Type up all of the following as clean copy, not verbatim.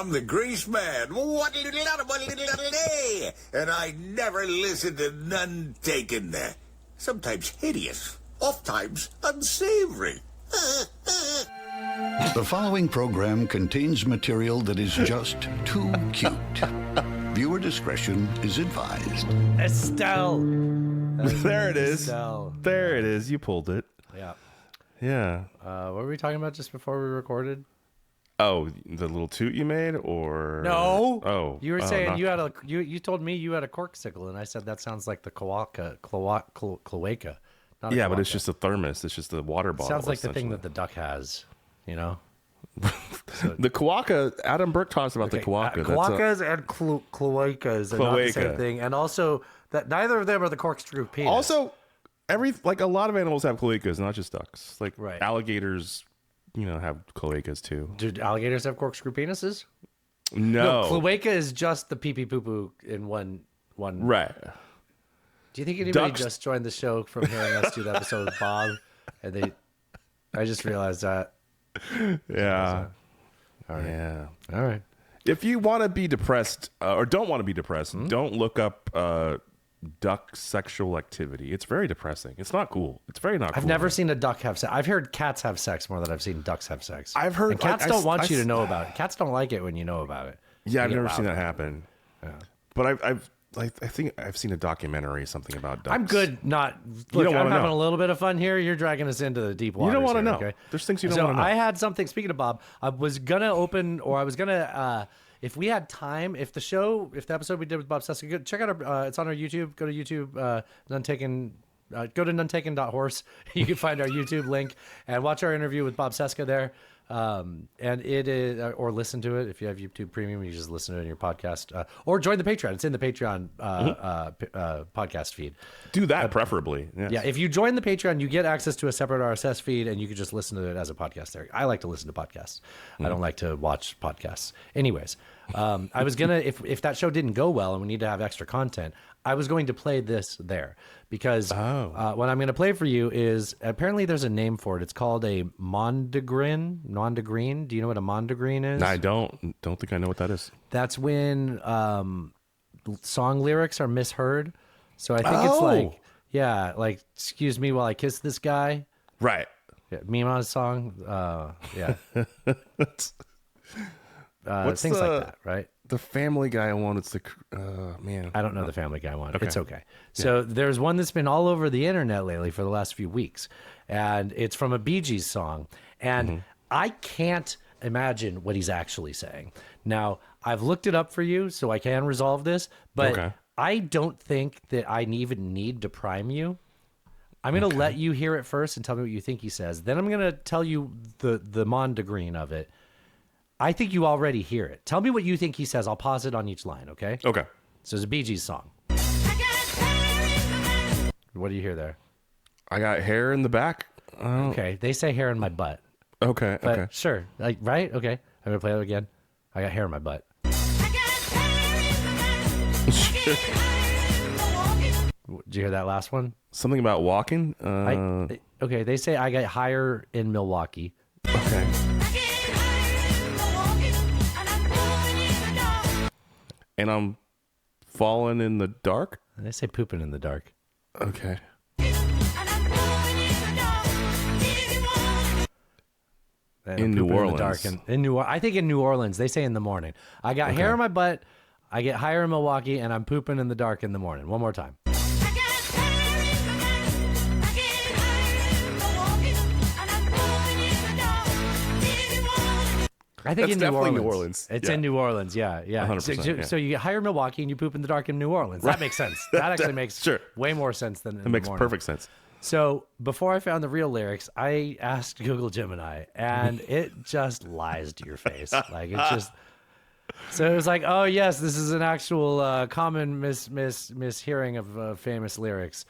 I'm the grease man. And I never listen to none taken. Sometimes hideous, oft-times unsavory. The following program contains material that is just too cute. Viewer discretion is advised. Estelle. There it is. Estelle. There it is. You pulled it. Yeah. Yeah. What were we talking about just before we recorded? Oh, the little toot you made, or no? Oh, you were saying you had a you told me you had a corksicle, and I said that sounds like the cloaca. Yeah, but it's just a thermos. It's just a water bottle. Sounds like the thing that the duck has. You know. So, the cloaca. Adam Burke talks about the cloaca. Cloacas and cloacas are not the same thing, and also that neither of them are the corkscrew penis. Also, a lot of animals have cloacas, not just ducks. Like alligators, have cloacas too. Do alligators have corkscrew penises? No. Cloaca is just the pee pee poo poo in one. Right. Do you think anybody just joined the show from hearing us do the episode with Bob? And I just realized that. Yeah. All right. Yeah. All right. If you want to be depressed or don't want to be depressed, don't look up duck sexual activity. It's very depressing. It's not cool. It's very not cool. I've never seen a duck have sex. I've heard cats have sex more than I've seen ducks have sex. I've heard and cats don't want you to know about it. Cats don't like it when you know about it. Yeah, I've never seen that happen. Yeah. But I think I've seen a documentary, something about ducks. I'm good. Look, I'm having a little bit of fun here. You're dragging us into the deep waters. You don't want to know. Okay? There's things you don't want to know. I had something, speaking of Bob, I was going to, if we had time, if the episode we did with Bob Seska, check out it's on our YouTube. Go to YouTube, Nuntaken. Go to nuntaken.horse. You can find our YouTube link and watch our interview with Bob Seska there. And it is, or listen to it if you have YouTube Premium. You just listen to it in your podcast, or join the Patreon. It's in the Patreon podcast feed. Do that preferably. Yes. Yeah, if you join the Patreon, you get access to a separate RSS feed, and you can just listen to it as a podcast there. I like to listen to podcasts. I don't like to watch podcasts. Anyways, I was gonna if that show didn't go well and we need to have extra content, I was going to play this there because what I'm going to play for you is apparently there's a name for it. It's called a mondegreen. Mondegreen. Do you know what a mondegreen is? I don't think I know what that is. That's when song lyrics are misheard. So I think it's like excuse me while I kiss this guy. Right. Yeah, Mima's song. Yeah. Things like that, right? The Family Guy one. It's the man. I don't know the Family Guy one. Okay. It's okay. So there's one that's been all over the internet lately for the last few weeks, and it's from a Bee Gees song, and I can't imagine what he's actually saying. Now I've looked it up for you, so I can resolve this, but I don't think that I even need to prime you. I'm going to let you hear it first and tell me what you think he says. Then I'm going to tell you the mondegreen of it. I think you already hear it. Tell me what you think he says. I'll pause it on each line, okay? Okay. So it's a Bee Gees song. What do you hear there? I got hair in the back. Okay. They say hair in my butt. Okay. But sure. Right? Okay. I'm going to play it again. I got hair in my butt. Did you hear that last one? Something about walking? Okay. They say I got higher in Milwaukee. Okay. And I'm falling in the dark? And they say pooping in the dark. Okay. In New Orleans. I think in New Orleans. They say in the morning. I got hair in my butt. I get higher in Milwaukee, and I'm pooping in the dark in the morning. One more time. I think That's in New Orleans. It's in New Orleans, yeah. 100%, So you get higher in Milwaukee and you poop in the dark in New Orleans. That makes sense. That actually makes way more sense than in the morning. It makes perfect sense. So before I found the real lyrics, I asked Google Gemini, and it just lies to your face. Like it's just. So it was like, oh yes, this is an actual common mishearing of famous lyrics.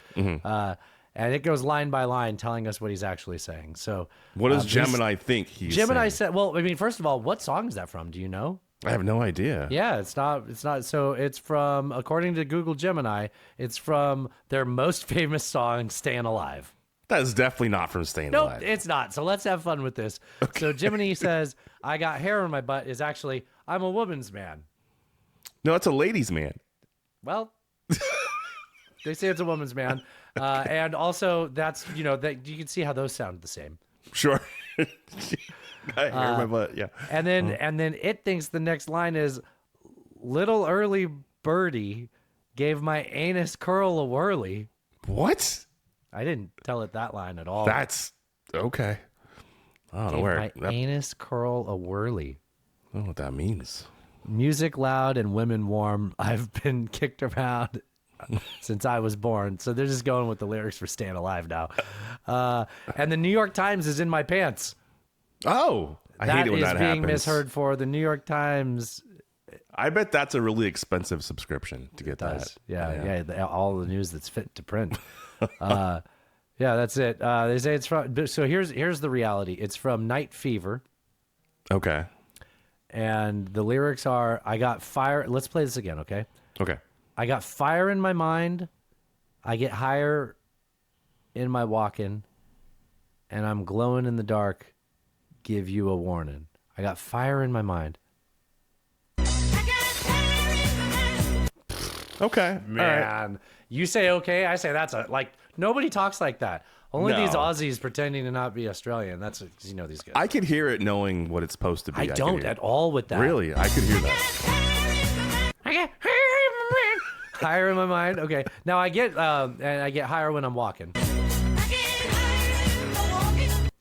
And it goes line by line telling us what he's actually saying. So what does Gemini think he's Gemini saying? said, well, I mean, first of all, what song is that from? Do you know? I have no idea. Yeah, it's not. So it's from, according to Google Gemini, it's from their most famous song, Staying Alive. That is definitely not from Staying Alive. Nope, it's not. So let's have fun with this. Okay. So Gemini says, I got hair in my butt is actually, I'm a woman's man. No, it's a ladies' man. Well, they say it's a woman's man. And also that's, that you can see how those sound the same. Sure. I hear my butt. Yeah. And then it thinks the next line is, little early birdie gave my anus curl a whirly. What? I didn't tell it that line at all. That's okay. I don't know where. My anus curl a whirly. I don't know what that means. Music loud and women warm. I've been kicked around since I was born. So they're just going with the lyrics for Staying Alive now. And the New York Times is in my pants. Oh, I hate it when that happens. That is being misheard for the New York Times. I bet that's a really expensive subscription to get that. Yeah. All the news that's fit to print. Yeah, that's it. They say it's from. So here's the reality. It's from Night Fever. Okay. And the lyrics are, I got fire. Let's play this again, okay? Okay. I got fire in my mind. I get higher in my walking. And I'm glowing in the dark. Give you a warning. I got fire in my mind. Okay. Man. Right. You say okay, I say that's nobody talks like that. Only these Aussies pretending to not be Australian. That's these guys. I could hear it knowing what it's supposed to be. I don't at all with that. Really? I could hear that. I get higher in my mind. Okay. Now I get higher when I'm walking.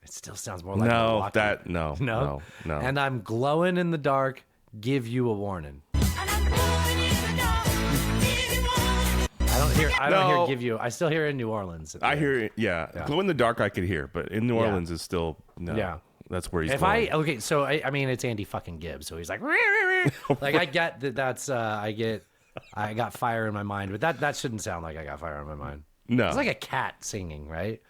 It still sounds more like walking. No. And I'm glowing in the dark, give you a warning. I don't hear give you. I still hear it in New Orleans. I hear it. Yeah. Glow in the dark I could hear, but in New Orleans is still no. Yeah. That's where he's going. So I mean it's Andy fucking Gibbs, so he's like like I get that's I got fire in my mind, but that shouldn't sound like I got fire in my mind. No. It's like a cat singing, right?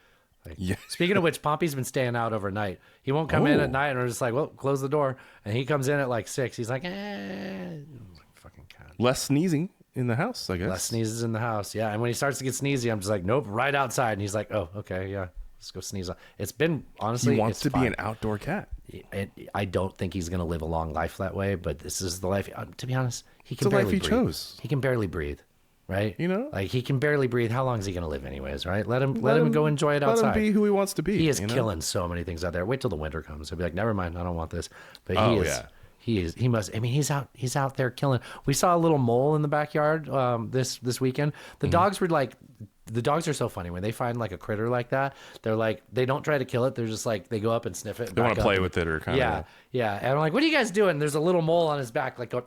Yeah. Speaking of which, Pompey's been staying out overnight. He won't come in at night, and we're just like, well, close the door. And he comes in at like 6. He's like, fucking cat. Less sneezing in the house, I guess. Less sneezes in the house, yeah. And when he starts to get sneezy, I'm just like, nope, right outside. And he's like, oh, okay, yeah, let's go sneeze. It's been, honestly, he wants to fine. be an outdoor cat. I don't think he's going to live a long life that way, but this is the life. To be honest, he can it's the barely life he breathe. chose. He can barely breathe. Right? Like he can barely breathe. How long is he going to live anyways, right? Let him go enjoy it outside. Let him be who he wants to be. He is killing so many things out there. Wait till the winter comes. He'll be like, never mind, I don't want this. But he must, I mean, he's out there killing. We saw a little mole in the backyard this weekend. The dogs were like, the dogs are so funny when they find like a critter like that. They're like, they don't try to kill it. They're just like, they go up and sniff it. They want to play with it or kind of. Yeah. And I'm like, what are you guys doing? There's a little mole on his back, like going,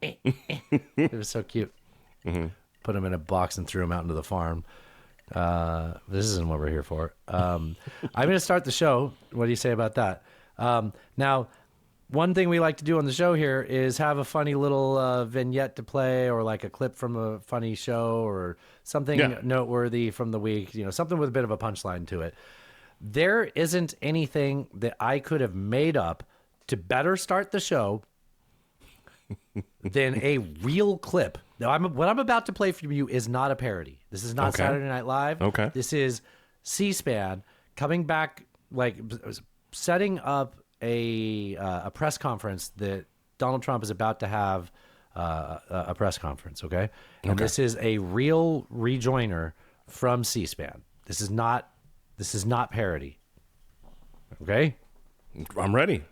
It was so cute. Mm-hmm. Put him in a box and threw him out into the farm. This isn't what we're here for. I'm going to start the show. What do you say about that? Now, one thing we like to do on the show here is have a funny little vignette to play, or like a clip from a funny show, or something noteworthy from the week, something with a bit of a punchline to it. There isn't anything that I could have made up to better start the show than a real clip. Now, what I'm about to play for you is not a parody. This is not Saturday Night Live. Okay. This is C-SPAN coming back, like setting up a press conference that Donald Trump is about to have a press conference. Okay. And this is a real rejoiner from C-SPAN. This is not parody. Okay. I'm ready.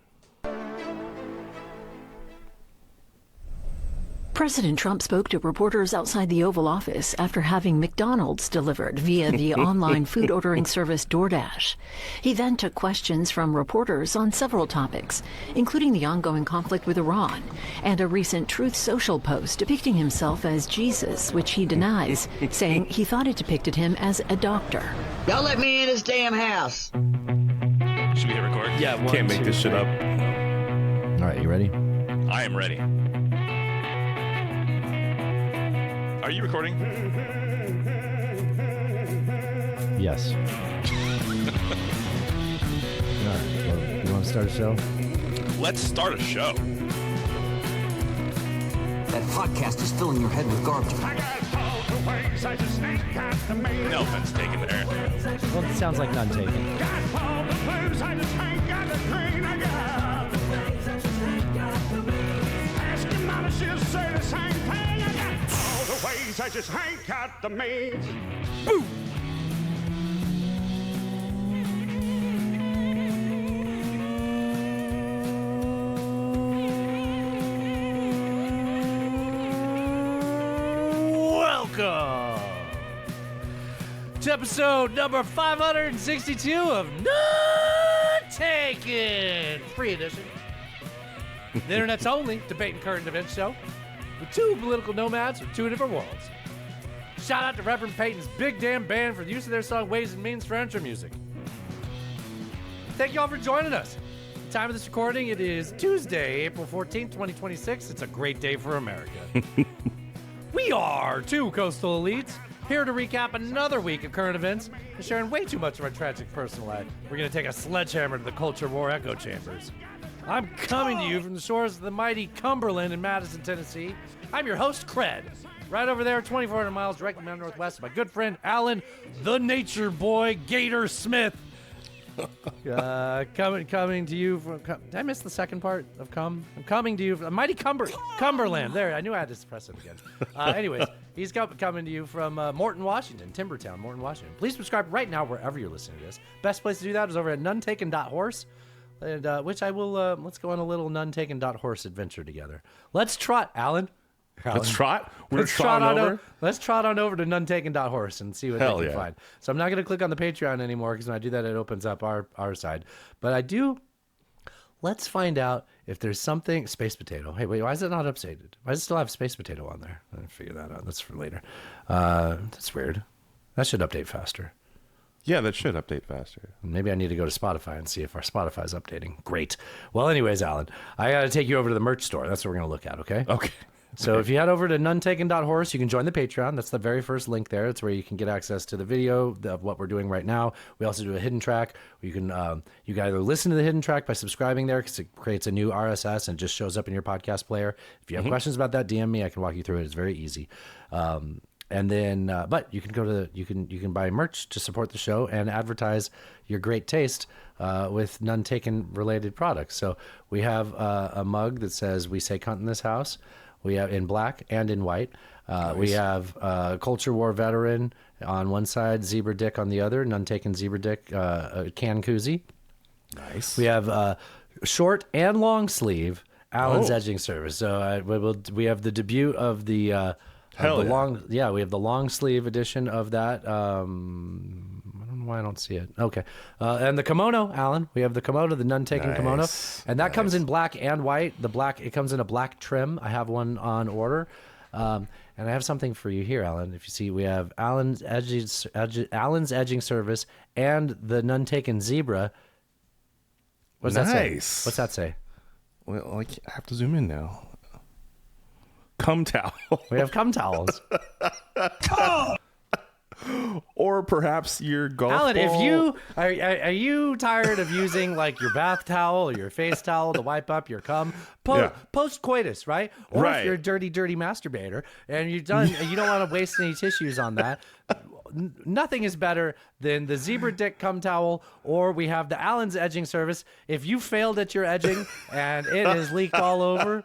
President Trump spoke to reporters outside the Oval Office after having McDonald's delivered via the online food ordering service DoorDash. He then took questions from reporters on several topics, including the ongoing conflict with Iran and a recent Truth Social post depicting himself as Jesus, which he denies, saying he thought it depicted him as a doctor. Y'all let me in this damn house. Should we hit record? Yeah. Can't make this shit up. All right, you ready? I am ready. Are you recording? Yes. All right. Well, you want to start a show? Let's start a show. That podcast is filling your head with garbage. No offense taken there. Well, it sounds like none taken. she'll say the same thing. I got all the ways, I just ain't got the means. Welcome to episode number 562 of None Taken, free edition. The internet's only debate and current events show with two political nomads from two different worlds. Shout out to Reverend Peyton's Big Damn Band for the use of their song Ways and Means for intro music. Thank you all for joining us. At the time of this recording, it is Tuesday, April 14th, 2026. It's a great day for America. We are two coastal elites, here to recap another week of current events and sharing way too much of our tragic personal life. We're going to take a sledgehammer to the culture war echo chambers. I'm coming to you from the shores of the mighty Cumberland in Madison, Tennessee. I'm your host, Cred. Right over there, 2,400 miles directly down northwest, my good friend, Alan, the nature boy, Gator Smith. Coming to you from... Did I miss the second part of come? I'm coming to you from mighty Cumberland. There, I knew I had to press it again. Anyways, he's coming to you from Morton, Washington, Timbertown, Morton, Washington. Please subscribe right now wherever you're listening to this. Best place to do that is over at nonetaken.horse, and which I will... let's go on a little nonetaken.horse adventure together. Let's trot, Alan. Let's trot. Let's trot on over to nonetaken.horse and see what they can find. So I'm not going to click on the Patreon anymore because when I do that, it opens up our side. But I do. Let's find out if there's something. Space Potato. Hey, wait, why is it not updated? Why does it still have Space Potato on there? I'll figure that out. That's for later. That's weird. That should update faster. Yeah, that should update faster. Maybe I need to go to Spotify and see if our Spotify is updating. Great. Well, anyways, Alan, I got to take you over to the merch store. That's what we're going to look at, okay? Okay. So if you head over to nonetaken.horse, you can join the Patreon. That's the very first link there. It's where you can get access to the video of what we're doing right now. We also do a hidden track. You can either listen to the hidden track by subscribing there because it creates a new RSS and just shows up in your podcast player. If you have questions about that, DM me. I can walk you through it. It's very easy. And then, but you can go to you can buy merch to support the show and advertise your great taste with None Taken related products. So we have a mug that says "We Say Cunt in This House." We have in black and in white. Nice. We have Culture War veteran on one side, Zebra Dick on the other. None Taken Zebra Dick can koozie. Nice. We have short and long sleeve Allen's Edging Service. So we have the debut of the long. Yeah, we have the long sleeve edition of that. I don't know why I don't see it. Okay. And the kimono, Alan. We have the kimono, the None Taken kimono. And that comes in black and white. The black, it comes in a black trim. I have one on order. And I have something for you here, Alan. If you see, we have Allen's Edging Service and the None Taken Zebra. What's that say? What's that say? Well, I have to zoom in now. Cum towel. We have cum towels. Or perhaps your golf Alan, ball. if you are you tired of using like your bath towel or your face towel to wipe up your cum post coitus, right? Or if you're a dirty masturbator and you don't want to waste any tissues on that, nothing is better than the Zebra Dick cum towel, or we have the Allen's Edging Service. If you failed at your edging and it has leaked all over,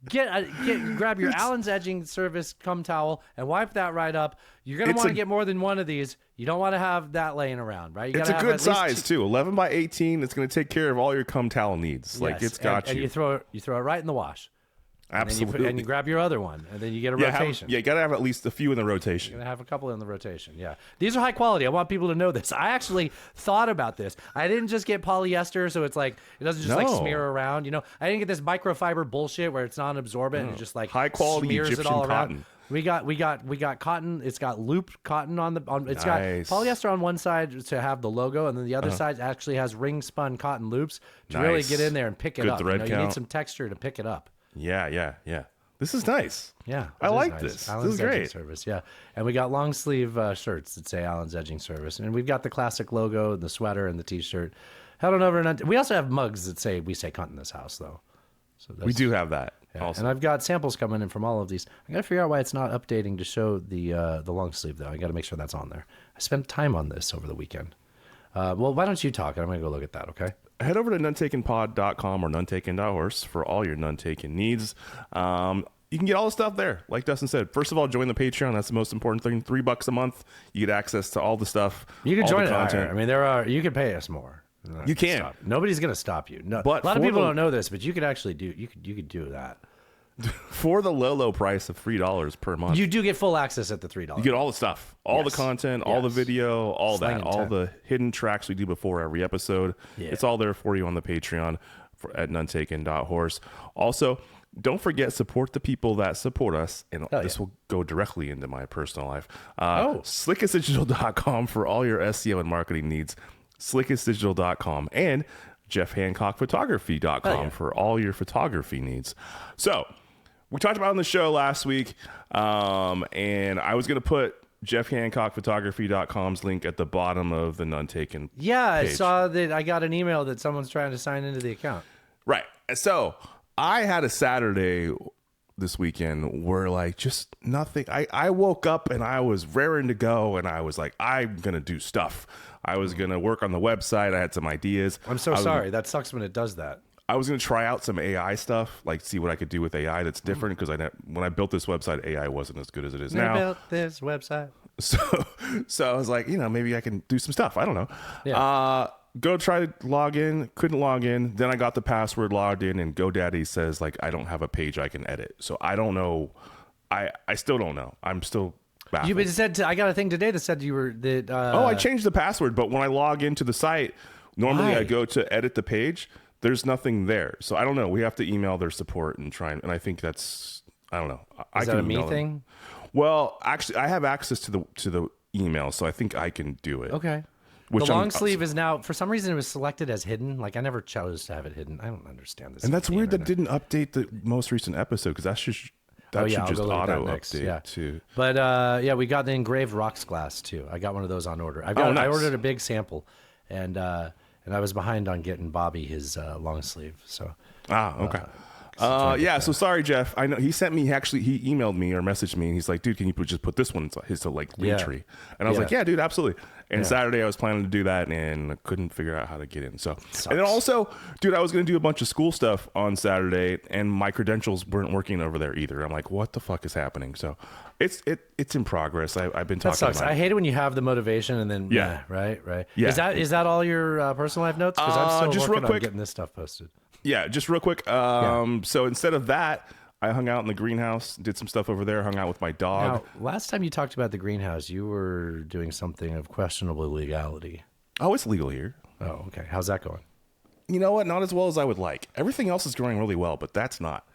grab your Allen's Edging Service cum towel and wipe that right up. You're going to want to get more than one of these. You don't want to have that laying around, right? It's a good size, too. 11 by 18. It's going to take care of all your cum towel needs. Yes. Like, it's got you. And you throw it right in the wash. Absolutely. And you grab your other one, and then you get a rotation. You got to have at least a few in the rotation. You're going to have a couple in the rotation, yeah. These are high quality. I want people to know this. I actually thought about this. I didn't just get polyester, so it's like, it doesn't just like smear around, you know. I didn't get this microfiber bullshit where it's non-absorbent and it just like high quality smears Egyptian it all around. cotton. We got cotton. It's got looped cotton on it's got polyester on one side to have the logo, and then the other side actually has ring spun cotton loops to really get in there and pick it up. Thread you need some texture to pick it up. Yeah. This is nice. Yeah, I like this. Allen's this is great. Edging Service, yeah. And we got long sleeve shirts that say Allen's Edging Service, and we've got the classic logo, the sweater, and the T-shirt. Head on over and we also have mugs that say "We Say Cunt in This House," though. So we do have that. Yeah. Also. And I've got samples coming in from all of these. I got to figure out why it's not updating to show the long sleeve, though. I got to make sure that's on there. I spent time on this over the weekend. Well, why don't you talk? And I'm going to go look at that, okay? Head over to nonetakenpod.com or nonetaken.horse for all your none taken needs. you can get all the stuff there. Like Dustin said, first of all, join the Patreon. That's the most important thing. $3 a month, you get access to all the stuff. You can all join the it. content. I mean, you can pay us more. You can. Stop. Nobody's gonna stop you. No, But a lot of for people the- don't know this, but you could actually do. You could do that. For the low price of $3 per month. You do get full access at the $3. You get all the stuff, all the Yes. content, all the Yes. video, all Slang that, and all tech. the hidden tracks we do before every episode. Yeah. It's all there for you on the Patreon at nonetaken.horse. Also, don't forget, support the people that support us, and this will go directly into my personal life. Slickestdigital.com for all your SEO and marketing needs. Slickestdigital.com and JeffHancockPhotography.com for all your photography needs. So, we talked about it on the show last week, and I was going to put JeffHancockPhotography.com's link at the bottom of the None Taken Yeah, I page. saw that. I got an email that someone's trying to sign into the account. Right. And so I had a Saturday this weekend where like just nothing. I woke up and I was raring to go, and I was like, I'm going to do stuff. I was going to work on the website. I had some ideas. I'm so sorry. That sucks when it does that. I was going to try out some AI stuff, like see what I could do with AI that's different, because when I built this website, AI wasn't as good as it is now. I built this website. So I was like, maybe I can do some stuff. I don't know. Yeah. Go try to log in. Couldn't log in. Then I got the password, logged in, and GoDaddy says like I don't have a page I can edit. So I don't know. I still don't know. I'm still baffled. You said I got a thing today that said you were that. I changed the password, but when I log into the site, normally I go to edit the page. There's nothing there. So I don't know. We have to email their support and try and I think that's, I don't know. Is that a me thing? Well, actually I have access to the email, so I think I can do it. Okay. Which the long sleeve is now, for some reason, it was selected as hidden. Like I never chose to have it hidden. I don't understand this. And that's weird that didn't update the most recent episode, because that should just auto update too. But we got the engraved rocks glass too. I got one of those on order. Nice. I ordered a big sample, and I was behind on getting Bobby his long sleeve. So okay. So sorry, Jeff. I know he sent me. He emailed me or messaged me, and he's like, "Dude, can you just put this one his like Linktree?" And I was like, "Yeah, dude, absolutely." And Saturday I was planning to do that, and I couldn't figure out how to get in. So, and then also, dude, I was going to do a bunch of school stuff on Saturday, and my credentials weren't working over there either. I'm like, "What the fuck is happening?" So, it's in progress. I've been talking. That sucks. About I hate it when you have the motivation and then right. Yeah. Is that all your personal life notes? Because I'm still just working real quick, on getting this stuff posted. Yeah, just real quick. So instead of that, I hung out in the greenhouse, did some stuff over there, hung out with my dog. Now, last time you talked about the greenhouse, you were doing something of questionable legality. Oh, it's legal here. Oh, okay. How's that going? You know what? Not as well as I would like. Everything else is growing really well, but that's not.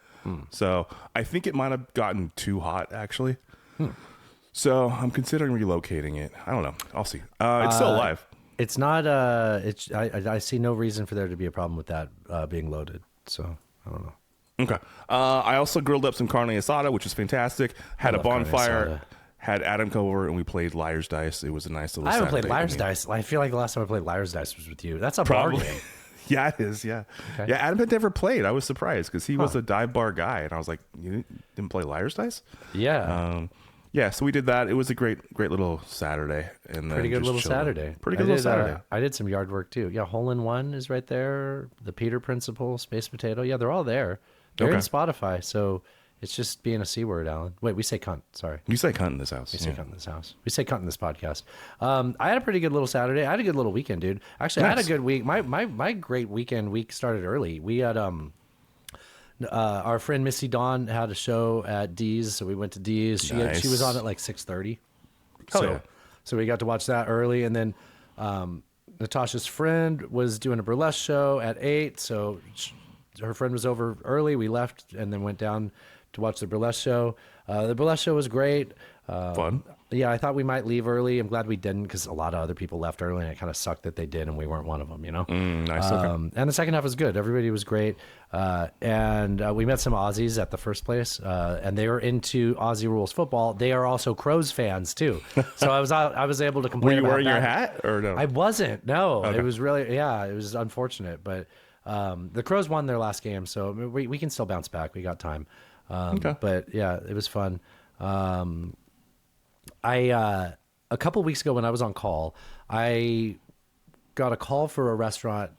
So I think it might have gotten too hot, actually. So I'm considering relocating it. I don't know. I'll see. It's still alive. It's not. I see no reason for there to be a problem with that being loaded. So I don't know. Okay. I also grilled up some carne asada, which was fantastic. Had a love carne bonfire. asada. Had Adam come over and we played Liar's Dice. It was a nice little. I haven't played Saturday Liar's evening. Dice. I feel like the last time I played Liar's Dice was with you. That's a Probably. bar game. Yeah, it is. Yeah. Okay. Yeah, Adam had never played. I was surprised because he was a dive bar guy, and I was like, "You didn't play Liar's Dice?" Yeah. Yeah. So we did that. It was a great little Saturday, and then Pretty good just little chilling. Saturday. Pretty good little Saturday. I did some yard work too. Yeah, Hole in One is right there. The Peter Principle, Space Potato. Yeah, they're all there. They're in Spotify. So it's just being a C word, Alan. Wait, we say cunt. Sorry. You say cunt in this house. We say cunt in this house. We say cunt in this podcast. I had a pretty good little Saturday. I had a good little weekend, dude. Actually, I had a good week. My great week started early. We had our friend Missy Dawn had a show at D's, so we went to D's. She was on at like 6:30. So we got to watch that early, and then Natasha's friend was doing a burlesque show at 8. So her friend was over early. We left and then went down to watch the burlesque show. The burlesque show was great. Fun. Yeah, I thought we might leave early. I'm glad we didn't because a lot of other people left early, and it kind of sucked that they did, and we weren't one of them, you know? Nice. Okay. And the second half was good. Everybody was great. And we met some Aussies at the first place, and they were into Aussie Rules football. They are also Crows fans, too. So I was able to complain Were you about wearing that. your hat or no? I wasn't. No, Okay. it was really, it was unfortunate. But the Crows won their last game, so we can still bounce back. We got time. Okay. But yeah, it was fun. A couple weeks ago when I was on call, I got a call for a restaurant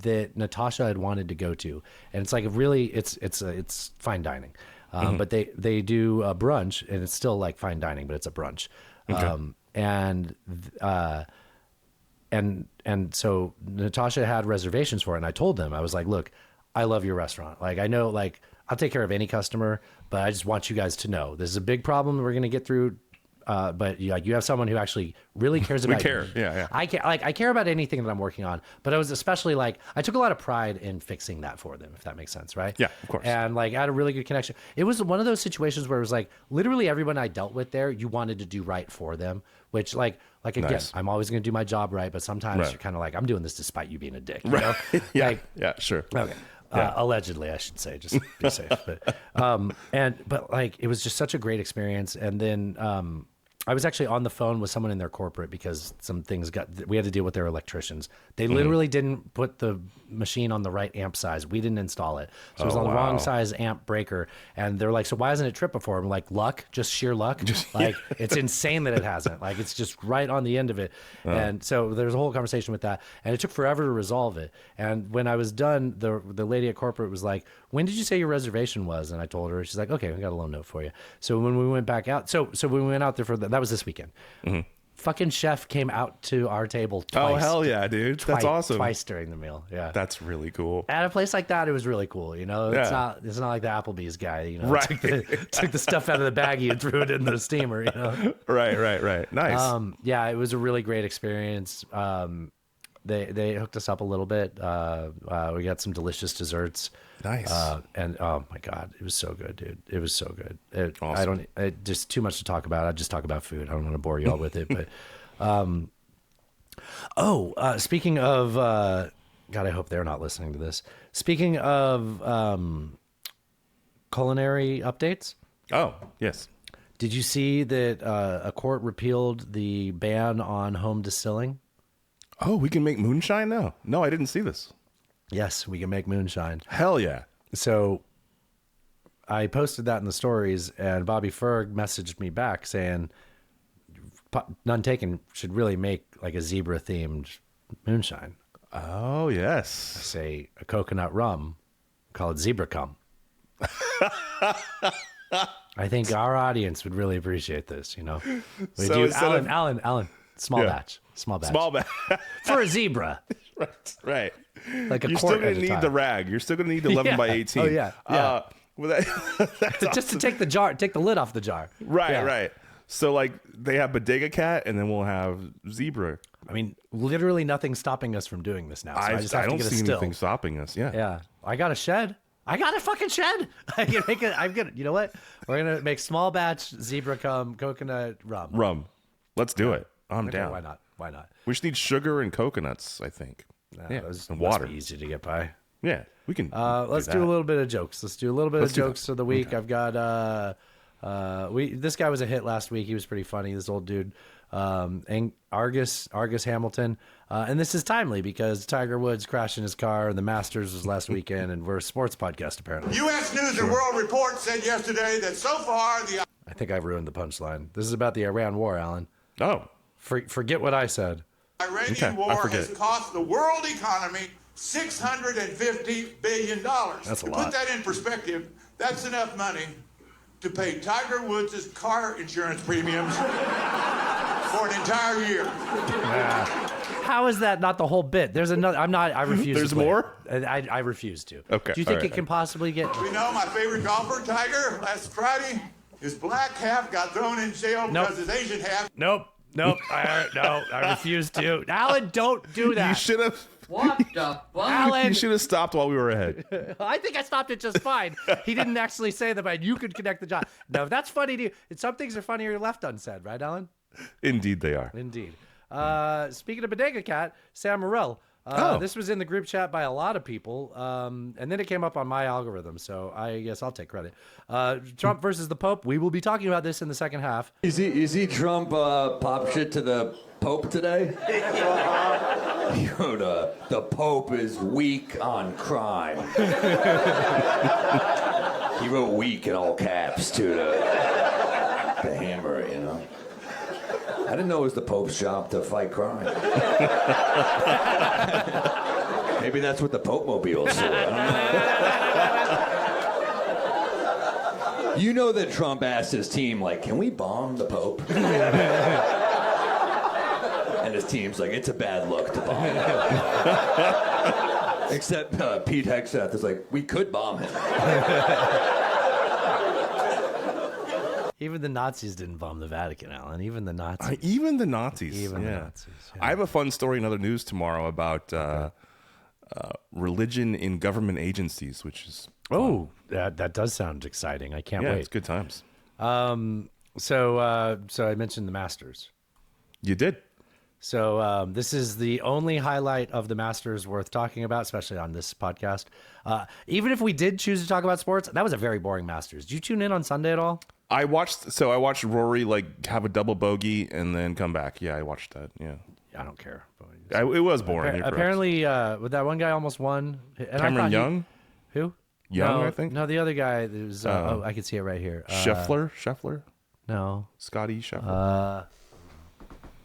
that Natasha had wanted to go to, and it's like it's fine dining. But they do a brunch, and it's still like fine dining, but it's a brunch. Okay. And so Natasha had reservations for it, and I told them, I was like, look, I love your restaurant. Like, I know, like, I'll take care of any customer, but I just want you guys to know this is a big problem we're going to get through. But you have someone who actually really cares about. We care, yeah. I care about anything that I'm working on, but I was especially like, I took a lot of pride in fixing that for them, if that makes sense, right? Yeah, of course. And like, I had a really good connection. It was one of those situations where it was like, literally everyone I dealt with there, you wanted to do right for them, which like again, Nice. I'm always going to do my job right, but sometimes Right. you're kind of like, I'm doing this despite you being a dick, you Right. know? Yeah. Like, Yeah. Sure. okay. Yeah. Allegedly, I should say, just be safe. But like, it was just such a great experience. And then I was actually on the phone with someone in their corporate because some things we had to deal with their electricians. They literally didn't put the machine on the right amp size. We didn't install it. So it was on the wrong size amp breaker. And they're like, so why hasn't it tripped before? I'm like, luck, just sheer luck. Like, it's insane that it hasn't. Like, it's just right on the end of it. And so there's a whole conversation with that. And it took forever to resolve it. And when I was done, the lady at corporate was like, when did you say your reservation was? And I told her. She's like, okay, we got a little note for you. So when we went back out, so when we went out there that was this weekend. Fucking chef came out to our table twice. Oh, hell yeah, dude. That's awesome. Twice during the meal. Yeah. That's really cool. At a place like that, it was really cool. You know, it's Yeah. not like the Applebee's guy, you know, Right. took the stuff out of the baggie and threw it in the steamer, you know? Right. Nice. Yeah, it was a really great experience. They hooked us up a little bit. We got some delicious desserts. Nice. And oh my God, it was so good, dude. It was so good. Awesome. Just too much to talk about. I just talk about food. I don't want to bore you all with it, but, speaking of, God, I hope they're not listening to this. Speaking of, culinary updates. Oh, yes. Did you see that, a court repealed the ban on home distilling? Oh, we can make moonshine now? No, I didn't see this. Yes, we can make moonshine. Hell yeah. So I posted that in the stories, and Bobby Ferg messaged me back saying, None Taken should really make like a zebra themed moonshine. Oh, yes. Say a coconut rum, call it zebra cum. I think our audience would really appreciate this, you know. So instead of- Alan, small batch. Small bag. For a zebra. Right. Like a You're quart still going at to a need time. the rag. You're still going to need the 11 by 18. Oh, yeah. Well, that's Just to take the lid off the jar. Right, Yeah. right. So like they have bodega cat, and then we'll have zebra. I mean, literally nothing's stopping us from doing this now. So I just have I to don't get a see still. anything stopping us. Yeah. Yeah, I got a shed. I got a fucking shed. I can make it. I'm gonna. You know what? We're gonna make small batch zebra cum coconut rum. Rum. Let's do it. I'm Okay, down. why not? Why not? We just need sugar and coconuts, I think. Yeah, Those and must water. be easy to get by. Yeah, we can. Let's do a little bit of jokes. Let's do a little bit of jokes of the week. Okay. I've got this guy was a hit last week. He was pretty funny. This old dude, Argus Hamilton, and this is timely because Tiger Woods crashed in his car, and the Masters was last weekend, and we're a sports podcast apparently. U.S. News and World Report said yesterday that so far the I think I ruined the punchline. This is about the Iran war, Alan. Oh, Forget what I said. Iranian Okay, I war forget. has cost the world economy $650 billion. That's a to lot. put that in perspective, that's enough money to pay Tiger Woods' car insurance premiums for an entire year. How is that not the whole bit? There's another. I refuse. There's to play more? it. I refuse to. Okay, Do you think all it right. can possibly get? We know my favorite golfer, Tiger, last Friday, his black half got thrown in jail Nope. because his Asian half. Nope. I refuse to. Alan, don't do that. you should have. What the fuck? Alan, You should have stopped while we were ahead. I think I stopped it just fine. He didn't actually say that, but you could connect the dots. Now, if that's funny to you, some things are funnier left unsaid, right, Alan? Indeed, they are. Indeed. Speaking of Bodega Cat, Sam Morrell. This was in the group chat by a lot of people, and then it came up on my algorithm, so I guess I'll take credit. Trump versus the Pope. We will be talking about this in the second half. Is he Trump pop shit to the Pope today? He wrote, the Pope is weak on crime. He wrote weak in all caps to the hammer, you know. I didn't know it was the Pope's job to fight crime. Maybe that's what the Pope mobile's for. I don't know. You know that Trump asked his team, like, can we bomb the Pope? And his team's like, it's a bad look to bomb him. Except Pete Hegseth is like, we could bomb him. Even the Nazis didn't bomb the Vatican, Alan. Even the Nazis. Even the Nazis. Even the Nazis. Yeah. I have a fun story in other news tomorrow about religion in government agencies, which is fun. That does sound exciting. I can't wait. It's good times. So I mentioned the Masters. You did. So this is the only highlight of the Masters worth talking about, especially on this podcast. Even if we did choose to talk about sports, that was a very boring Masters. Did you tune in on Sunday at all? I watched Rory have a double bogey and then come back. Yeah, I watched that. Yeah, I don't care. It was boring. Apparently, with that one guy almost won. And Cameron Young. Who? Young, I think. No, the other guy. Was, I can see it right here. Scheffler. No. Scotty Scheffler.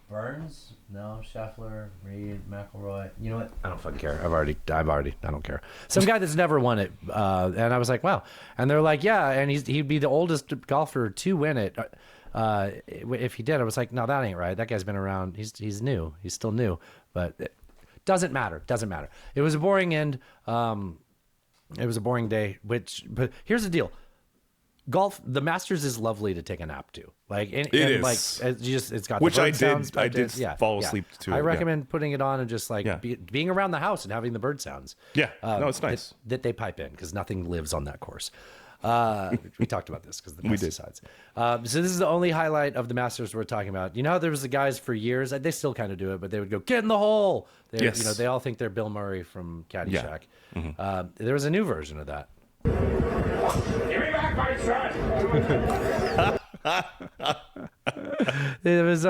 Burns? No. Scheffler, Reed, McIlroy. You know what? I don't fucking care. I don't care. Some guy that's never won it. And I was like, wow. And they're like, yeah. And he'd be the oldest golfer to win it. If he did, I was like, no, that ain't right. That guy's been around. He's new. He's still new. But it doesn't matter. It was a boring end. It was a boring day. But here's the deal. Golf, the Masters is lovely to take a nap to. It is. It's got which the I bird sounds did. I did fall asleep to. I recommend putting it on and just being around the house and having the bird sounds. Yeah, no, it's nice that they pipe in because nothing lives on that course. We talked about this because the pesticides. So this is the only highlight of the Masters we're talking about. You know how there was the guys for years. They still kind of do it, but they would go get in the hole. Yes. You know, they all think they're Bill Murray from Caddyshack. Yeah. Mm-hmm. There was a new version of that. Give me back my son! It was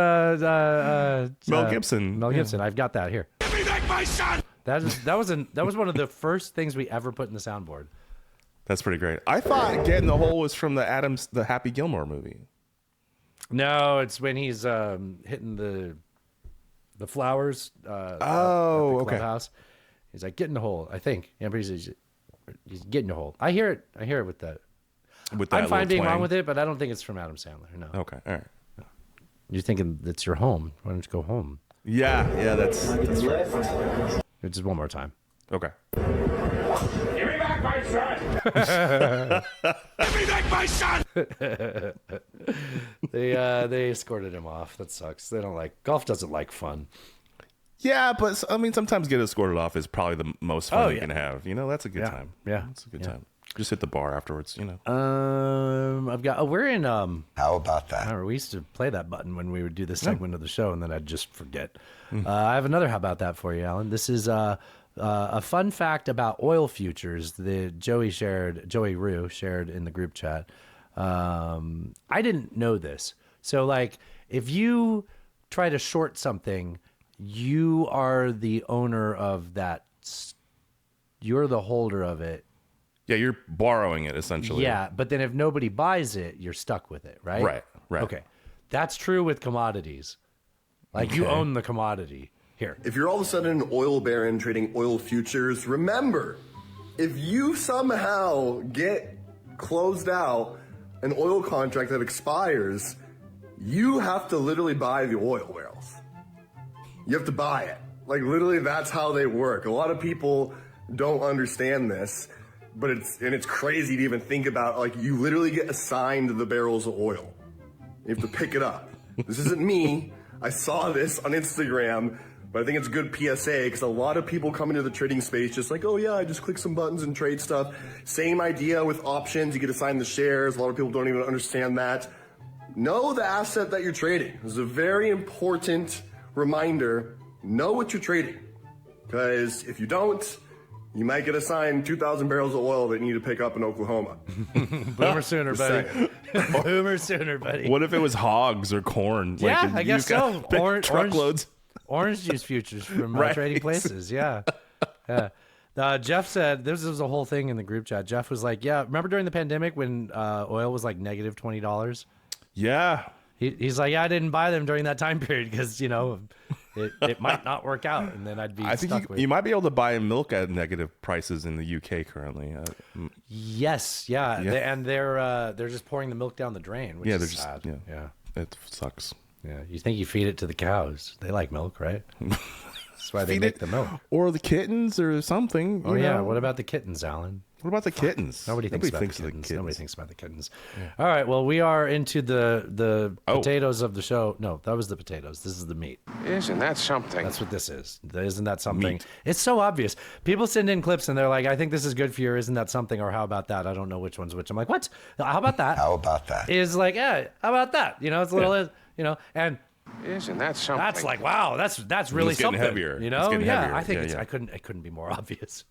Mel Gibson. Mel Gibson. I've got that here. Give me back my son! That was one of the first things we ever put in the soundboard. That's pretty great. I thought "Get in the Hole" was from the Happy Gilmore movie. No, it's when he's hitting the flowers. At the clubhouse. He's like, "Get in the hole." I think. Yeah, but he's getting the hole. I hear it with that. I'm fine being wrong with it, but I don't think it's from Adam Sandler. No. Okay. All right. No. You're thinking that's your home. Why don't you go home? Yeah. That's right. Just one more time. Okay. Give me back my son! Give me back my son! They escorted him off. That sucks. They don't like golf. Doesn't like fun. Yeah, but I mean, sometimes getting escorted off is probably the most fun you can have. You know, that's a good time. Yeah, it's a good time. Just hit the bar afterwards. You know. I've got. We're in. How about that? We used to play that button when we would do this segment of the show, and then I'd just forget. I have another. How about that for you, Alan? This is a fun fact about oil futures that Joey Rue shared in the group chat. I didn't know this. So, if you try to short something, you are the owner of that. You're the holder of it. Yeah, you're borrowing it essentially. Yeah, but then if nobody buys it, you're stuck with it, right? Right. Okay. That's true with commodities. You own the commodity. Here. If you're all of a sudden an oil baron trading oil futures, remember, if you somehow get closed out an oil contract that expires, you have to literally buy the oil barrels. You have to buy it. Literally, that's how they work. A lot of people don't understand this, but it's crazy to even think about. You literally get assigned the barrels of oil. You have to pick it up. This isn't me. I saw this on Instagram, but I think it's a good PSA because a lot of people come into the trading space just like, oh yeah, I just click some buttons and trade stuff. Same idea with options. You get assigned the shares. A lot of people don't even understand that. Know the asset that you're trading. This is a very important reminder. Know what you're trading, because if you don't, you might get assigned 2,000 barrels of oil that you need to pick up in Oklahoma. Boomer sooner, buddy. Boomer sooner, buddy. What if it was hogs or corn? Yeah, I guess so. Truckloads. Orange juice futures from trading places. Yeah. Jeff said, this was a whole thing in the group chat. Jeff was like, yeah, remember during the pandemic when oil was negative $20? Yeah. He's like, yeah, I didn't buy them during that time period because, it might not work out, and then I'd be I stuck think with. you might be able to buy milk at negative prices in the UK currently. Yes, yeah, and they're just pouring the milk down the drain, which is sad. Yeah, it sucks. Yeah, you think you feed it to the cows? They like milk, right? That's why they make the milk. Or the kittens or something. Oh yeah, what about the kittens, Alan? What about the kittens? Nobody thinks about the kittens. Nobody thinks about the kittens. Yeah. All right, well, we are into the potatoes of the show. No, that was the potatoes. This is the meat. Isn't that something? That's what this is. Isn't that something? Meat. It's so obvious. People send in clips and they're like, I think this is good for you, or isn't that something, or how about that? I don't know which one's which. I'm like, what? How about that? How about that? Is like, yeah, how about that? You know, it's a little, and isn't that something? that's like, wow, that's really it's getting something. Heavier. You know, heavier. I think it couldn't be more obvious.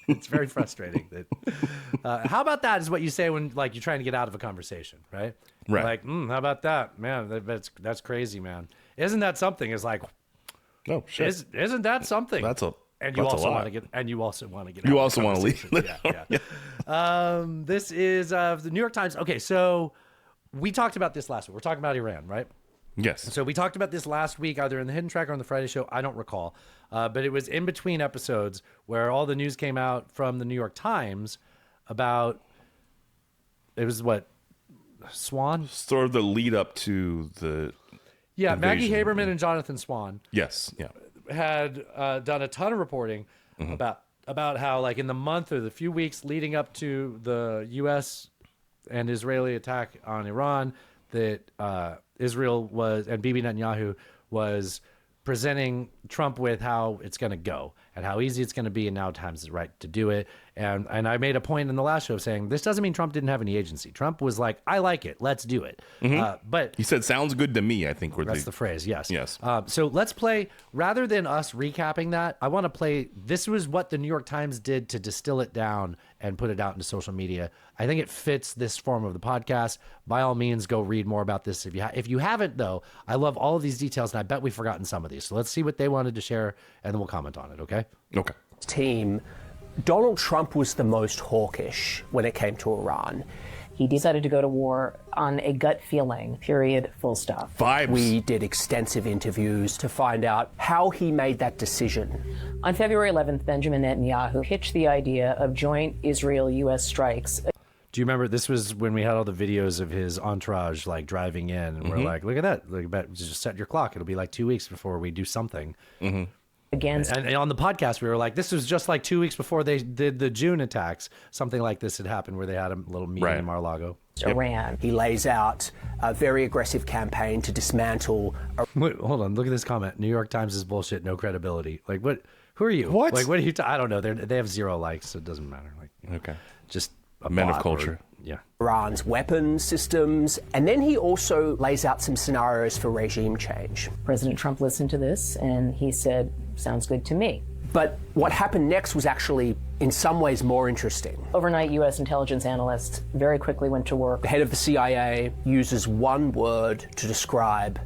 It's very frustrating. That, how about that is what you say when like you're trying to get out of a conversation, right? Right. Like, how about that, man? That's crazy, man. Isn't that something? Is like, oh shit. Isn't that something? And you also want to get. And you also want to get. You also want to leave. Yeah. This is the New York Times. Okay, so we talked about this last week. We're talking about Iran, right? Yes. So we talked about this last week, either in the Hidden Track or on the Friday show. I don't recall. But it was in between episodes where all the news came out from the New York Times about, it was what, Swan? Sort of the lead up to the invasion. Maggie Haberman and Jonathan Swan. Yes, yeah. Had done a ton of reporting about how, like, in the month or the few weeks leading up to the U.S. and Israeli attack on Iran, that Israel was, and Bibi Netanyahu was presenting Trump with how it's going to go and how easy it's going to be, and now times is right to do it. And I made a point in the last show of saying this doesn't mean Trump didn't have any agency. Trump was like, I like it, let's do it. But he said, "Sounds good to me." I think that's the phrase. Yes. Yes. So let's play, rather than us recapping that, I want to play. This was what the New York Times did to distill it down and put it out into social media. I think it fits this form of the podcast. By all means, go read more about this if you haven't, though. I love all of these details, and I bet we've forgotten some of these. So let's see what they wanted to share, and then we'll comment on it. Okay. Okay. Team. Donald Trump was the most hawkish when it came to Iran. He decided to go to war on a gut feeling, period, full stop. Vibes. We did extensive interviews to find out how he made that decision. On February 11th, Benjamin Netanyahu pitched the idea of joint Israel-U.S. strikes. Do you remember, this was when we had all the videos of his entourage, like, driving in, and we're like, look at that. Like, just set your clock. It'll be like 2 weeks before we do something. Against. And on the podcast, we were like, this was just like 2 weeks before they did the June attacks. Something like this had happened where they had a little meeting in Mar-a-Lago. Iran. He lays out a very aggressive campaign to dismantle. Wait, hold on. Look at this comment. New York Times is bullshit. No credibility. Like, what? Who are you? What? Like, what are you? I don't know. They have 0 likes, so it doesn't matter. Like, okay. Just a men of bot culture. Yeah. Iran's weapons systems. And then he also lays out some scenarios for regime change. President Trump listened to this and he said, sounds good to me. But what happened next was actually, in some ways, more interesting. Overnight, U.S. intelligence analysts very quickly went to work. The head of the CIA uses one word to describe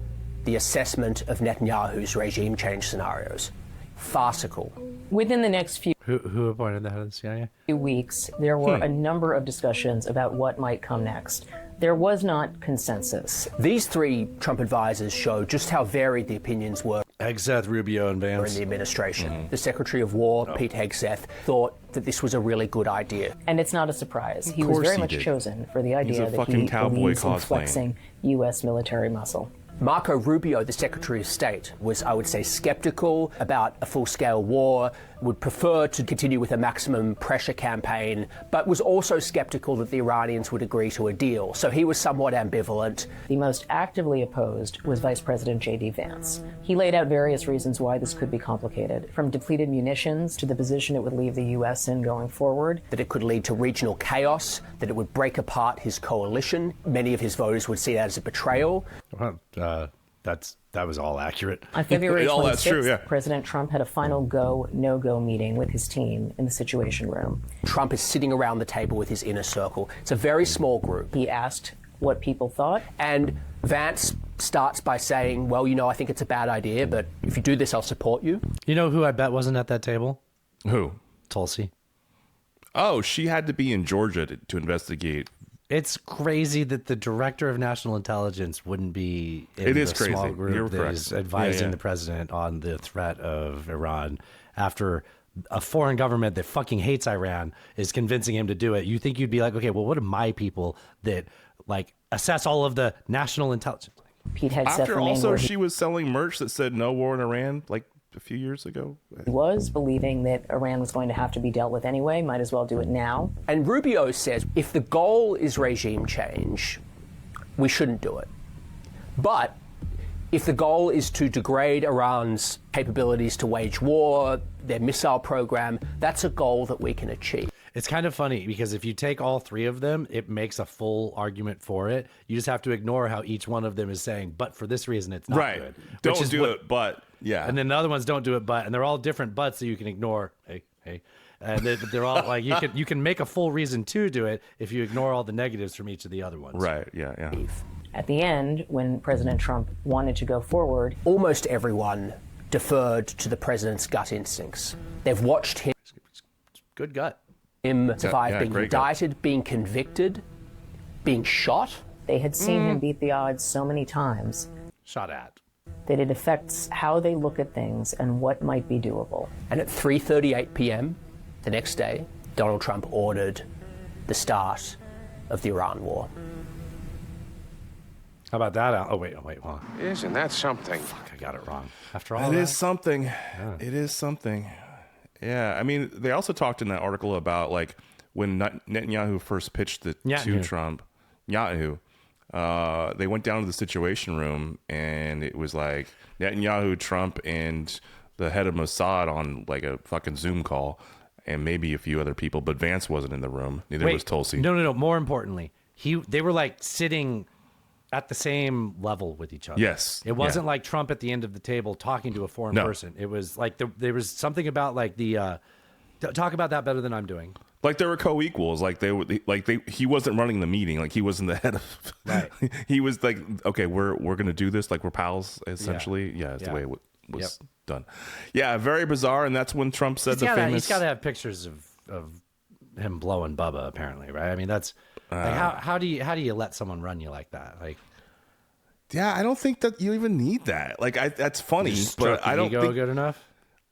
the assessment of Netanyahu's regime change scenarios. Farcical. Within the next few Who appointed the head of the CIA? weeks, there were a number of discussions about what might come next. There was not consensus. These three Trump advisors show just how varied the opinions were. Hegseth, Rubio, and Vance. In the administration. The Secretary of War, Pete Hegseth, thought that this was a really good idea. And it's not a surprise. He was very much chosen for the idea that he believes in flexing U.S. military muscle. Marco Rubio, the Secretary of State, was, I would say, skeptical about a full-scale war, would prefer to continue with a maximum pressure campaign, but was also skeptical that the Iranians would agree to a deal. So he was somewhat ambivalent. The most actively opposed was Vice President J.D. Vance. He laid out various reasons why this could be complicated, from depleted munitions to the position it would leave the U.S. in going forward. That it could lead to regional chaos, that it would break apart his coalition. Many of his voters would see that as a betrayal. That was all accurate. On February 26th, that's true, yeah. President Trump had a final go, no-go meeting with his team in the Situation Room. Trump is sitting around the table with his inner circle. It's a very small group. He asked what people thought. And Vance starts by saying, well, I think it's a bad idea, but if you do this, I'll support you. You know who I bet wasn't at that table? Who? Tulsi. Oh, she had to be in Georgia to investigate It's crazy that the director of national intelligence wouldn't be in the small group You're that correct. is advising the president on the threat of Iran after a foreign government that fucking hates Iran is convincing him to do it. You think you'd be like, okay, well, what are my people that like assess all of the national intelligence? Pete Hegseth After remained also where she was selling merch that said no war in Iran like a few years ago. he was, believing that Iran was going to have to be dealt with anyway. Might as well do it now. And Rubio says if the goal is regime change, we shouldn't do it. But if the goal is to degrade Iran's capabilities to wage war, their missile program, that's a goal that we can achieve. It's kind of funny because if you take all three of them, it makes a full argument for it. You just have to ignore how each one of them is saying, but for this reason, it's not Right. good. Don't do it, but yeah. And then the other ones don't do it, but, and they're all different buts, so you can ignore. Hey. And they're all like you can make a full reason to do it if you ignore all the negatives from each of the other ones. Right. Yeah. At the end, when President Trump wanted to go forward, almost everyone deferred to the president's gut instincts. They've watched him. Good gut. Him survive yeah, being great indicted, being convicted, being shot. They had seen him beat the odds so many times. Shot at. That it affects how they look at things and what might be doable. And at 3:38 p.m. the next day, Donald Trump ordered the start of the Iran war. How about that? Oh, wait, hold on. Isn't that something? Fuck, I got it wrong. After all It that. is something. Yeah. It is something. Yeah. I mean, they also talked in that article about like when Netanyahu first pitched it to Trump, they went down to the Situation Room and it was like Netanyahu, Trump, and the head of Mossad on like a fucking Zoom call and maybe a few other people, but Vance wasn't in the room. Neither was Tulsi. No. More importantly, they were like sitting at the same level with each other. Yes. It wasn't like Trump at the end of the table talking to a foreign person. It was like there was something about like the talk about that better than I'm doing. Like they were co-equals. He wasn't running the meeting. Like he wasn't the head of. Right. He was like, okay, we're gonna do this. Like we're pals essentially. Yeah, it's the way it was done. Yeah, very bizarre. And that's when Trump said He's got to have pictures of him blowing Bubba. Apparently, right? I mean, that's like, how do you let someone run you like that? Like, yeah, I don't think that you even need that. Like, that's funny, but I don't think good enough.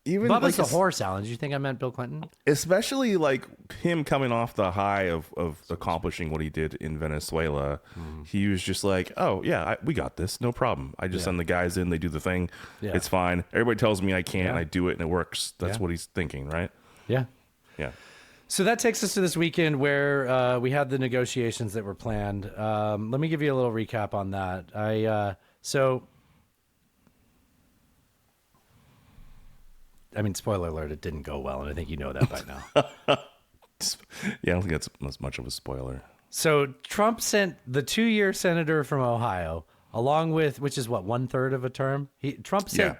Even Bubba's like the horse, Alan. Did you think I meant Bill Clinton? Especially like him coming off the high of accomplishing what he did in Venezuela. He was just like, oh yeah, we got this, no problem. I just send the guys in, they do the thing. Yeah. It's fine. Everybody tells me I can't, Yeah. I do it, and it works. That's what he's thinking, right? Yeah. Yeah. So that takes us to this weekend where we had the negotiations that were planned. Let me give you a little recap on that. I mean, spoiler alert, it didn't go well, and I think you know that by now. Yeah, I don't think that's as much of a spoiler. So Trump sent the 2-year senator from Ohio, along with, which is what, 1/3 of a term? Trump sent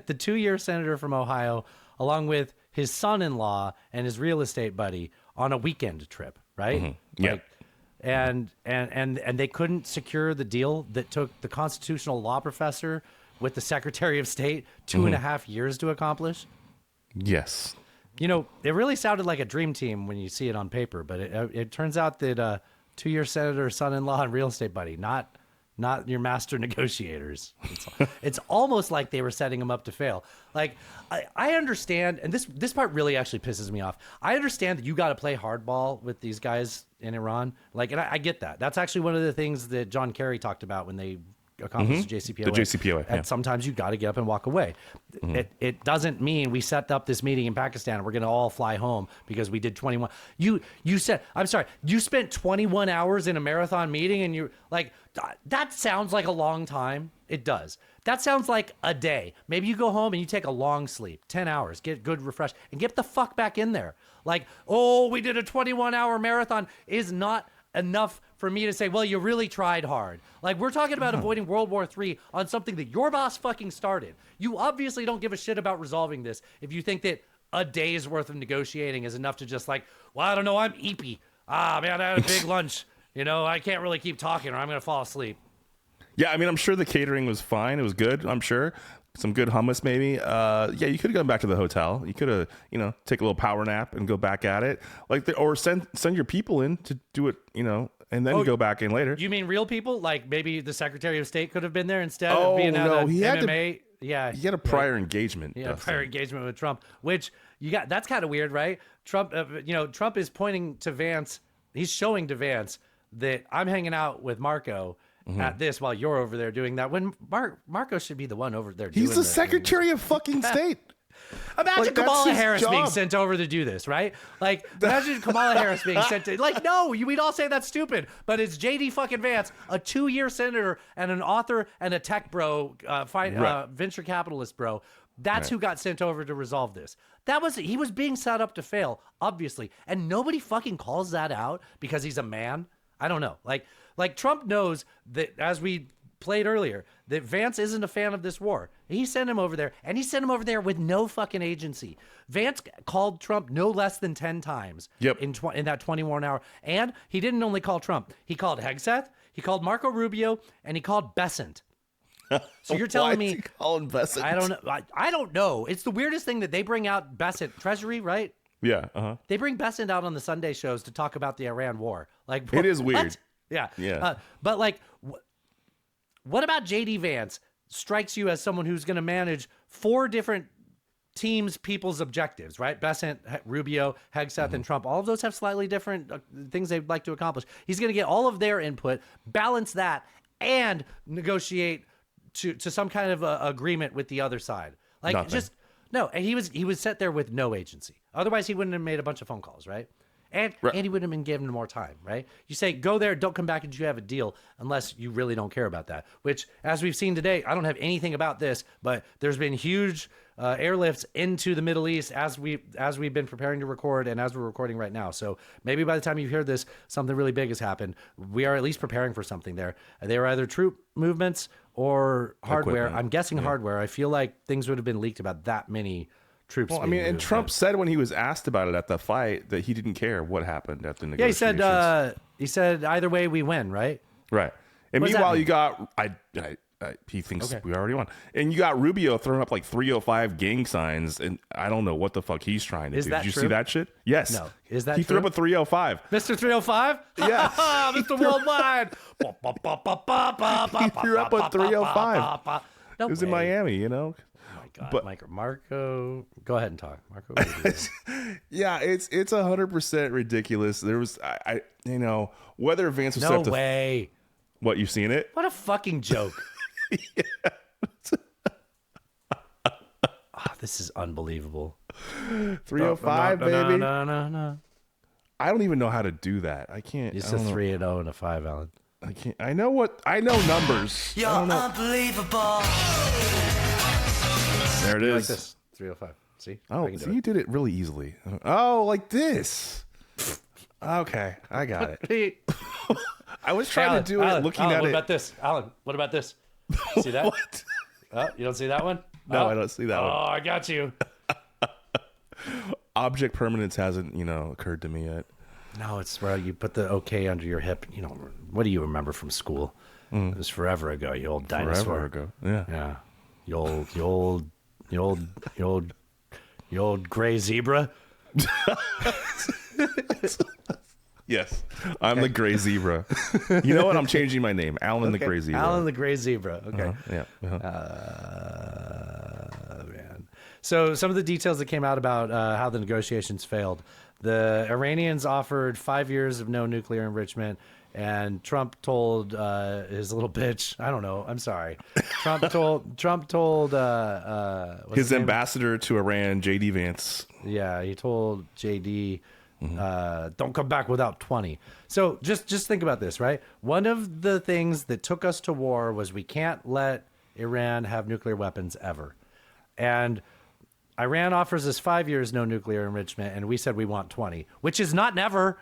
the 2-year senator from Ohio, along with his son-in-law and his real estate buddy, on a weekend trip, right? Mm-hmm. Yeah. And they couldn't secure the deal that took the constitutional law professor with the Secretary of State 2.5 years to accomplish. Yes. You know, it really sounded like a dream team when you see it on paper, but it turns out that 2-year senator, son-in-law, and real estate buddy, not your master negotiators. It's almost like they were setting him up to fail. Like, I understand, and this part really actually pisses me off. I understand that you got to play hardball with these guys in Iran. Like, and I get that. That's actually one of the things that John Kerry talked about when they accomplished the JCPOA. The JCPOA, And sometimes you got to get up and walk away. It doesn't mean we set up this meeting in Pakistan and we're going to all fly home because we did 21. You said, I'm sorry, you spent 21 hours in a marathon meeting and you're like, that sounds like a long time. It does. That sounds like a day. Maybe you go home and you take a long sleep, 10 hours, get good refresh, and get the fuck back in there. Like, oh, we did a 21-hour marathon is not enough for me to say, well, you really tried hard. Like, we're talking about avoiding World War III on something that your boss fucking started. You obviously don't give a shit about resolving this if you think that a day's worth of negotiating is enough to just like, well, I don't know, I'm eepy. Man, I had a big lunch. You know, I can't really keep talking or I'm going to fall asleep. Yeah, I mean, I'm sure the catering was fine. It was good, I'm sure. Some good hummus, maybe. Yeah, you could have gone back to the hotel. You could have, take a little power nap and go back at it. Like, or send your people in to do it, and then go back in later. You mean real people? Like maybe the Secretary of State could have been there instead of Oh being no, at he had MMA. to. Yeah, he had a prior engagement. Yeah, Dustin. prior engagement with Trump, which that's kind of weird, right? Trump, Trump is pointing to Vance. He's showing to Vance that I'm hanging out with Marco at this while you're over there doing that. When Marco should be the one over there. He's doing the Secretary of fucking State. Imagine Like, Kamala that's his Harris being job. sent over to do this, right? Like, imagine Kamala Harris being sent to, like, no, we'd all say that's stupid, but it's JD fucking Vance, a 2-year senator and an author and a tech bro, venture capitalist bro. That's who got sent over to resolve this. He was being set up to fail, obviously, and nobody fucking calls that out because he's a man. I don't know. Like Trump knows that, as we played earlier, that Vance isn't a fan of this war. He sent him over there, and he sent him over there with no fucking agency. Vance called Trump no less than 10 times in that 21 hour. And he didn't only call Trump. He called Hegseth, he called Marco Rubio, and he called Bessent. So you're telling me... Why is he calling Bessent? I don't know. I don't know. It's the weirdest thing that they bring out Bessent. Treasury, right? Yeah. Uh-huh. They bring Bessent out on the Sunday shows to talk about the Iran war. Like, it is weird. What? Yeah. Yeah. But like... What about JD Vance strikes you as someone who's going to manage 4 different teams' people's objectives, right? Bessent, Rubio, Hegseth, and Trump. All of those have slightly different things they'd like to accomplish. He's going to get all of their input, balance that, and negotiate to some kind of agreement with the other side. Like, Nothing. just no. And he was set there with no agency. Otherwise, he wouldn't have made a bunch of phone calls, right? And he would have been given more time, right? You say, go there, don't come back until you have a deal, unless you really don't care about that. Which, as we've seen today, I don't have anything about this, but there's been huge airlifts into the Middle East as we've been preparing to record and as we're recording right now. So maybe by the time you hear this, something really big has happened. We are at least preparing for something there. They were either troop movements or hardware. Equipment. I'm guessing hardware. I feel like things would have been leaked about that many troops. Well, I mean, and Trump said when he was asked about it at the fight that he didn't care what happened at the Yeah, negotiations. he said either way we win, right? Right. And What does that meanwhile, mean? you got he thinks we already won, and you got Rubio throwing up like 305 gang signs, and I don't know what the fuck he's trying to Is do. that Did you true? see that shit? Yes. No. Is that he true? threw up a 305? Mr. 305? Yeah. Mr. Worldwide. He threw up a 305. No It was in way. Miami, you know. Oh my God, But- Marco, go ahead and talk. Marco. Yeah, it's 100% ridiculous. There was I whether Vance was No set up to way. What, you've seen it? What a fucking joke. This is unbelievable. 305, no, baby. No. I don't even know how to do that. I can't. It's I a don't know. 3-0 and a 5, Alan. I can't. I know numbers. You're I don't know. unbelievable. There it Like is. this. 305. See? Oh, I can do so it. you did it really easily. Oh, like this. Okay, I got it. I was trying to do it looking Alan, at what it. about this? Alan, what about this? See that? What? Oh, you don't see that one? No, Oh. I don't see that Oh, one. I got you. Object permanence hasn't, occurred to me yet. No, it's where you put the OK under your hip. What do you remember from school? It was forever ago, you old dinosaur. Forever ago. Yeah. Yeah. You old gray zebra. Yes, I'm the gray zebra. You know what? I'm changing my name. Alan the Okay. gray zebra. Alan the gray zebra. Okay. Yeah. Man. So some of the details that came out about how the negotiations failed. The Iranians offered 5 years of no nuclear enrichment, and Trump told his little bitch. I don't know. I'm sorry. Trump told what's his name? ambassador to Iran, JD Vance. Yeah, he told JD, don't come back without 20. So just think about this, right? One of the things that took us to war was we can't let Iran have nuclear weapons ever. And Iran offers us 5 years no nuclear enrichment, and we said we want 20, which is not never.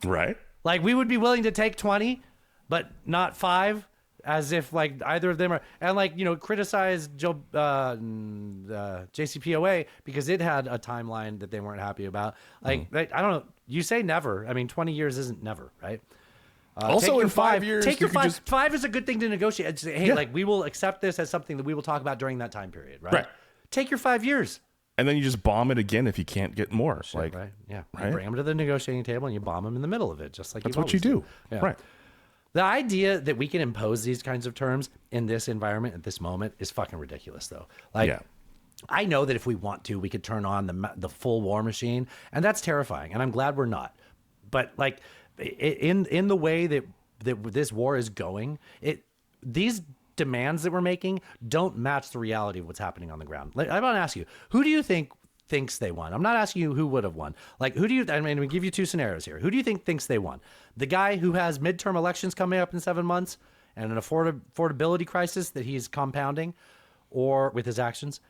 Right. Like, we would be willing to take 20, but not 5, as if, like, either of them are... And, like, criticize JCPOA because it had a timeline that they weren't happy about. Like, I don't know. You say never. I mean, 20 years isn't never, right? Also, take your in 5 years, Take you your could 5. just- 5 is a good thing to negotiate. Just say, hey, Yeah. like, we will accept this as something that we will talk about during that time period, right? Right. Take your 5 years. And then you just bomb it again if you can't get more. Shit, right? Yeah. Right? You bring them to the negotiating table and you bomb them in the middle of it, just like That's you what you do. Yeah. Right. The idea that we can impose these kinds of terms in this environment at this moment is fucking ridiculous, though. Like, Yeah. I know that if we want to, we could turn on the full war machine, and that's terrifying. And I'm glad we're not. But like, in the way that this war is going, these demands that we're making don't match the reality of what's happening on the ground. Like, I want to ask you, who do you think thinks they won? I'm not asking you who would have won. Like, who do you, I mean, we give you two scenarios here. Who do you think thinks they won? The guy who has midterm elections coming up in 7 months and an affordability crisis that he's compounding or with his actions,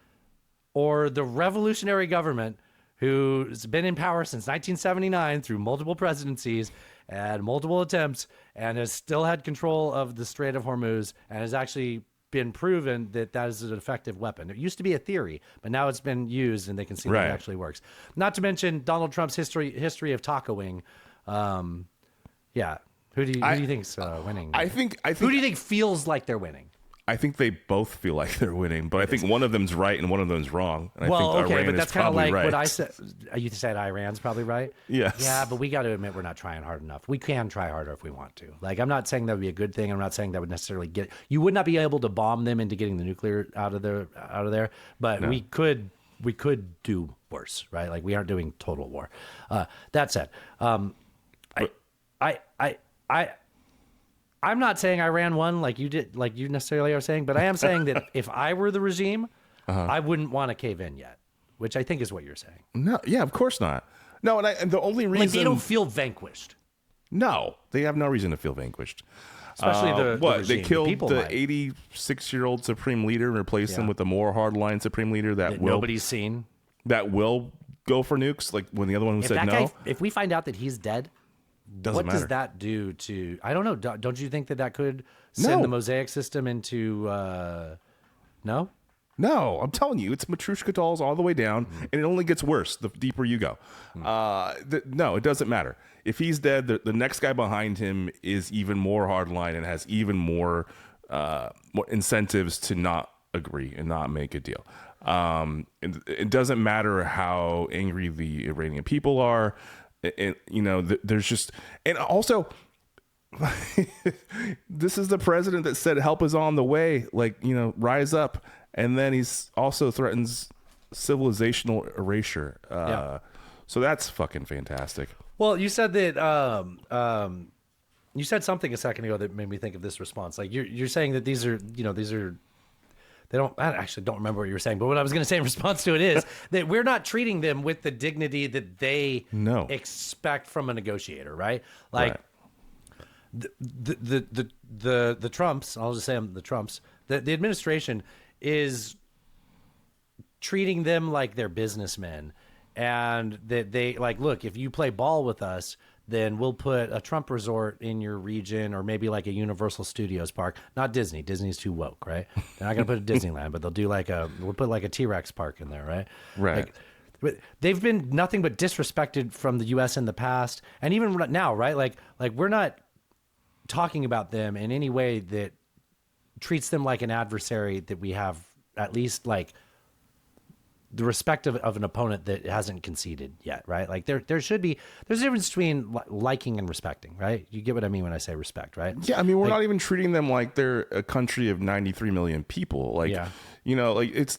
or the revolutionary government who's been in power since 1979 through multiple presidencies and multiple attempts and has still had control of the Strait of Hormuz and has actually been proven that that is an effective weapon. It used to be a theory, but now it's been used and they can see that it actually works. Not to mention Donald Trump's history of tacoing. Yeah. Who do you think's winning? I think who do you think feels like they're winning? I think they both feel like they're winning, but I think one of them's right and one of them's wrong. And Well, I think okay, Iran but that's is kind of probably like right. what I said. You said Iran's probably right? Yes. Yeah, but we got to admit we're not trying hard enough. We can try harder if we want to. Like, I'm not saying that would be a good thing. I'm not saying that would necessarily get... You would not be able to bomb them into getting the nuclear out of there, but No. we could do worse, right? Like, we aren't doing total war. That said, I'm not saying Iran won like you did, like you necessarily are saying, but I am saying that if I were the regime, I wouldn't want to cave in yet, which I think is what you're saying. No, yeah, of course not. No, and the only reason... Like, they don't feel vanquished. No, they have no reason to feel vanquished. Especially the regime. They killed people the might. 86-year-old supreme leader and replaced him with a more hardline supreme leader that will... Nobody's seen. That will go for nukes, like when the other one If said that no. guy, if we find out that he's dead, Doesn't what does matter. that do to... I don't know. Don't you think that could send the Mosaic system into... No? No, I'm telling you, it's Matryoshka dolls all the way down, and it only gets worse the deeper you go. No, it doesn't matter. If he's dead, the next guy behind him is even more hardline and has even more incentives to not agree and not make a deal. It doesn't matter how angry the Iranian people are. There's just... And also... this is the president that said help is on the way, rise up, and then he's also threatens civilizational erasure. So that's fucking fantastic. Well, you said that you said something a second ago that made me think of this response. Like, you're saying that these are they don't... I actually don't remember what you were saying, but what I was going to say in response to it is that we're not treating them with the dignity that they expect from a negotiator, right? Like, the Trumps, I'll just say them, the Trumps, the administration is treating them like they're businessmen, and that they like, look, if you play ball with us, then we'll put a Trump resort in your region, or maybe like a Universal Studios park. Not Disney. Disney's too woke, right? They're not going to put a Disneyland, but they'll do we'll put like a T-Rex park in there, right? Right. Like, but they've been nothing but disrespected from the U.S. in the past, and even now, right? Like we're not talking about them in any way that treats them like an adversary, that we have at least like the respect of an opponent that hasn't conceded yet, right? Like there's a difference between liking and respecting, right? You get what I mean when I say respect, right? Yeah, I mean, we're not even treating them like they're a country of 93 million people. It's...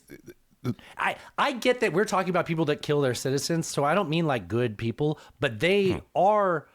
I get that we're talking about people that kill their citizens, so I don't mean like good people, but they are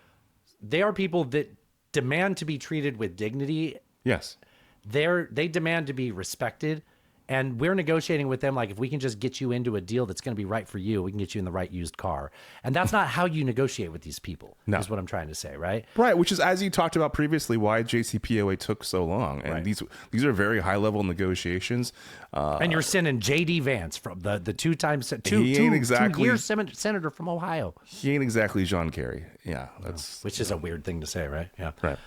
people that demand to be treated with dignity. Yes. They demand to be respected, and we're negotiating with them like, if we can just get you into a deal that's going to be right for you, we can get you in the right used car. And that's not how you negotiate with these people. No. Is what I'm trying to say, right? Right, which is, as you talked about previously, why JCPOA took so long. And these are very high-level negotiations. And you're sending J.D. Vance, from the two-year senator from Ohio. He ain't exactly John Kerry. Yeah, which is a weird thing to say, right? Yeah. Right.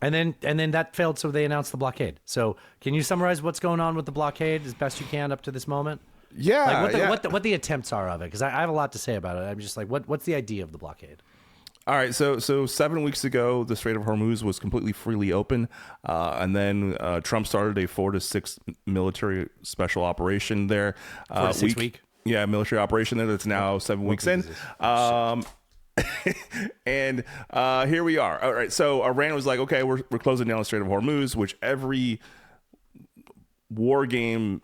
And then that failed, so they announced the blockade. So can you summarize what's going on with the blockade as best you can up to this moment? Yeah. Like what the attempts are of it, because I have a lot to say about it. I'm just like, what's the idea of the blockade? All right, so 7 weeks ago, the Strait of Hormuz was completely freely open, and then Trump started a 4 to 6 military special operation there. 4 to 6 week? Yeah, military operation there that's now 7 weeks in. And here we are. All right, so Iran was like, okay, we're closing down the Strait of Hormuz, which every war game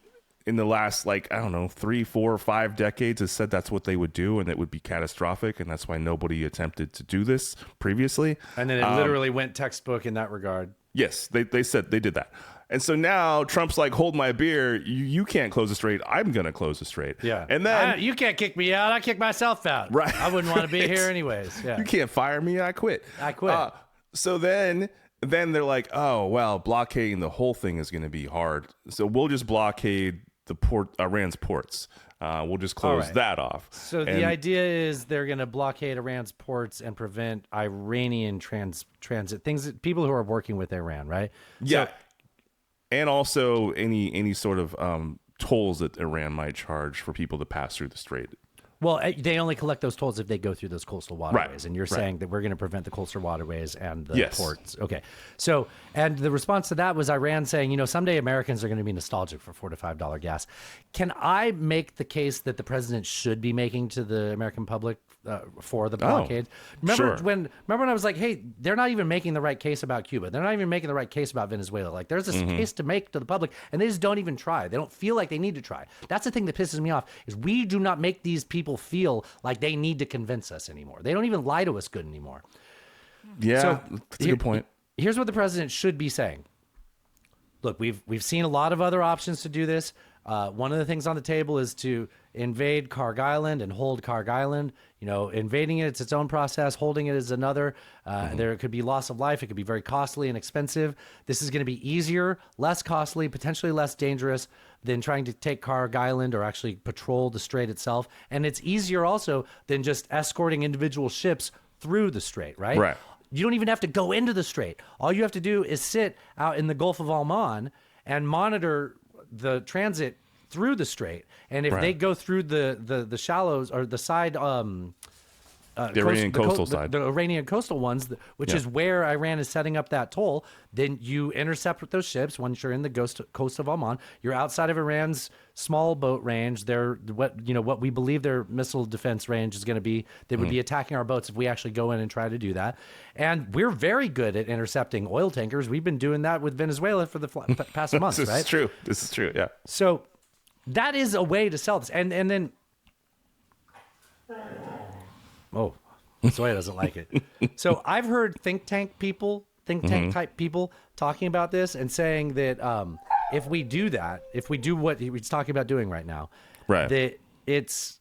in the last, like, I don't know, 3, 4, 5 decades has said that's what they would do, and it would be catastrophic, and that's why nobody attempted to do this previously. And then it literally went textbook in that regard. Yes, they said they did that. And so now Trump's like, hold my beer. You can't close the strait. I'm going to close the strait. Yeah. And then you can't kick me out. I kick myself out. Right. I wouldn't want to be here anyways. Yeah. You can't fire me. I quit. So then they're like, oh, well, blockading the whole thing is going to be hard. So we'll just blockade Iran's ports. We'll just close that off. So the idea is they're going to blockade Iran's ports and prevent Iranian transit things. People who are working with Iran, right? Yeah, and also any sort of tolls that Iran might charge for people to pass through the strait. Well, they only collect those tolls if they go through those coastal waterways. Right. And you're saying that we're going to prevent the coastal waterways and the Yes. ports. Okay. So, and the response to that was Iran saying, someday Americans are going to be nostalgic for $4 to $5 gas. Can I make the case that the president should be making to the American public for the blockade? Remember when I was like, hey, they're not even making the right case about Cuba. They're not even making the right case about Venezuela. Like, there's this case to make to the public, and they just don't even try. They don't feel like they need to try. That's the thing that pisses me off, is we do not make these people feel like they need to convince us anymore. They don't even lie to us good anymore. Yeah, So, that's a good point. Here's what the president should be saying. Look, we've seen a lot of other options to do this. One of the things on the table is to invade Karg Island and hold Karg Island. Invading it's its own process. Holding it is another. There could be loss of life. It could be very costly and expensive. This is going to be easier, less costly, potentially less dangerous than trying to take Karg Island or actually patrol the strait itself. And it's easier also than just escorting individual ships through the strait, right? Right. You don't even have to go into the strait. All you have to do is sit out in the Gulf of Oman and monitor the transit through the strait. And if they go through the shallows or the side, the Iranian coastal side, the Iranian coastal ones, which is where Iran is setting up that toll, then you intercept with those ships. Once you're in the coast of Oman, you're outside of Iran's small boat range. They're what we believe their missile defense range is going to be. They would be attacking our boats if we actually go in and try to do that. And we're very good at intercepting oil tankers. We've been doing that with Venezuela for the past months, right? This is true. Yeah. So that is a way to sell this. And then, Soya doesn't like it. So I've heard think tank type people talking about this and saying that if we do that, if we do what he's talking about doing right now, that it's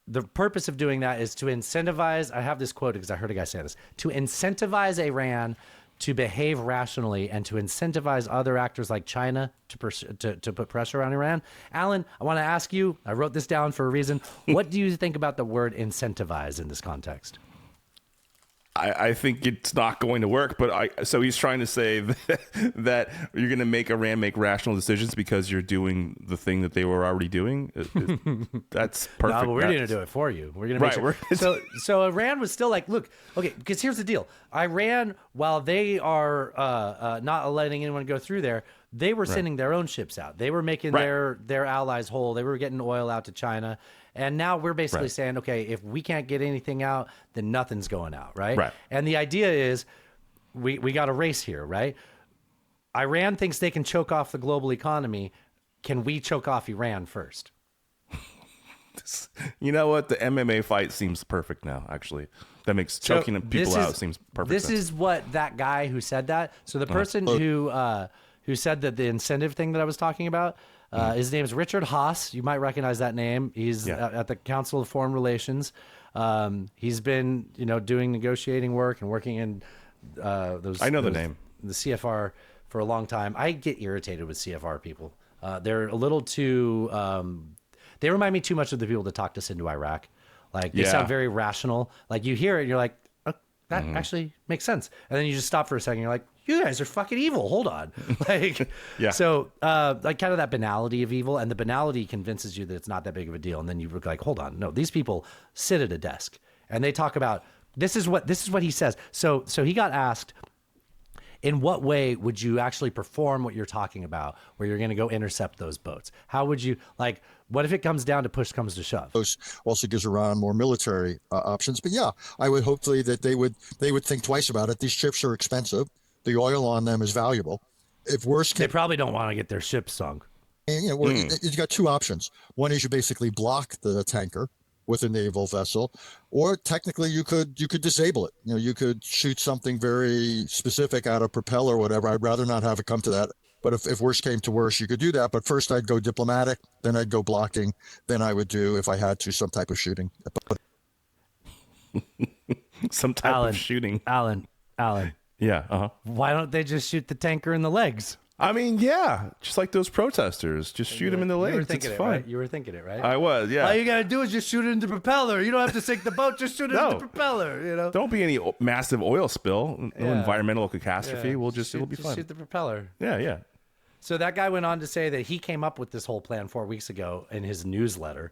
the purpose of doing that is to incentivize. I have this quote because I heard a guy say this: to incentivize Iran to behave rationally and to incentivize other actors like China to put pressure on Iran. Alan, I want to ask you, I wrote this down for a reason. What do you think about the word incentivize in this context? I think it's not going to work, but so he's trying to say that you're going to make Iran make rational decisions because you're doing the thing that they were already doing. That's perfect. No, but we're going to do it for you. We're going to make sure. So Iran was still like, look, okay, because here's the deal. Iran, while they are not letting anyone go through there, they were sending their own ships out. They were making their allies whole. They were getting oil out to China. And now we're basically saying, okay, if we can't get anything out, then nothing's going out, right? And the idea is we got a race here, right? Iran thinks they can choke off the global economy. Can we choke off Iran first? You know what? The MMA fight seems perfect now, actually. That makes choking people out seems perfect. This is what that guy who said that. So the person who said that the incentive thing that I was talking about, his name is Richard Haas. You might recognize that name. He's at the Council of Foreign Relations. He's been, doing negotiating work and working in those. I know the name. The CFR for a long time. I get irritated with CFR people. They're a little too. They remind me too much of the people that talked us into Iraq. Like they sound very rational. Like you hear it, and you're like, oh, that actually makes sense. And then you just stop for a second. You're like, you guys are fucking evil. Hold on. So like kind of that banality of evil, and the banality convinces you that it's not that big of a deal. And then you look like, hold on. No, these people sit at a desk and they talk about this is what he says. So he got asked, in what way would you actually perform what you're talking about, where you're going to go intercept those boats? How would you, like, what if it comes down to push comes to shove? Also gives Iran more military options. But yeah, I would hopefully that they would think twice about it. These ships are expensive. The oil on them is valuable. If worse came, they probably don't want to get their ships sunk. And, you've got two options. One is you basically block the tanker with a naval vessel, or technically you could disable it. You could shoot something very specific out of propeller or whatever. I'd rather not have it come to that. But if worse came to worse, you could do that. But first I'd go diplomatic, then I'd go blocking, then I would do, if I had to, some type of shooting. Some type of shooting. Alan. Yeah. Why don't they just shoot the tanker in the legs? I mean, yeah, just like those protesters, just shoot them in the legs. You were thinking it's it, fun. right? You were thinking it, right? I was, yeah. All you gotta do is just shoot it into the propeller. You don't have to sink the boat. Just shoot it into the propeller. Don't be any massive oil spill, no environmental catastrophe. Yeah. It'll be fun. Shoot the propeller. Yeah. So that guy went on to say that he came up with this whole plan 4 weeks ago in his newsletter.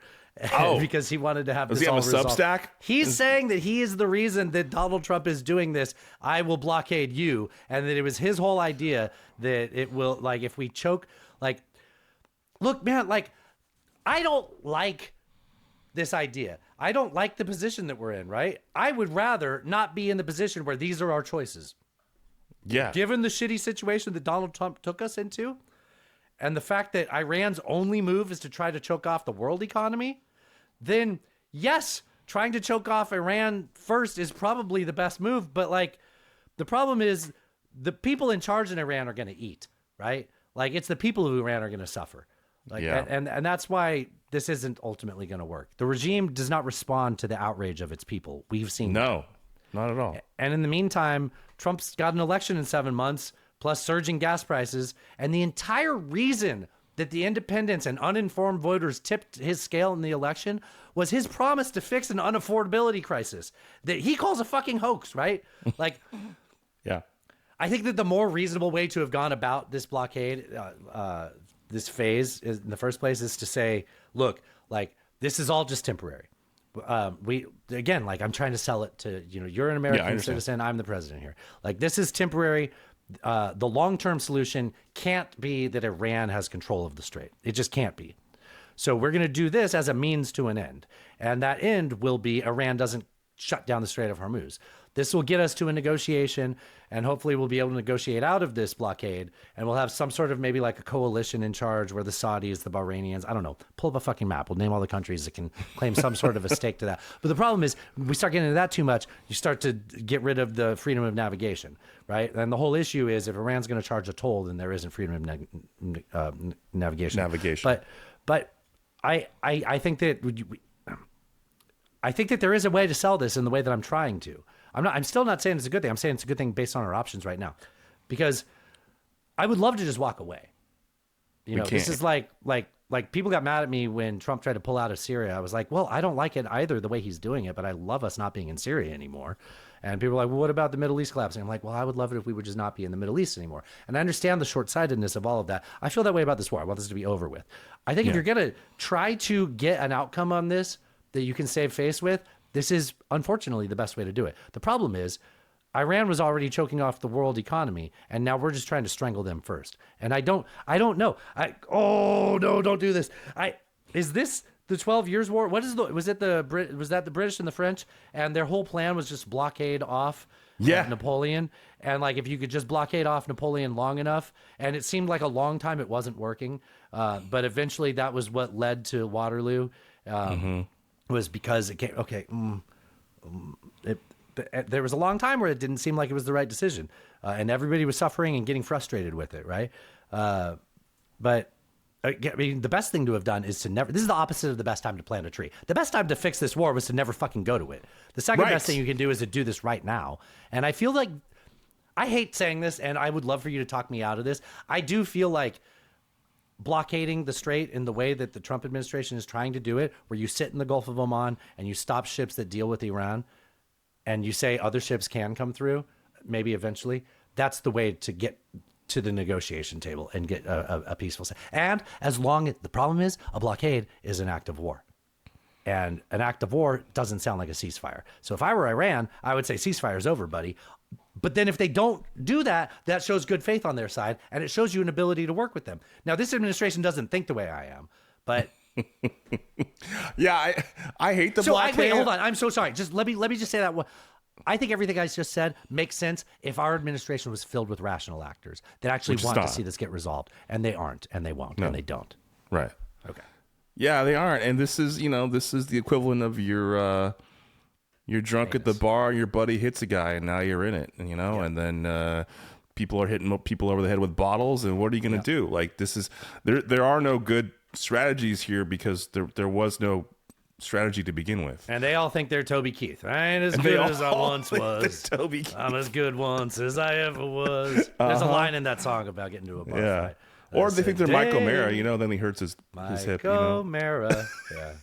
Because he wanted to have Does this he have all a resolved. Substack? He's saying that he is the reason that Donald Trump is doing this. I will blockade you, and that it was his whole idea that it will, like, if we choke, like, look, man, like, I don't like this idea. I don't like the position that we're in, right? I would rather not be in the position where these are our choices. Yeah. Given the shitty situation that Donald Trump took us into, and the fact that Iran's only move is to try to choke off the world economy, then yes, trying to choke off Iran first is probably the best move. But, like, the problem is the people in charge in Iran are going to eat, right? Like, it's the people of Iran are going to suffer. Like, and that's why this isn't ultimately going to work. The regime does not respond to the outrage of its people. We've seen No, not at all. And in the meantime, Trump's got an election in 7 months, plus surging gas prices. And the entire reason that the independents and uninformed voters tipped his scale in the election was his promise to fix an unaffordability crisis that he calls a fucking hoax, right? Like, yeah. I think that the more reasonable way to have gone about this blockade, this phase in the first place, is to say, look, like, this is all just temporary. I'm trying to sell it to, you're an American citizen. I'm the president here. Like, this is temporary. The long-term solution can't be that Iran has control of the strait. It just can't be. So we're going to do this as a means to an end. And that end will be Iran doesn't shut down the Strait of Hormuz. This will get us to a negotiation, and hopefully we'll be able to negotiate out of this blockade, and we'll have some sort of maybe like a coalition in charge where the Saudis, the Bahrainians, I don't know, pull up a fucking map. We'll name all the countries that can claim some sort of a stake to that. But the problem is, we start getting into that too much, you start to get rid of the freedom of navigation, right? And the whole issue is, if Iran's going to charge a toll, then there isn't freedom of navigation. But I think that I think that there is a way to sell this in the way that I'm trying to. I'm still not saying it's a good thing. I'm saying it's a good thing based on our options right now, because I would love to just walk away. This is like people got mad at me when Trump tried to pull out of Syria. I was like, well, I don't like it either, the way he's doing it, but I love us not being in Syria anymore. And people are like, well, what about the Middle East collapsing? I'm like, well, I would love it if we would just not be in the Middle East anymore. And I understand the short-sightedness of all of that. I feel that way about this war. I want this to be over with. I think if you're going to try to get an outcome on this that you can save face with, this is unfortunately the best way to do it. The problem is, Iran was already choking off the world economy, and now we're just trying to strangle them first. And I don't know. Oh no, don't do this. Is this the 12 Years' War? What is was that the British and the French, and their whole plan was just blockade off Napoleon? And like, if you could just blockade off Napoleon long enough, and it seemed like a long time it wasn't working, but eventually that was what led to Waterloo. Was because it came, there was a long time where it didn't seem like it was the right decision, and everybody was suffering and getting frustrated with it, right? But I mean, the best thing to have done is to never. This is the opposite of the best time to plant a tree. The best time to fix this war was to never fucking go to it. The second best thing you can do is to do this right now. And I feel like, I hate saying this, and I would love for you to talk me out of this. I do feel like blockading the strait in the way that the Trump administration is trying to do it, where you sit in the Gulf of Oman and you stop ships that deal with Iran, and you say other ships can come through, maybe eventually, that's the way to get to the negotiation table and get a peaceful. And as long as the problem is, a blockade is an act of war. And an act of war doesn't sound like a ceasefire. So if I were Iran, I would say ceasefire's over, buddy. But then if they don't do that, that shows good faith on their side, and it shows you an ability to work with them. Now, this administration doesn't think the way I am, but... Yeah, I hate the blockade. Wait, hold on. I'm so sorry. Just let me just say that one. I think everything I just said makes sense if our administration was filled with rational actors that actually want to see this get resolved. And they aren't, and they won't, and they don't. Right. Okay. Yeah, they aren't. And this is the equivalent of you're drunk at the bar, your buddy hits a guy, and now you're in it, and then people are hitting people over the head with bottles, and what are you going to do? Like, this is there are no good strategies here because there was no strategy to begin with. And they all think they're Toby Keith. I ain't as good as I once was. Toby Keith. I'm as good once as I ever was. There's a line in that song about getting to a bar fight. Or they think they're Michael Mara, then he hurts his hip. Michael Mara. Yeah.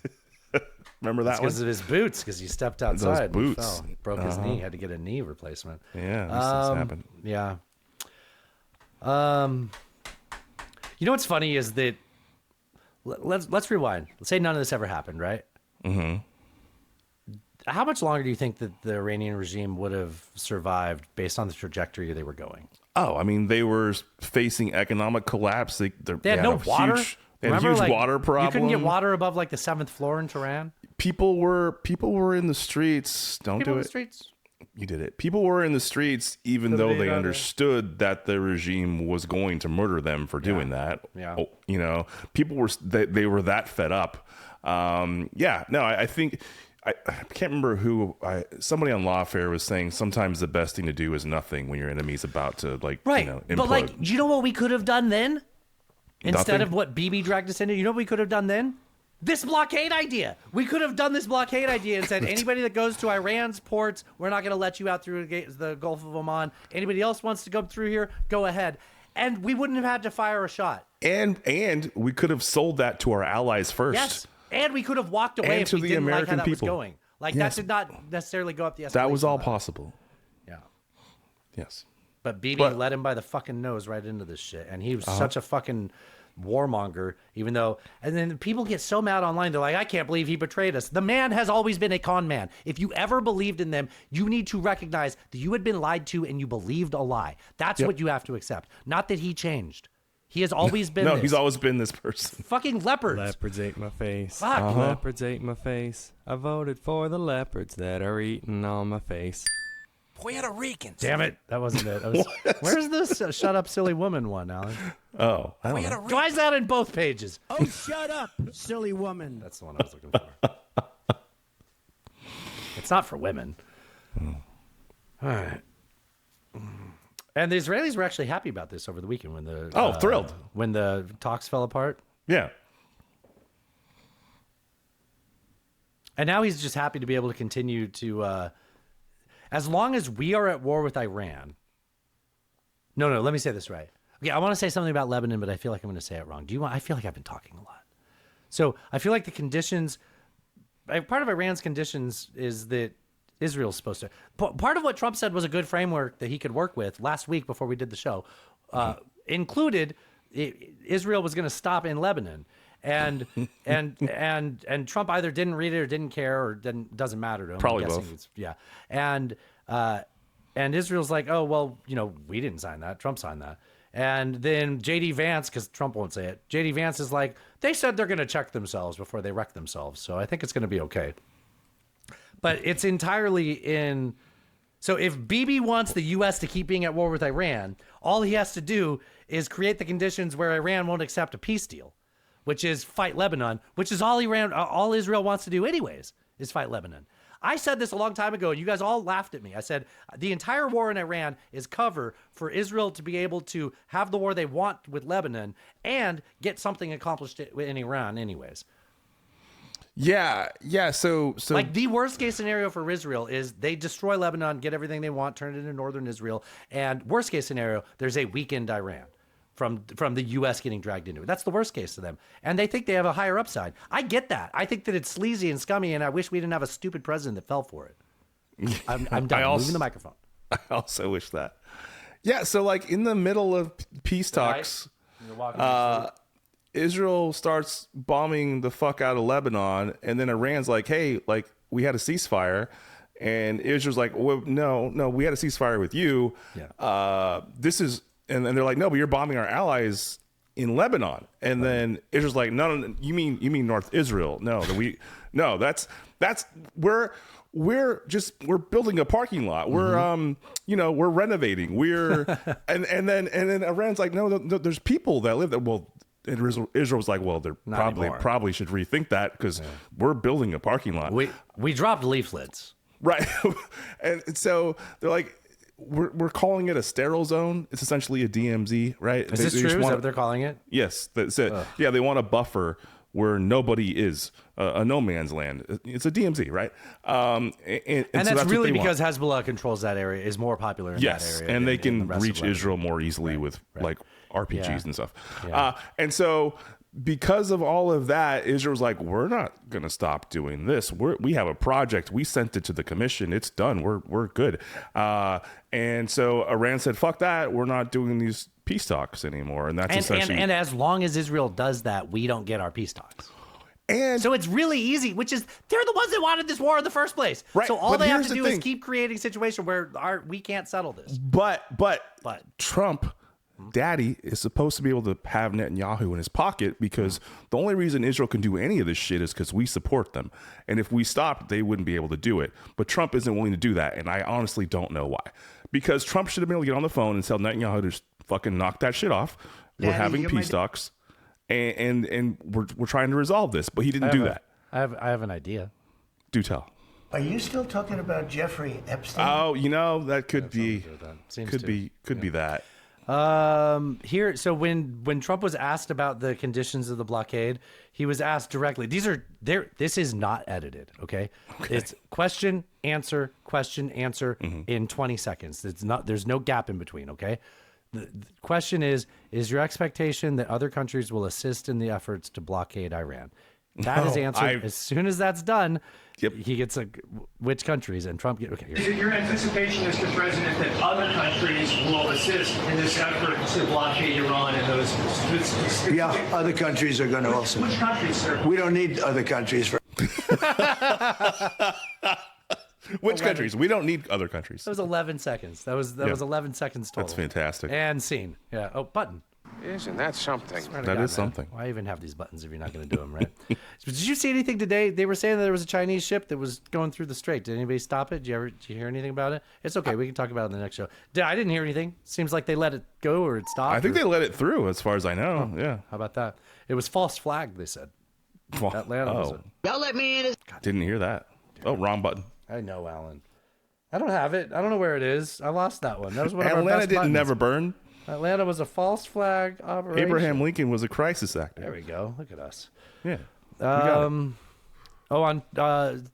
Remember that one? Because of his boots, because he stepped outside. Those boots. And fell. Broke his knee, had to get a knee replacement. Yeah, these things happen. Yeah. What's funny is that let's rewind. Let's say none of this ever happened, right? Mm-hmm. How much longer do you think that the Iranian regime would have survived based on the trajectory they were going? Oh, I mean, they were facing economic collapse. They had no water. They had a huge water problem. You couldn't get water above like the 7th floor in Tehran. People were in the streets. Don't do it. In the streets. You did it. People were in the streets, even though they understood that the regime was going to murder them for doing that. Yeah. People were they were that fed up. I think. I can't remember who. Somebody on Lawfare was saying sometimes the best thing to do is nothing when your enemy's about to implode. But do you know what we could have done then? Instead Nothing? of what BB dragged us into, you know what we could have done then? This blockade idea. We could have done this blockade idea and said, anybody that goes to Iran's ports, we're not going to let you out through the Gulf of Oman. Anybody else wants to go through here, go ahead. And we wouldn't have had to fire a shot. And we could have sold that to our allies first. Yes. And we could have walked away if we didn't like how that was going. That did not necessarily go up the escalation That was all ladder. possible. Yeah. Yes. But BB led him by the fucking nose right into this shit. And he was such a fucking warmonger, even though... And then people get so mad online. They're like, I can't believe he betrayed us. The man has always been a con man. If you ever believed in them, you need to recognize that you had been lied to and you believed a lie. That's what you have to accept. Not that he changed. He has always been this. He's always been this person. Fucking leopards. Leopards ate my face. Fuck. Leopards ate my face. I voted for the leopards that are eating on my face. Puerto Ricans. Damn it. That wasn't it. Where's this shut up, silly woman one, Alan? Oh, I don't know. Why is that in both pages? Oh, shut up, silly woman. That's the one I was looking for. It's not for women. All right. And the Israelis were actually happy about this over the weekend when the thrilled when the talks fell apart. Yeah. And now he's just happy to be able to continue to, as long as we are at war with Iran. No, let me say this right. Okay, I want to say something about Lebanon, but I feel like I'm going to say it wrong. I feel like I've been talking a lot. So I feel like the conditions, part of Iran's conditions is that Israel's supposed to. Part of what Trump said was a good framework that he could work with last week before we did the show, included Israel was going to stop in Lebanon. And Trump either didn't read it or didn't care or doesn't matter to him. Probably both. Yeah. And Israel's like, oh, well, we didn't sign that. Trump signed that. And then J.D. Vance, because Trump won't say it, J.D. Vance is like, they said they're going to check themselves before they wreck themselves. So I think it's going to be okay. But it's entirely in... So if Bibi wants the U.S. to keep being at war with Iran, all he has to do is create the conditions where Iran won't accept a peace deal, which is fight Lebanon, which is all Israel wants to do anyways, is fight Lebanon. I said this a long time ago, and you guys all laughed at me. I said, the entire war in Iran is cover for Israel to be able to have the war they want with Lebanon and get something accomplished in Iran anyways. Yeah. So like the worst case scenario for Israel is they destroy Lebanon, get everything they want, turn it into northern Israel, and worst case scenario, there's a weakened Iran from the U.S. getting dragged into it. That's the worst case to them, and they think they have a higher upside. I get that. I think that it's sleazy and scummy, and I wish we didn't have a stupid president that fell for it. I'm done. Moving the microphone. I also wish that. Yeah. So like in the middle of peace talks, Israel starts bombing the fuck out of Lebanon, and then Iran's like, hey, like, we had a ceasefire. And Israel's like, well, no, we had a ceasefire with you. Yeah. This is, and they're like, no, but you're bombing our allies in Lebanon. And then Israel's like, no, you mean North Israel? No, we're building a parking lot. We're we're renovating. And then Iran's like, no, there's people that live there. Well, and Israel was like, well, they probably should rethink that because we're building a parking lot. We dropped leaflets. Right. And so they're like, we're calling it a sterile zone. It's essentially a DMZ, right? Is this true? Is that what they're calling it? Yes. That's it. Yeah, they want a buffer where nobody is, a no man's land. It's a DMZ, right? And that's so really because Hezbollah controls that area, is more popular in that area. And they can reach Israel more easily with like RPGs and stuff. Yeah. And so because of all of that, Israel's like, we're not going to stop doing this. We have a project. We sent it to the commission. It's done. We're good. And so Iran said, fuck that. We're not doing these peace talks anymore. And that's essentially... And as long as Israel does that, we don't get our peace talks. And so it's really easy, which is they're the ones that wanted this war in the first place. Right. So all but they have to do is keep creating a situation where we can't settle this. But Trump... Daddy is supposed to be able to have Netanyahu in his pocket because the only reason Israel can do any of this shit is because we support them. And if we stopped, they wouldn't be able to do it. But Trump isn't willing to do that. And I honestly don't know why. Because Trump should have been able to get on the phone and tell Netanyahu to just fucking knock that shit off. We're having peace talks and we're trying to resolve this. But he didn't do that. I have an idea. Do tell. Are you still talking about Jeffrey Epstein? Oh, that could be that. So when Trump was asked about the conditions of the blockade, he was asked directly. This is not edited. Okay. It's question, answer in 20 seconds. There's no gap in between. Okay. The question is your expectation that other countries will assist in the efforts to blockade Iran? That is answered. As soon as that's done, he gets which countries, and Trump get, okay. Is it your anticipation, Mr. President, that other countries will assist in this effort to blockade Iran and those? Yeah, other countries are going to also. Which countries, sir? We don't need other countries for. Which countries? We don't need other countries. That was 11 seconds. That was 11 seconds total. That's fantastic. And scene. Yeah. Oh, button. Isn't that something? That is something. Why even have these buttons if you're not going to do them, right? Did you see anything today? They were saying that there was a Chinese ship that was going through the strait. Did anybody stop it? Did you hear anything about it? It's okay. We can talk about it in the next show. I didn't hear anything. Seems like they let it go or it stopped. I think they let it through, as far as I know. Yeah. How about that? It was false flag, they said. Atlanta was it. Y'all let me in. Didn't hear that. Oh, wrong button. I know, Alan. I don't have it. I don't know where it is. I lost that one. That was one of our Atlanta best didn't buttons. never burn. Atlanta was a false flag operation. Abraham Lincoln was a crisis actor. There we go. Look at us. Yeah.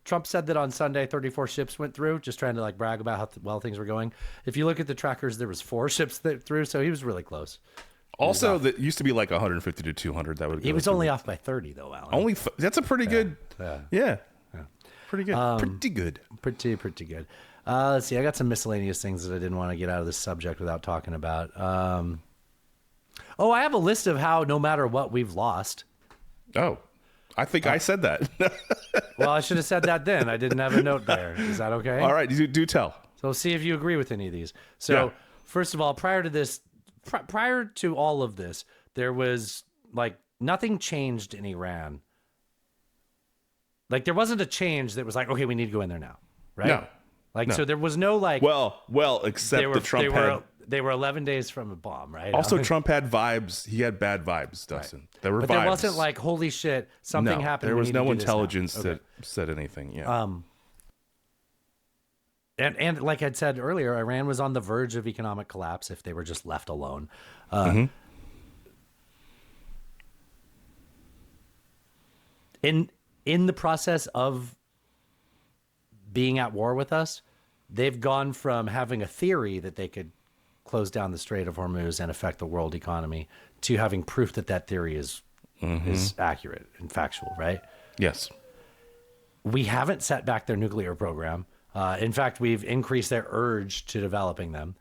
Trump said that on Sunday, 34 ships went through, just trying to like brag about how well things were going. If you look at the trackers, there was 4 ships that through, so he was really close. Also, that used to be like 150 to 200. That would. He was only off by 30 though, Alan. That's a pretty good. Yeah. Pretty good. Pretty good. Let's see. I got some miscellaneous things that I didn't want to get out of this subject without talking about. I have a list of how no matter what we've lost. Oh, I think I said that. Well, I should have said that then. I didn't have a note there. Is that okay? All right. Do tell. So see if you agree with any of these. So first of all, prior to all of this, there was like nothing changed in Iran. Like there wasn't a change that was like, okay, we need to go in there now. Right? No. So there was no like. Well, except they were 11 days from a bomb, right? Also, Trump had vibes. He had bad vibes, Dustin. Right. There were but vibes. There wasn't like, holy shit, something happened. There was no intelligence that said anything. Yeah. And like I'd said earlier, Iran was on the verge of economic collapse if they were just left alone. In the process of being at war with us, they've gone from having a theory that they could close down the Strait of Hormuz and affect the world economy to having proof that theory is accurate and factual, right? Yes. We haven't set back their nuclear program. In fact, we've increased their urge to developing them.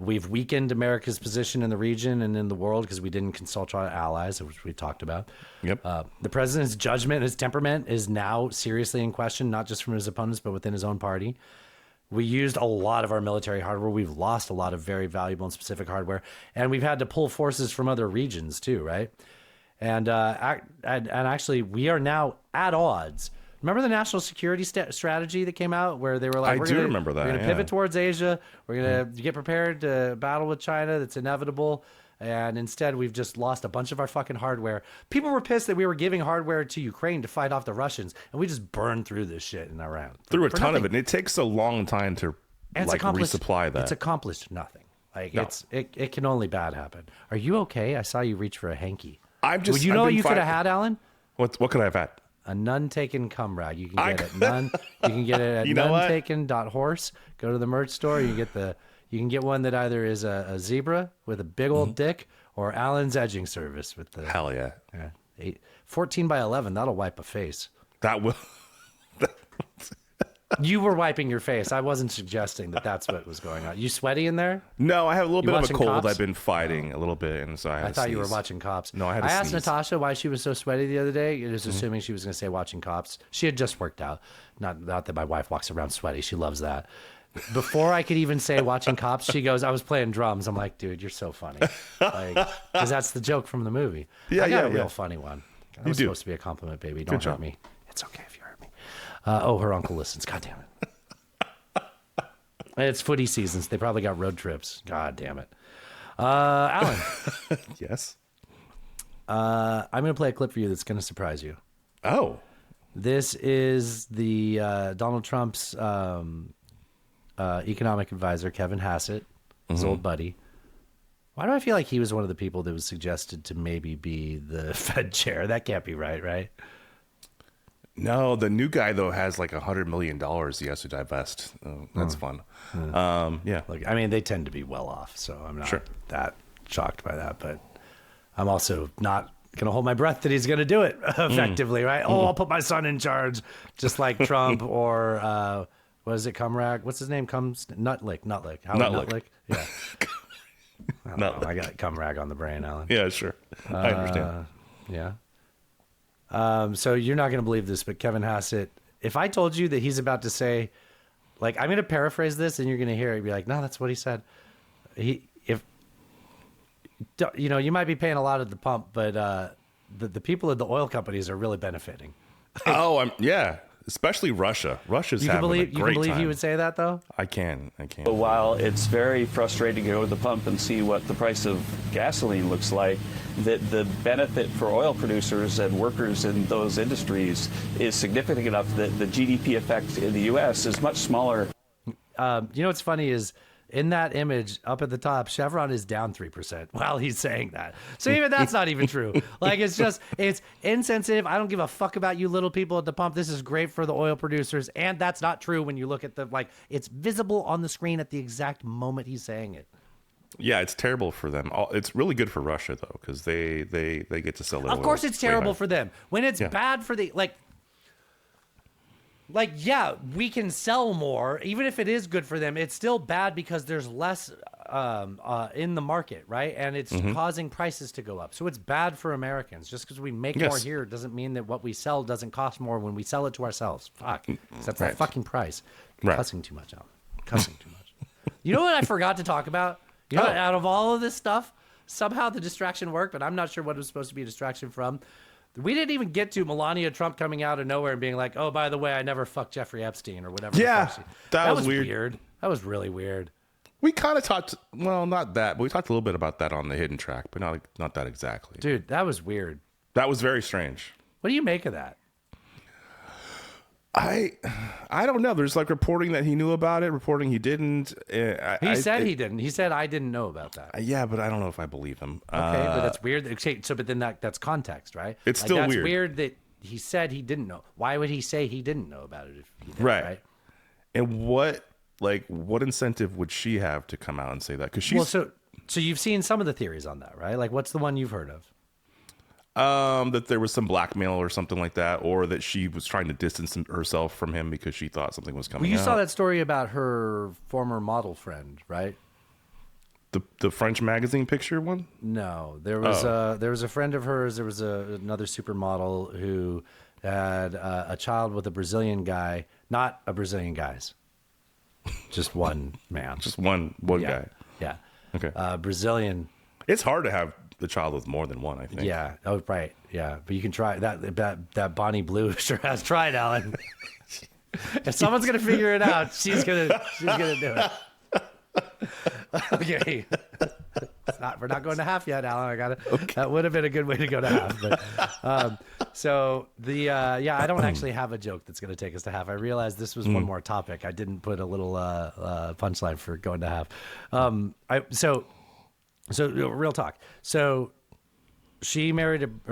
We've weakened America's position in the region and in the world because we didn't consult our allies, which we talked about. Yep. The president's judgment, his temperament is now seriously in question, not just from his opponents, but within his own party. We used a lot of our military hardware. We've lost a lot of very valuable and specific hardware, and we've had to pull forces from other regions too, right? And actually, we are now at odds. Remember the national security strategy that came out where they were like, remember that. We're going to pivot towards Asia. We're going to get prepared to battle with China. That's inevitable. And instead, we've just lost a bunch of our fucking hardware. People were pissed that we were giving hardware to Ukraine to fight off the Russians, and we just burned through this shit in Iran. Through a ton of it. And it takes a long time to resupply that. It's accomplished nothing. No. It can only bad happen. Are you okay? I saw you reach for a hanky. Would you know what you could have had, Alan? What could I have had? A none taken cum rag. You can get it at none. You can get it at nonetaken.horse. Go to the merch store. You can get one that either is a zebra with a big old dick or Alan's edging service with the hell yeah. 14 by 11. That'll wipe a face. That will. You were wiping your face. I wasn't suggesting that that's what was going on. You sweaty in there? No, I have a little bit of a cold. Cops? I've been fighting a little bit, and so I thought you were watching Cops. No, I had to asked sneeze. Natasha why she was so sweaty the other day. It was assuming she was going to say watching Cops. She had just worked out. Not that my wife walks around sweaty. She loves that. Before I could even say watching Cops, she goes, I was playing drums. I'm like, dude, you're so funny. Because that's the joke from the movie. I got a real funny one. That was supposed to be a compliment, baby. Don't hurt me. It's okay if you hurt me. Her uncle listens. God damn it. It's footy seasons. They probably got road trips. God damn it. Alan. Yes. I'm going to play a clip for you that's going to surprise you. Oh. This is the Donald Trump's economic advisor, Kevin Hassett, his old buddy. Why do I feel like he was one of the people that was suggested to maybe be the Fed chair? That can't be right? No, the new guy, though, has like $100 million he has to divest. That's fun. Yeah. Look, I mean, they tend to be well off, so I'm not that shocked by that. But I'm also not going to hold my breath that he's going to do it effectively, right? Oh, I'll put my son in charge, just like Trump or, what is it, Cumrag? What's his name? Nutlick. Nutlick. Yeah. I got Cumrag on the brain, Alan. Yeah, sure. I understand. Yeah. So you're not going to believe this, but Kevin Hassett, if I told you that he's about to say, like, I'm going to paraphrase this and you're going to hear it, you'd be like, no, that's what he said. You might be paying a lot at the pump, but the people at the oil companies are really benefiting. Yeah. Especially Russia. Russia's having a great time. You can believe he would say that, though? I can. While it's very frustrating to go to the pump and see what the price of gasoline looks like, that the benefit for oil producers and workers in those industries is significant enough that the GDP effect in the U.S. is much smaller. You know what's funny is, in that image up at the top, Chevron is down 3% while he's saying that. So even that's not even true. Like, it's insensitive. I don't give a fuck about you little people at the pump. This is great for the oil producers. And that's not true when you look at it's visible on the screen at the exact moment he's saying it. Yeah, it's terrible for them. It's really good for Russia, though, because they get to sell their oil. Of course it's terrible for them. When it's bad for the, yeah, we can sell more. Even if it is good for them, it's still bad because there's less in the market, right? And it's causing prices to go up. So it's bad for Americans. Just because we make more here doesn't mean that what we sell doesn't cost more when we sell it to ourselves. Fuck. That's the fucking price. Cussing too much, Al. Cussing too much. You know what I forgot to talk about? You know, out of all of this stuff, somehow the distraction worked, but I'm not sure what it was supposed to be a distraction from. We didn't even get to Melania Trump coming out of nowhere and being like, oh, by the way, I never fucked Jeffrey Epstein or whatever. Yeah, that was weird. That was really weird. We kind of talked, well, not that, but we talked a little bit about that on the hidden track, but not that exactly. Dude, that was weird. That was very strange. What do you make of that? I don't know. There's reporting that he knew about it, reporting he didn't. He said he didn't. He said, I didn't know about that. Yeah, but I don't know if I believe him. Okay, but that's weird. Okay, so, but then that's context, right? It's still weird. That's weird that he said he didn't know. Why would he say he didn't know about it if he did, right? And what incentive would she have to come out and say that? Because she's... Well, so you've seen some of the theories on that, right? Like, what's the one you've heard of? That there was some blackmail or something like that, or that she was trying to distance herself from him because she thought something was coming out. Well, you saw that story about her former model friend, right? the French magazine picture one? No, there was a friend of hers. There was another supermodel who had a child with a Brazilian guy, not a Brazilian guy's, just one man, just one guy. Yeah. Okay. Brazilian. It's hard to have the child with more than one, I think. Yeah. Oh, right. Yeah, but you can try that. Bonnie Blue sure has tried, Alan. If someone's gonna figure it out, she's gonna do it. Okay. We're not going to half yet, Alan. That would have been a good way to go to half. But so I don't actually have a joke that's going to take us to half. I realized this was one more topic. I didn't put a little punchline for going to half. So real talk. So she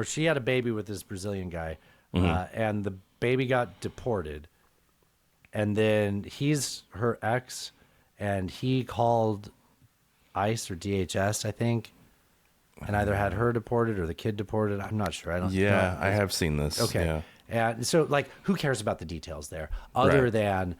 she had a baby with this Brazilian guy, and the baby got deported, and then he's her ex. And he called ICE or DHS, I think, and either had her deported or the kid deported. I'm not sure. I don't. Yeah, I have seen this. Okay. Yeah. And so, like, who cares about the details there? Other than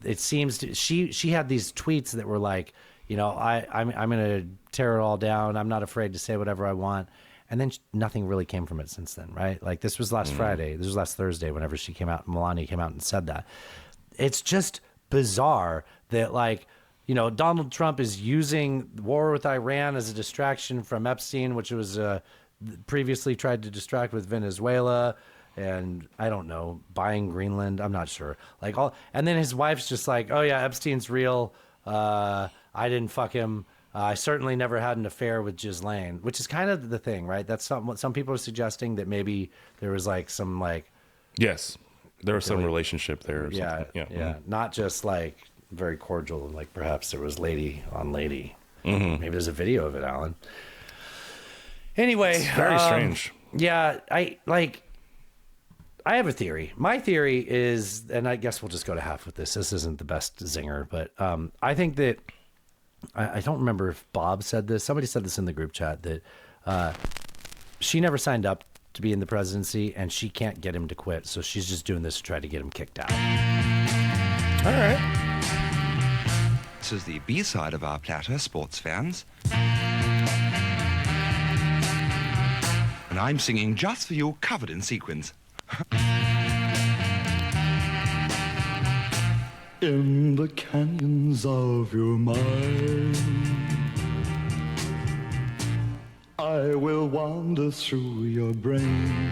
it seems she had these tweets that were like, I'm going to tear it all down. I'm not afraid to say whatever I want. And then nothing really came from it since then, right? Like, this was last Friday. This was last Thursday. Whenever she came out, Melania came out and said that. It's just bizarre that, like, Donald Trump is using war with Iran as a distraction from Epstein, which was previously tried to distract with Venezuela and, I don't know, buying Greenland. I'm not sure. And then his wife's just like, oh, yeah, Epstein's real. I didn't fuck him. I certainly never had an affair with Ghislaine, which is kind of the thing, right? That's what some people are suggesting, that maybe there was some Yes, there was some relationship there. Or yeah, something. yeah. Not just very cordial, and perhaps there was lady on lady. Maybe there's a video of it, Alan. Anyway, it's very strange. Yeah, I have a theory. My theory is, and I guess we'll just go to half with this. This isn't the best zinger, but I think that I don't remember if Bob said this. Somebody said this in the group chat that she never signed up to be in the presidency, and she can't get him to quit, so she's just doing this to try to get him kicked out. All right. This is the B-side of our platter, sports fans. And I'm singing just for you, covered in sequins. In the canyons of your mind, I will wander through your brain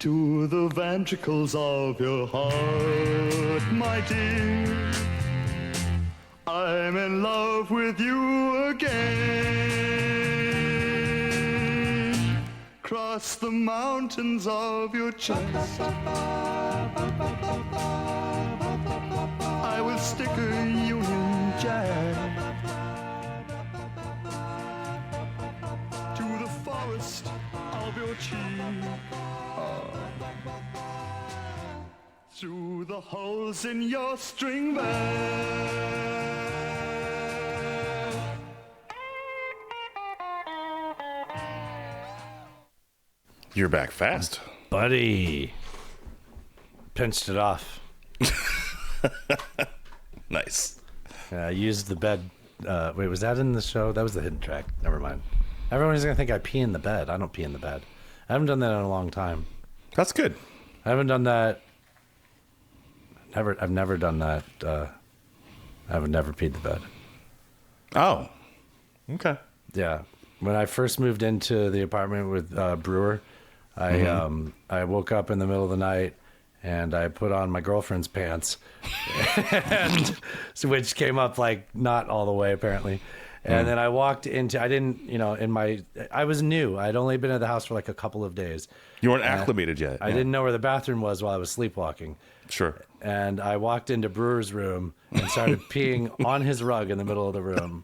to the ventricles of your heart, my dear. I'm in love with you again. Cross the mountains of your chest, I will stick a Union Jack to the forest of your cheek. Through the holes in your string bag. You're back fast, buddy. Pinched it off. Nice. I used the bed. Wait, was that in the show? That was the hidden track. Never mind. Everyone's gonna think I pee in the bed. I don't pee in the bed. I haven't done that in a long time. That's good. I haven't done that. I've never done that. I've never peed the bed. Oh, okay. Yeah. When I first moved into the apartment with Brewer, I woke up in the middle of the night and I put on my girlfriend's pants, and which came up not all the way apparently. And then I walked into, I was new. I'd only been at the house for a couple of days. You weren't acclimated yet. I didn't know where the bathroom was while I was sleepwalking. Sure. And I walked into Brewer's room and started peeing on his rug in the middle of the room.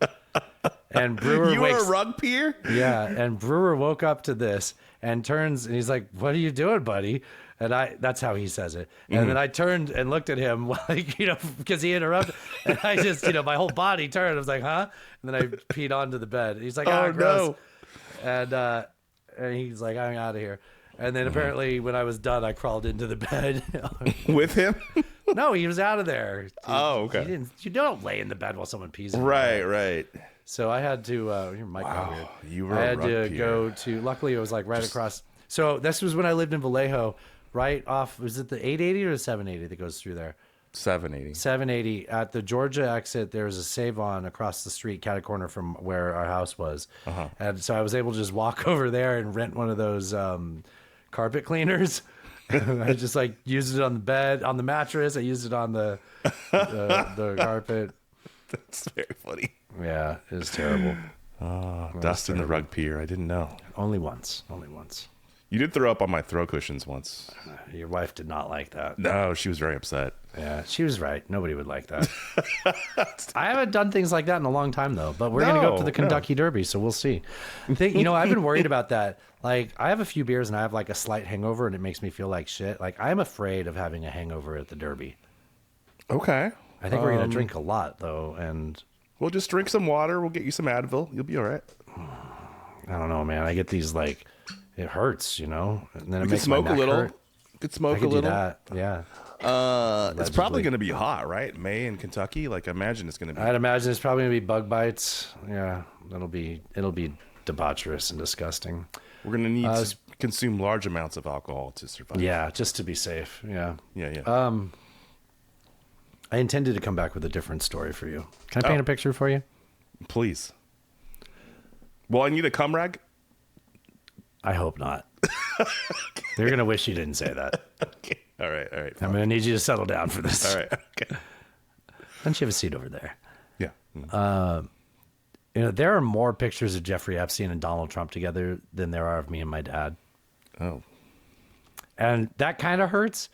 And Brewer You were a rug peer? Yeah, and Brewer woke up to this and turns and he's like, "What are you doing, buddy?" And that's how he says it. And then I turned and looked at him because he interrupted. And I just, my whole body turned. I was like, "Huh?" And then I peed onto the bed. He's like, "Oh, gross." No. And he's like, "I'm out of here." And then apparently when I was done, I crawled into the bed. With him? No, he was out of there. Oh, okay. You don't lay in the bed while someone pees in Right, your bed. right. So I had to. Your mic got weird. You were I a had rug to peer. go to. Luckily, it was like right across. So this was when I lived in Vallejo, right off. Was it the 880 or the 780 that goes through there? 780. 780 at the Georgia exit. There's a Save-On across the street, cat corner from where our house was, and so I was able to just walk over there and rent one of those carpet cleaners. I just like used it on the bed, on the mattress. I used it on the carpet. That's very funny. Yeah, it was terrible. Dustin the rug peer. I didn't know. Only once. Only once. You did throw up on my throw cushions once. Your wife did not like that. No, she was very upset. Yeah, she was right. Nobody would like that. I haven't done things like that in a long time, though. But we're going to go up to the Kentucky Derby, so we'll see. I've been worried about that. Like, I have a few beers and I have like a slight hangover, and it makes me feel like shit. Like, I'm afraid of having a hangover at the Derby. Okay. I think we're going to drink a lot, though, and we'll just drink some water. We'll get you some Advil. You'll be all right. I don't know, man. I get these like, it hurts, And then it could makes smoke my neck a little. hurt. Could smoke I could a little. do that. Yeah. It's probably going to be hot, right? May in Kentucky. Like, I imagine it's going to be. I'd imagine it's probably going to be bug bites. Yeah, it'll be debaucherous and disgusting. We're going to need to consume large amounts of alcohol to survive. Yeah, just to be safe. Yeah. Yeah. I intended to come back with a different story for you. Can I paint a picture for you? Please. Well, I need a cum rag. I hope not. They're going to wish you didn't say that. Okay. All right. I'm going to need you to settle down for this. All right. Okay. Don't you have a seat over there? Yeah. There are more pictures of Jeffrey Epstein and Donald Trump together than there are of me and my dad. Oh. And that kind of hurts,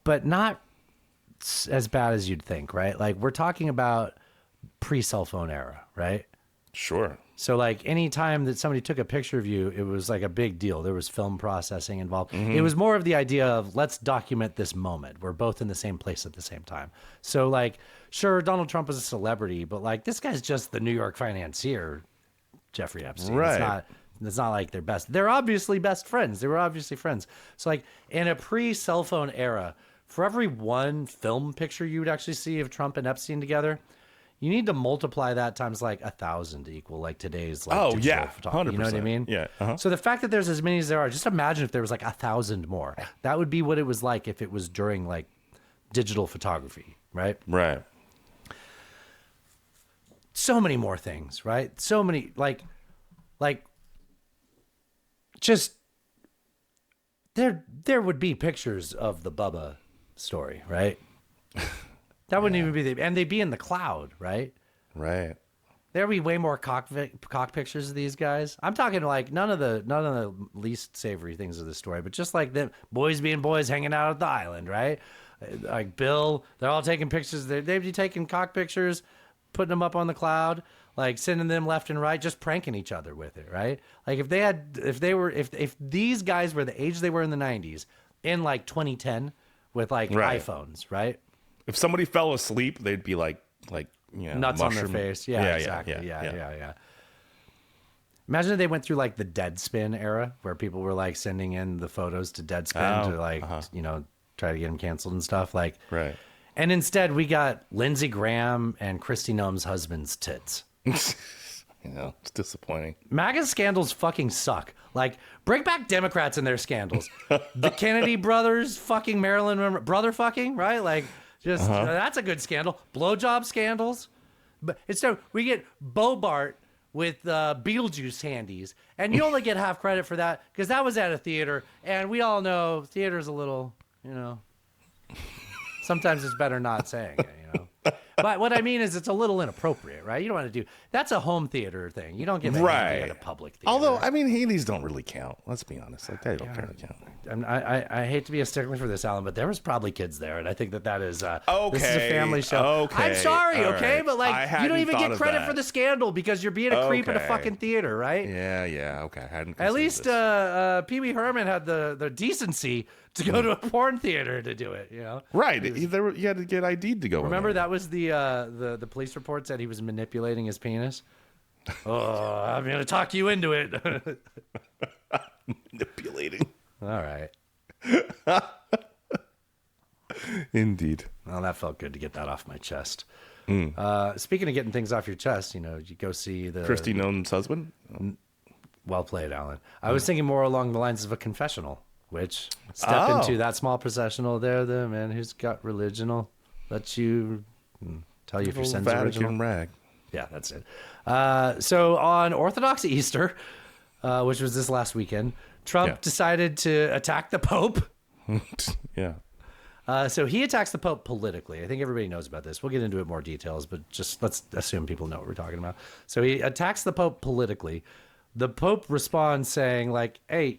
but not as bad as you'd think, right? Like, we're talking about pre-cell phone era, right? Sure. So, like, any time that somebody took a picture of you, it was like a big deal. There was film processing involved. Mm-hmm. It was more of the idea of, let's document this moment. We're both in the same place at the same time. So, like, sure, Donald Trump is a celebrity, but, like, this guy's just the New York financier, Jeffrey Epstein. Right. It's not like they're best. They're obviously best friends. They were obviously friends. So, like, in a pre-cell phone era, for every one film picture you would actually see of Trump and Epstein together, you need to multiply that times like 1,000 to equal like today's like digital photography. 100%. You know what I mean? Yeah. So the fact that there's as many as there are, just imagine if there was like 1,000 more. That would be what it was like if it was during like digital photography, right? Right. So many more things, right? So many like just there would be pictures of the Bubba story, right? That wouldn't even be and they'd be in the cloud, right? Right. There'd be way more cock pictures of these guys. I'm talking like none of the least savory things of the story, but just like them boys being boys hanging out at the island, right? Like Bill, they're all taking pictures. They'd be taking cock pictures, putting them up on the cloud, like sending them left and right, just pranking each other with it, right? Like if these guys were the age they were in the 90s, in like 2010 with like iPhones, right? If somebody fell asleep, they'd be like nuts on their face. Yeah, exactly. Yeah. Imagine if they went through like the Deadspin era where people were like sending in the photos to Deadspin to like, try to get them canceled and stuff. Like, right. And instead we got Lindsey Graham and Kristi Noem's husband's tits. It's disappointing. MAGA scandals fucking suck. Like, bring back Democrats and their scandals. The Kennedy brothers fucking Marilyn brother fucking, right? Like, just that's a good scandal. Blowjob scandals. But instead, we get Bobart with Beetlejuice handies, and you only get half credit for that because that was at a theater, and we all know theater's a little, sometimes it's better not saying it, But what I mean is it's a little inappropriate, right? You don't want to do that's a home theater thing. You don't give a handy at a public theater. Although, I mean, Handies don't really count. Let's be honest. Like, they don't really count. I hate to be a stickler for this, Alan, but there was probably kids there, and I think that is okay. This is a family show. Okay. I'm sorry, All okay? right. But like you don't even get credit for the scandal because you're being a creep in a fucking theater, right? Yeah, okay. I hadn't At least Pee Wee Herman had the decency to go to a porn theater to do it, Right. You had to get ID'd to go. Remember that was the police report said he was manipulating his penis? Oh, I'm going to talk you into it. Manipulating. All right. Indeed. Well, that felt good to get that off my chest. Mm. Speaking of getting things off your chest, you go see the Christy Nolan's husband. Well played, Alan. I was thinking more along the lines of a confessional, which step into that small processional there, the man who's got religion will let you tell you if your sins are Vatican original. rag. Yeah, that's it. So on Orthodox Easter, which was this last weekend, Trump decided to attack the Pope. Yeah. So he attacks the Pope politically. I think everybody knows about this. We'll get into it more details, but just let's assume people know what we're talking about. So he attacks the Pope politically. The Pope responds saying, like, hey,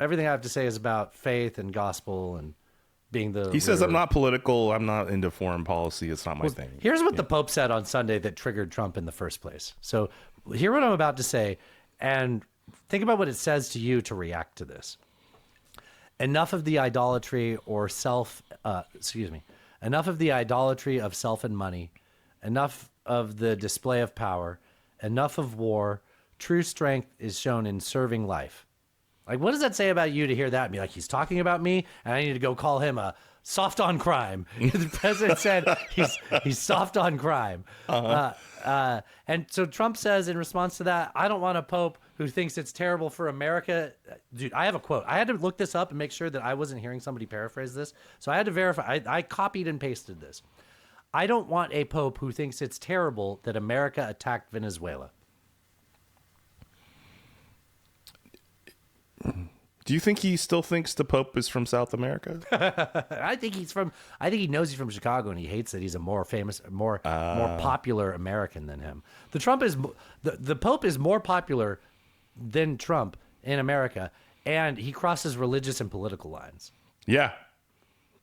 everything I have to say is about faith and gospel and being the He says, I'm not political. I'm not into foreign policy. It's not my thing. Here's what the Pope said on Sunday that triggered Trump in the first place. So hear what I'm about to say and think about what it says to you to react to this. Enough of the idolatry or enough of the idolatry of self and money, enough of the display of power, enough of war. True strength is shown in serving life. Like, what does that say about you to hear that and be like, he's talking about me and I need to go call him a soft on crime? The president said he's soft on crime. And so Trump says in response to that, I don't want a pope who thinks it's terrible for America. Dude, I have a quote. I had to look this up and make sure that I wasn't hearing somebody paraphrase this. So I had to verify. I copied and pasted this. I don't want a pope who thinks it's terrible that America attacked Venezuela. Do you think he still thinks the Pope is from South America? I think he knows he's from Chicago and he hates that he's a more famous, more popular American than him. The Pope is more popular than Trump in America, and he crosses religious and political lines. Yeah.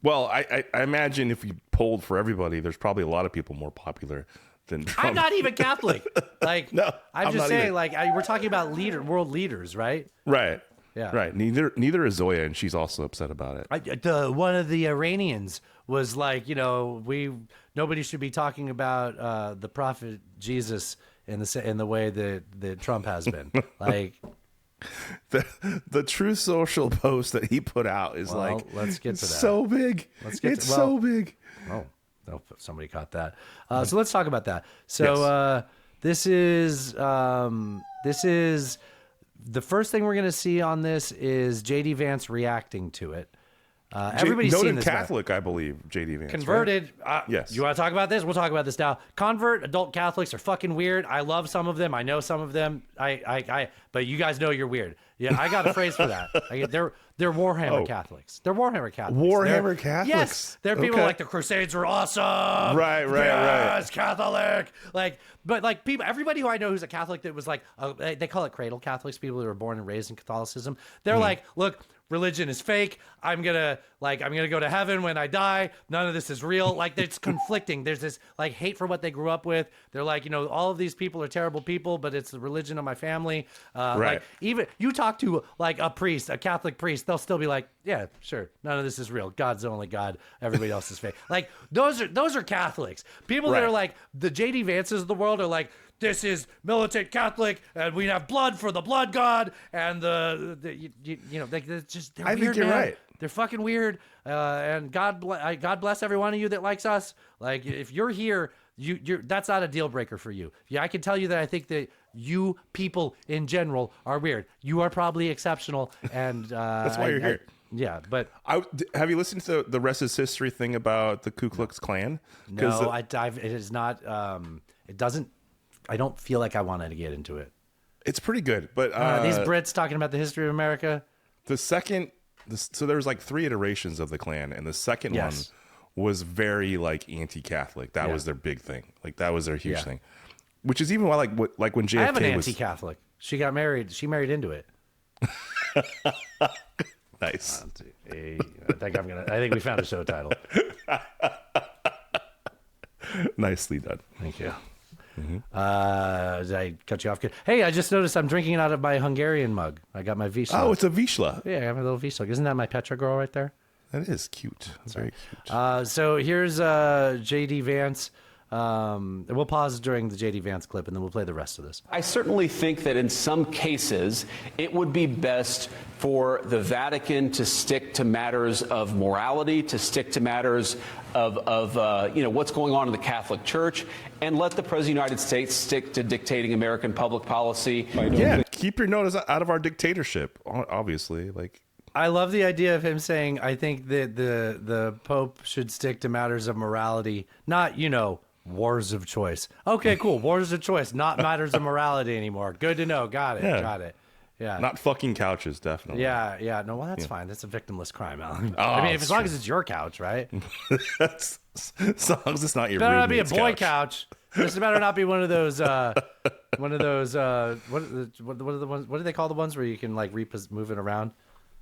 Well, I imagine if you polled for everybody, there's probably a lot of people more popular than Trump. I'm not even Catholic. Like, no, I'm just not saying, either. like, we're talking about world leaders, right? Right. Yeah. Right. Neither is Zoya, and she's also upset about it. One of the Iranians was like, nobody should be talking about the prophet Jesus in the way that Trump has been. Like, the True Social post that he put out is let's get to that. So big. So big. Oh, somebody caught that. So let's talk about that. So this is the first thing we're going to see on this is JD Vance reacting to it. Everybody's seen this. Catholic, I believe, JD Vance. Converted. Right? Yes. You want to talk about this? We'll talk about this now. Convert adult Catholics are fucking weird. I love some of them. I know some of them. But you guys know you're weird. Yeah, I got a phrase for that. They're Warhammer Catholics. They're Warhammer Catholics. Warhammer Catholics. Yes, they're people like the Crusades were awesome. Right. Yes, Catholic. But people, everybody who I know who's a Catholic that was like, they call it cradle Catholics. People who were born and raised in Catholicism. They're like, look, religion is fake. I'm gonna go to heaven when I die. None of this is real. Like, it's conflicting. There's this like hate for what they grew up with. They're like, all of these people are terrible people, but it's the religion of my family. Right. Like, even you talk to like a priest, a Catholic priest, they'll still be like, yeah, sure, none of this is real. God's the only God. Everybody else is fake. Like, those are Catholics. People that are like the JD Vances of the world are like, this is militant Catholic, and we have blood for the blood god, and they're just they're I weird, think you're man. right. They're fucking weird, and God bless every one of you that likes us. Like, if you're here, you're that's not a deal breaker for you. Yeah, I can tell you that I think that you people in general are weird. You are probably exceptional, and that's why you're here. Yeah, but have you listened to the rest is history thing about the Ku Klux Klan? No, it is not. It doesn't. I don't feel like I wanted to get into it. It's pretty good, but these Brits talking about the history of America. So there was like 3 iterations of the Klan, and the second one was very like anti-Catholic. That was their big thing. Like, that was their huge thing. Which is even why like when JFK I have an anti-Catholic. She got married. She married into it. Nice. I think we found a show title. Nicely done. Thank you. Mm-hmm. Did I cut you off? Hey, I just noticed I'm drinking out of my Hungarian mug. I got my Vizsla. Oh, it's a Vizsla. Yeah, I have a little Vizsla. Isn't that my Petra girl right there? That is cute. That's very cute. So here's JD Vance We'll pause during the JD Vance clip, and then we'll play the rest of this. I certainly think that in some cases, it would be best for the Vatican to stick to matters of morality, to stick to matters of what's going on in the Catholic Church, and let the President of the United States stick to dictating American public policy. Yeah, keep your nose out of our dictatorship, obviously. Like, I love the idea of him saying, I think that the Pope should stick to matters of morality, not, wars of choice. Okay, cool. Wars of choice, not matters of morality anymore. Good to know. Got it. Yeah. Got it. Yeah. Not fucking couches, definitely. Yeah. No, well, that's fine. That's a victimless crime, Alan. Oh, I mean, as long true. as it's your couch, right? As long as it's not your better not be a roommate's boy couch. This better not be one of those. What are the ones? What do they call the ones where you can like move it around?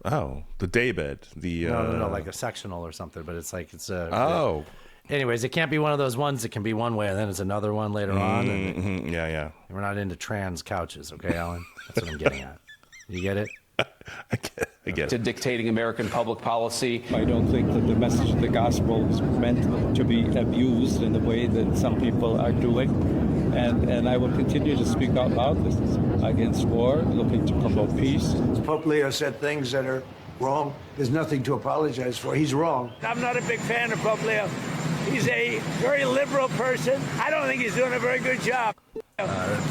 Oh, the daybed. No, like a sectional or something. But it's like it's a. Oh. Anyways, it can't be one of those ones that can be one way and then it's another one later on. And yeah. We're not into trans couches, okay, Alan? That's what I'm getting at. You get it? I get to dictating American public policy. I don't think that the message of the gospel is meant to be abused in the way that some people are doing. And I will continue to speak out loud against war, looking to promote peace. Pope Leo said things that are wrong. There's nothing to apologize for. He's wrong. I'm not a big fan of Pope Leo. He's a very liberal person. I don't think he's doing a very good job.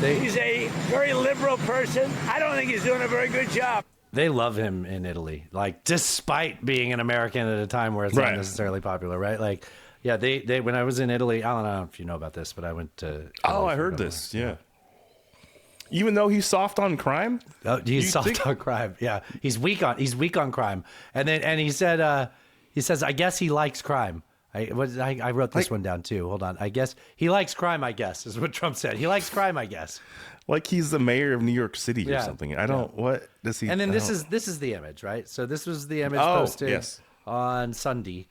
He's a very liberal person. I don't think he's doing a very good job. They love him in Italy, like despite being an American at a time where it's not necessarily popular, right? Like, yeah, they when I was in Italy, Alan, I don't know if you know about this, but I went to. Oh, I heard this. Yeah. Even though he's soft on crime, he's soft on crime. Yeah, he's weak on crime. And he said, I guess he likes crime. I wrote this one down too. Hold on. I guess he likes crime. I guess is what Trump said. He likes crime. I guess. Like he's the mayor of New York City or something. I don't. What does he? And then this is the image, right? So this was the image posted on Sunday,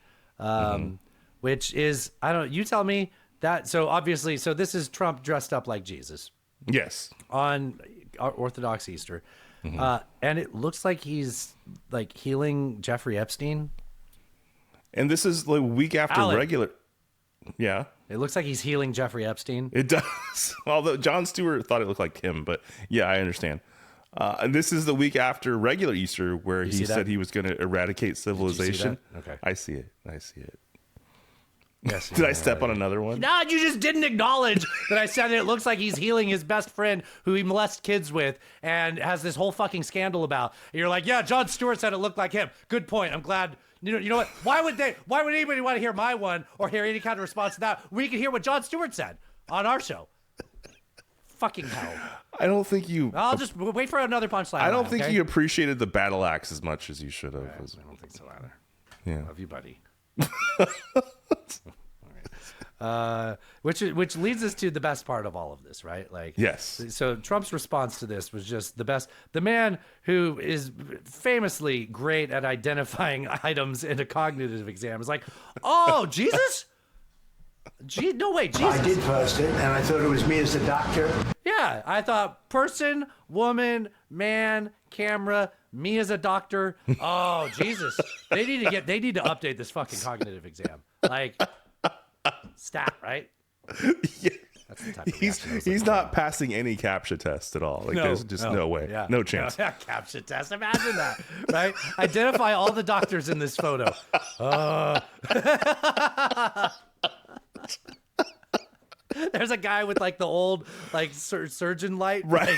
which is You tell me that. So obviously, this is Trump dressed up like Jesus. Yes. On Orthodox Easter, and it looks like he's like healing Jeffrey Epstein. And this is the week after regular. Yeah. It looks like he's healing Jeffrey Epstein. It does. Although Jon Stewart thought it looked like him, but yeah, I understand. And this is the week after regular Easter where he said he was going to eradicate civilization. Okay. I see it. Yes. Did I step on another one? No, you just didn't acknowledge that I said it looks like he's healing his best friend who he molests kids with and has this whole fucking scandal about. And you're like, yeah, Jon Stewart said it looked like him. Good point. I'm glad. You know what? Why would anybody want to hear my one or hear any kind of response to that? We can hear what Jon Stewart said on our show. Fucking hell. I don't think you. I'll just wait for another punchline. I don't think you appreciated the battle axe as much as you should have. I don't think so either. Yeah. Love you, buddy. Which leads us to the best part of all of this, right? Like, yes. So Trump's response to this was just the best. The man who is famously great at identifying items in a cognitive exam is like, "Oh, Jesus? No way, Jesus." I did post it, and I thought it was me as the doctor. Yeah, I thought person, woman, man, camera, me as a doctor. Oh, Jesus! They need to update this fucking cognitive exam. Like. Stat, right? Yeah. That's the type of he's not passing any CAPTCHA test at all. Like there's just no way. Yeah. No chance. No, CAPTCHA test. Imagine that, right? Identify all the doctors in this photo. There's a guy with like the old like surgeon light, right?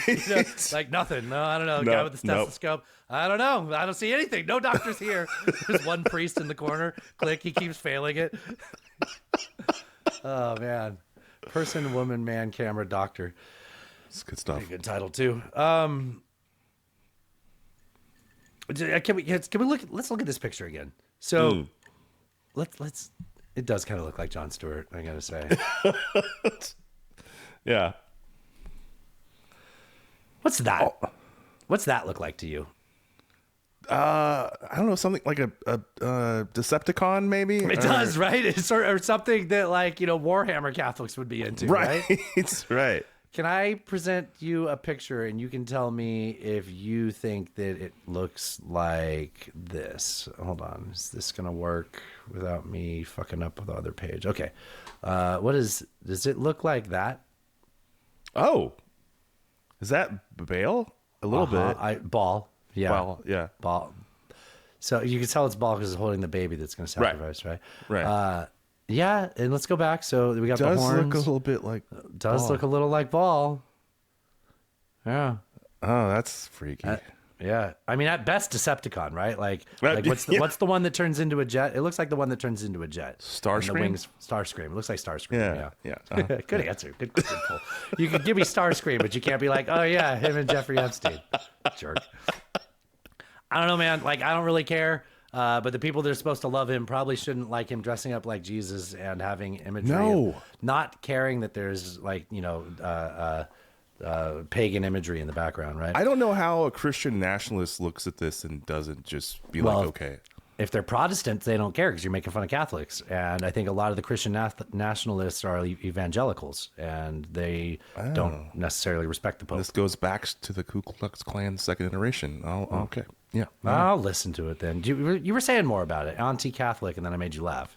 Like nothing. No, I don't know. Guy with the stethoscope. I don't know. I don't see anything. No doctors here. There's one priest in the corner. Click. He keeps failing it. Oh man, person, woman, man, camera, doctor. It's good stuff. Pretty good title too. Can we look? Let's look at this picture again. So let's. It does kind of look like Jon Stewart, I gotta say. Yeah. What's that? Oh. What's that look like to you? I don't know, something like a Decepticon, maybe. It does, right? It's or something that like Warhammer Catholics would be into, right? Right. Can I present you a picture and you can tell me if you think that it looks like this? Hold on. Is this going to work without me fucking up the other page? Okay. Does it look like that? Oh. Is that Baal? A little bit. Ball. Yeah. Ball. Yeah. Ball. So you can tell it's Ball because it's holding the baby that's going to sacrifice, right? Right. Yeah, and let's go back. So we got the horns. Does look a little bit like Does look a little like Ball. Yeah. Oh, that's freaky. Yeah. I mean, at best, Decepticon, right? Like what's the one that turns into a jet? It looks like the one that turns into a jet. Starscream? And the wings, Starscream. It looks like Starscream. Yeah. Good answer. Good pull. You could give me Starscream, but you can't be like, oh yeah, him and Jeffrey Epstein. Jerk. I don't know, man. Like, I don't really care. But the people that are supposed to love him probably shouldn't like him dressing up like Jesus and having imagery. No. Not caring that there's like, pagan imagery in the background, right? I don't know how a Christian nationalist looks at this and doesn't just be like, okay. If they're Protestants, they don't care because you're making fun of Catholics. And I think a lot of the Christian nationalists are evangelicals, and they don't necessarily respect the Pope. This goes back to the Ku Klux Klan second iteration. Okay. Yeah. I'll listen to it then. You were saying more about it. Auntie Catholic, and then I made you laugh.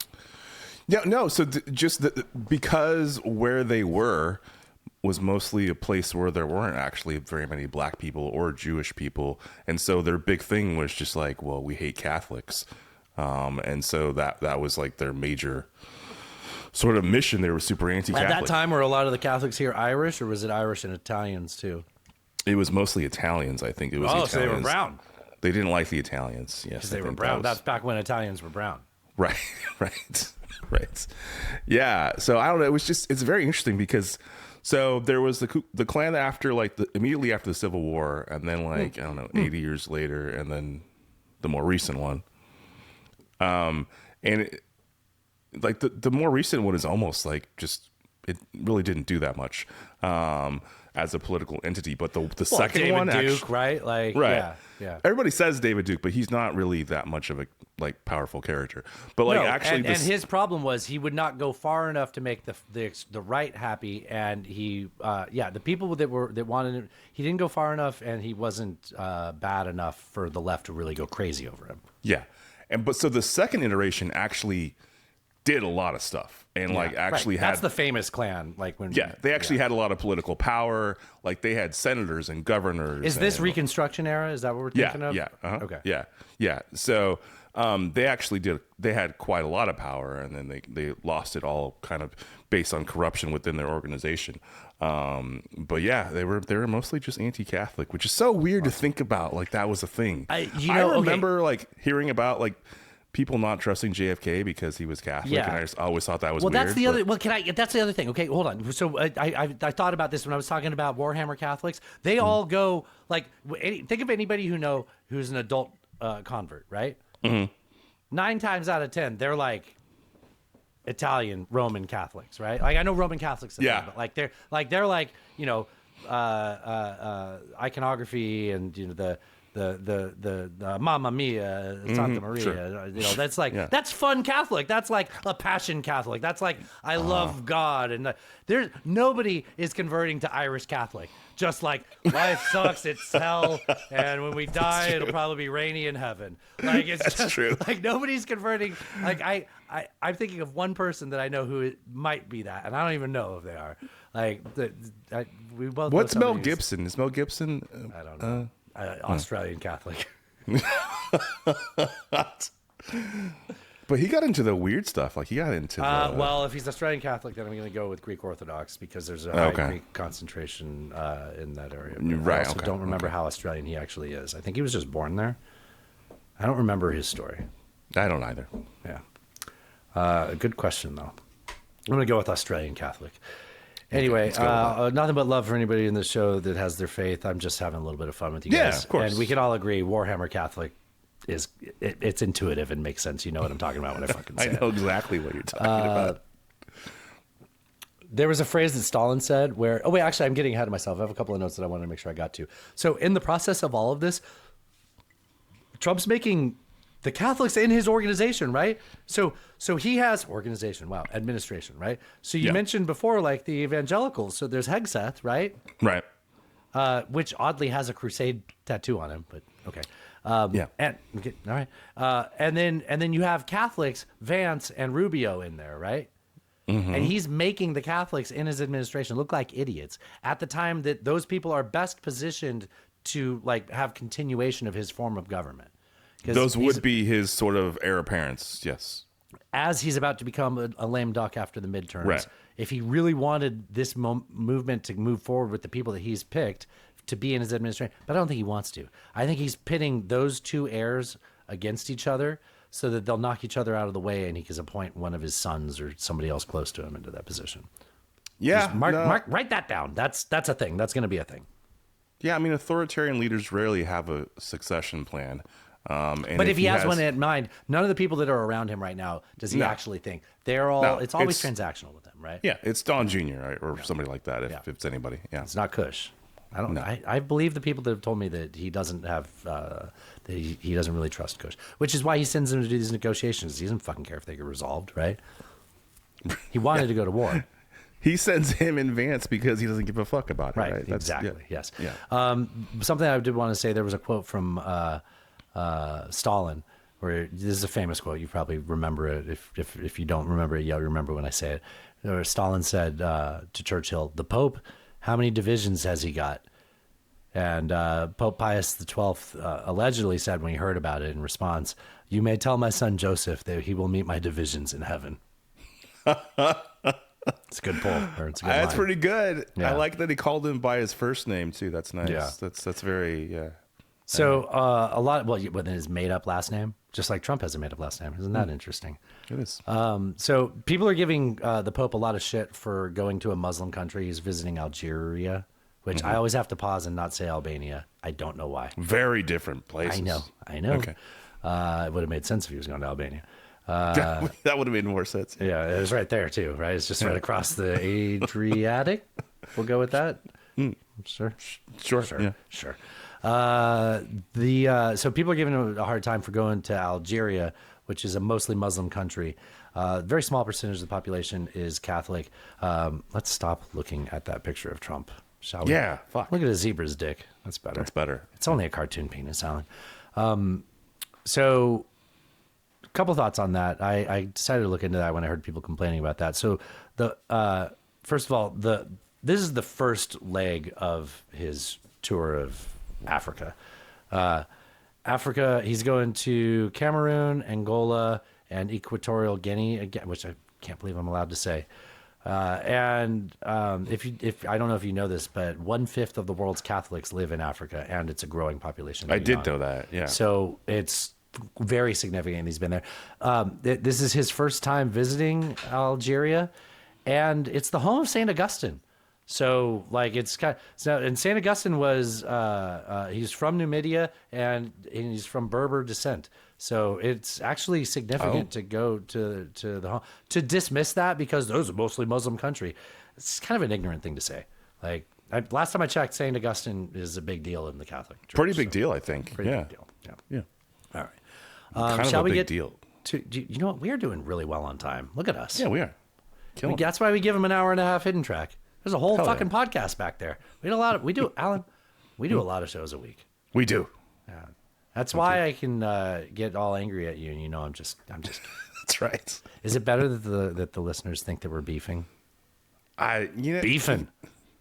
Yeah, no. So because where they were was mostly a place where there weren't actually very many black people or Jewish people. And so their big thing was just like, well, we hate Catholics. And so that was like their major sort of mission. They were super anti-Catholic. At that time, were a lot of the Catholics here Irish, or was it Irish and Italians too? It was mostly Italians, I think. It was Italians. So they were brown. They didn't like the Italians. Yes, because they were brown. That's back when Italians were brown. Right. Yeah. So I don't know. It's very interesting because so there was the Klan after immediately after the Civil War, and then 80 years later, and then the more recent one. The more recent one is almost like just it really didn't do that much as a political entity, but the second David one, Duke, right? Like, right, yeah. Everybody says David Duke, but he's not really that much of a powerful character. But and his problem was he would not go far enough to make the right happy, and he the people that wanted him, he didn't go far enough, and he wasn't bad enough for the left to really go crazy over him. Yeah, so the second iteration actually did a lot of stuff and that's the famous Klan. They actually had a lot of political power. Like they had senators and governors. Is this Reconstruction era? Is that what we're thinking of? Yeah. Okay. Yeah. So they had quite a lot of power, and then they lost it all kind of based on corruption within their organization. But yeah, they were mostly just anti-Catholic, which is so weird to think about. Like that was a thing. I remember hearing about people not trusting JFK because he was Catholic, and I just always thought that was weird. That's the other. Well, that's the other thing. Okay, hold on. So I thought about this when I was talking about Warhammer Catholics. They all go think of anybody who's an adult convert, right? Mm-hmm. 9 times out of 10, they're like Italian Roman Catholics, right? Like I know Roman Catholics, but they're iconography and the Mamma Mia, Santa Maria. Sure. That's that's fun Catholic. That's like a passion Catholic. That's like I love God, and there's nobody is converting to Irish Catholic. Just like life sucks, it's hell, and when we die, it'll probably be rainy in heaven. Like it's true. Like nobody's converting. Like I'm thinking of one person that I know who might be that, and I don't even know if they are. We both. What's Mel Gibson? Is Mel Gibson? I don't know. Australian Catholic. But he got into the weird stuff. He got into well, if he's Australian Catholic, then I'm going to go with Greek Orthodox because there's a high Greek concentration in that area. But I also don't remember how Australian he actually is. I think he was just born there. I don't remember his story. I don't either. Yeah. Good question, though. I'm going to go with Australian Catholic. Anyway, nothing but love for anybody in the show that has their faith. I'm just having a little bit of fun with you guys. Of course. And we can all agree Warhammer Catholic it's intuitive and makes sense. You know what I'm talking about when I fucking say I know exactly what you're talking about. There was a phrase that Stalin said where, actually, I'm getting ahead of myself. I have a couple of notes that I wanted to make sure I got to. So in the process of all of this, Trump's making the Catholics in his organization, right? So he has administration, right? So you mentioned before, like the evangelicals. So there's Hegseth, right? Right. Which oddly has a crusade tattoo on him, but okay. And okay, all right. And then you have Catholics, Vance and Rubio in there, right? Mm-hmm. And he's making the Catholics in his administration look like idiots at the time that those people are best positioned to like have continuation of his form of government. Those would be his sort of heir apparents, yes. As he's about to become a lame duck after the midterms, Right. if he really wanted this movement to move forward with the people that he's picked to be in his administration, but I don't think he wants to. I think he's pitting those two heirs against each other so that they'll knock each other out of the way and he can appoint one of his sons or somebody else close to him into that position. Yeah. Just write that down. That's a thing. That's going to be a thing. Yeah, I mean, authoritarian leaders rarely have a succession plan. But if he has one in mind, none of the people that are around him right now does he actually think. They're all, it's always transactional with them, right? Yeah, it's Don Jr. Right? Or somebody like that, if it's anybody. Yeah, it's not Kush. I believe the people that have told me that he doesn't have, that he doesn't really trust Kush, which is why he sends them to do these negotiations. He doesn't fucking care if they get resolved, right? He wanted to go to war. He sends him in Vance because he doesn't give a fuck about it. Right? Exactly. Yes. Yeah. Something I did want to say. There was a quote from Stalin, where this is a famous quote. You probably remember it. If you don't remember it, you'll remember when I say it. Where Stalin said to Churchill, "The Pope, how many divisions has he got?" And Pope Pius XII allegedly said when he heard about it in response, "You may tell my son Joseph that he will meet my divisions in heaven." It's a good pull. It's a good That's line. pretty good. Yeah. I like that he called him by his first name too. That's nice. Yeah. That's very So a lot. With his made up last name, just like Trump has a made up last name. Isn't that interesting? It is. So people are giving the Pope a lot of shit for going to a Muslim country. He's visiting Algeria, which I always have to pause and not say Albania. I don't know why. Very different places. I know. Okay. It would have made sense if he was going to Albania. That would have made more sense. Yeah, it was right there too, right? It's just right across the Adriatic. We'll go with that. Sure. Yeah. Sure. So people are giving him a hard time for going to Algeria, which is a mostly Muslim country. Very small percentage of the population is Catholic. Let's stop looking at that picture of Trump, shall we? Yeah. Fuck. Look at a zebra's dick. That's better. That's better. It's only a cartoon penis, Alan. So a couple thoughts on that. I decided to look into that when I heard people complaining about that. So first of all, this is the first leg of his tour of Africa. He's going to Cameroon, Angola, and Equatorial Guinea, again, which I can't believe I'm allowed to say. And if I don't know if you know this, but 1/5 of the world's Catholics live in Africa, and it's a growing population. I did know that. Yeah. So it's very significant. He's been there. This is his first time visiting Algeria, and it's the home of Saint Augustine. So like and Saint Augustine was he's from Numidia and he's from Berber descent. So it's actually significant to go to the home. To dismiss that because those are mostly Muslim country, it's kind of an ignorant thing to say. Like last time I checked, Saint Augustine is a big deal in the Catholic Church. Pretty big deal, I think. Pretty big deal. Yeah. All right. Kind shall of a we big get deal. to? You know what? We're doing really well on time. Look at us. Yeah, we are. That's why we give him an hour and a half hidden track. There's a whole Hell fucking podcast back there. We do Alan. We do a lot of shows a week. We do. Yeah. That's why I can get all angry at you, and you know I'm just. That's right. Is it better that the listeners think that we're beefing? Beefing.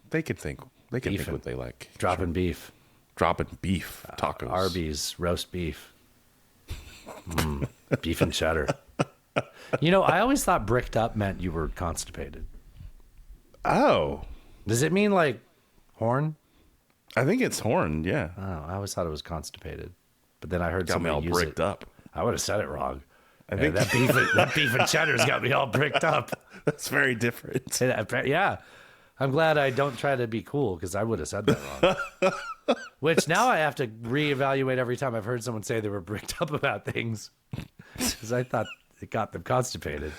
They can think. They can think what they like. Dropping beef. Dropping beef tacos. Arby's roast beef. Beef and cheddar. You know, I always thought bricked up meant you were constipated. Oh. Does it mean like horn? I think it's horn, yeah. Oh, I always thought it was constipated. But then I heard got me all bricked up. I would have said it wrong. I think that beef and cheddar's got me all bricked up. That's very different. Yeah. I'm glad I don't try to be cool because I would have said that wrong. Which now I have to reevaluate every time I've heard someone say they were bricked up about things because I thought it got them constipated.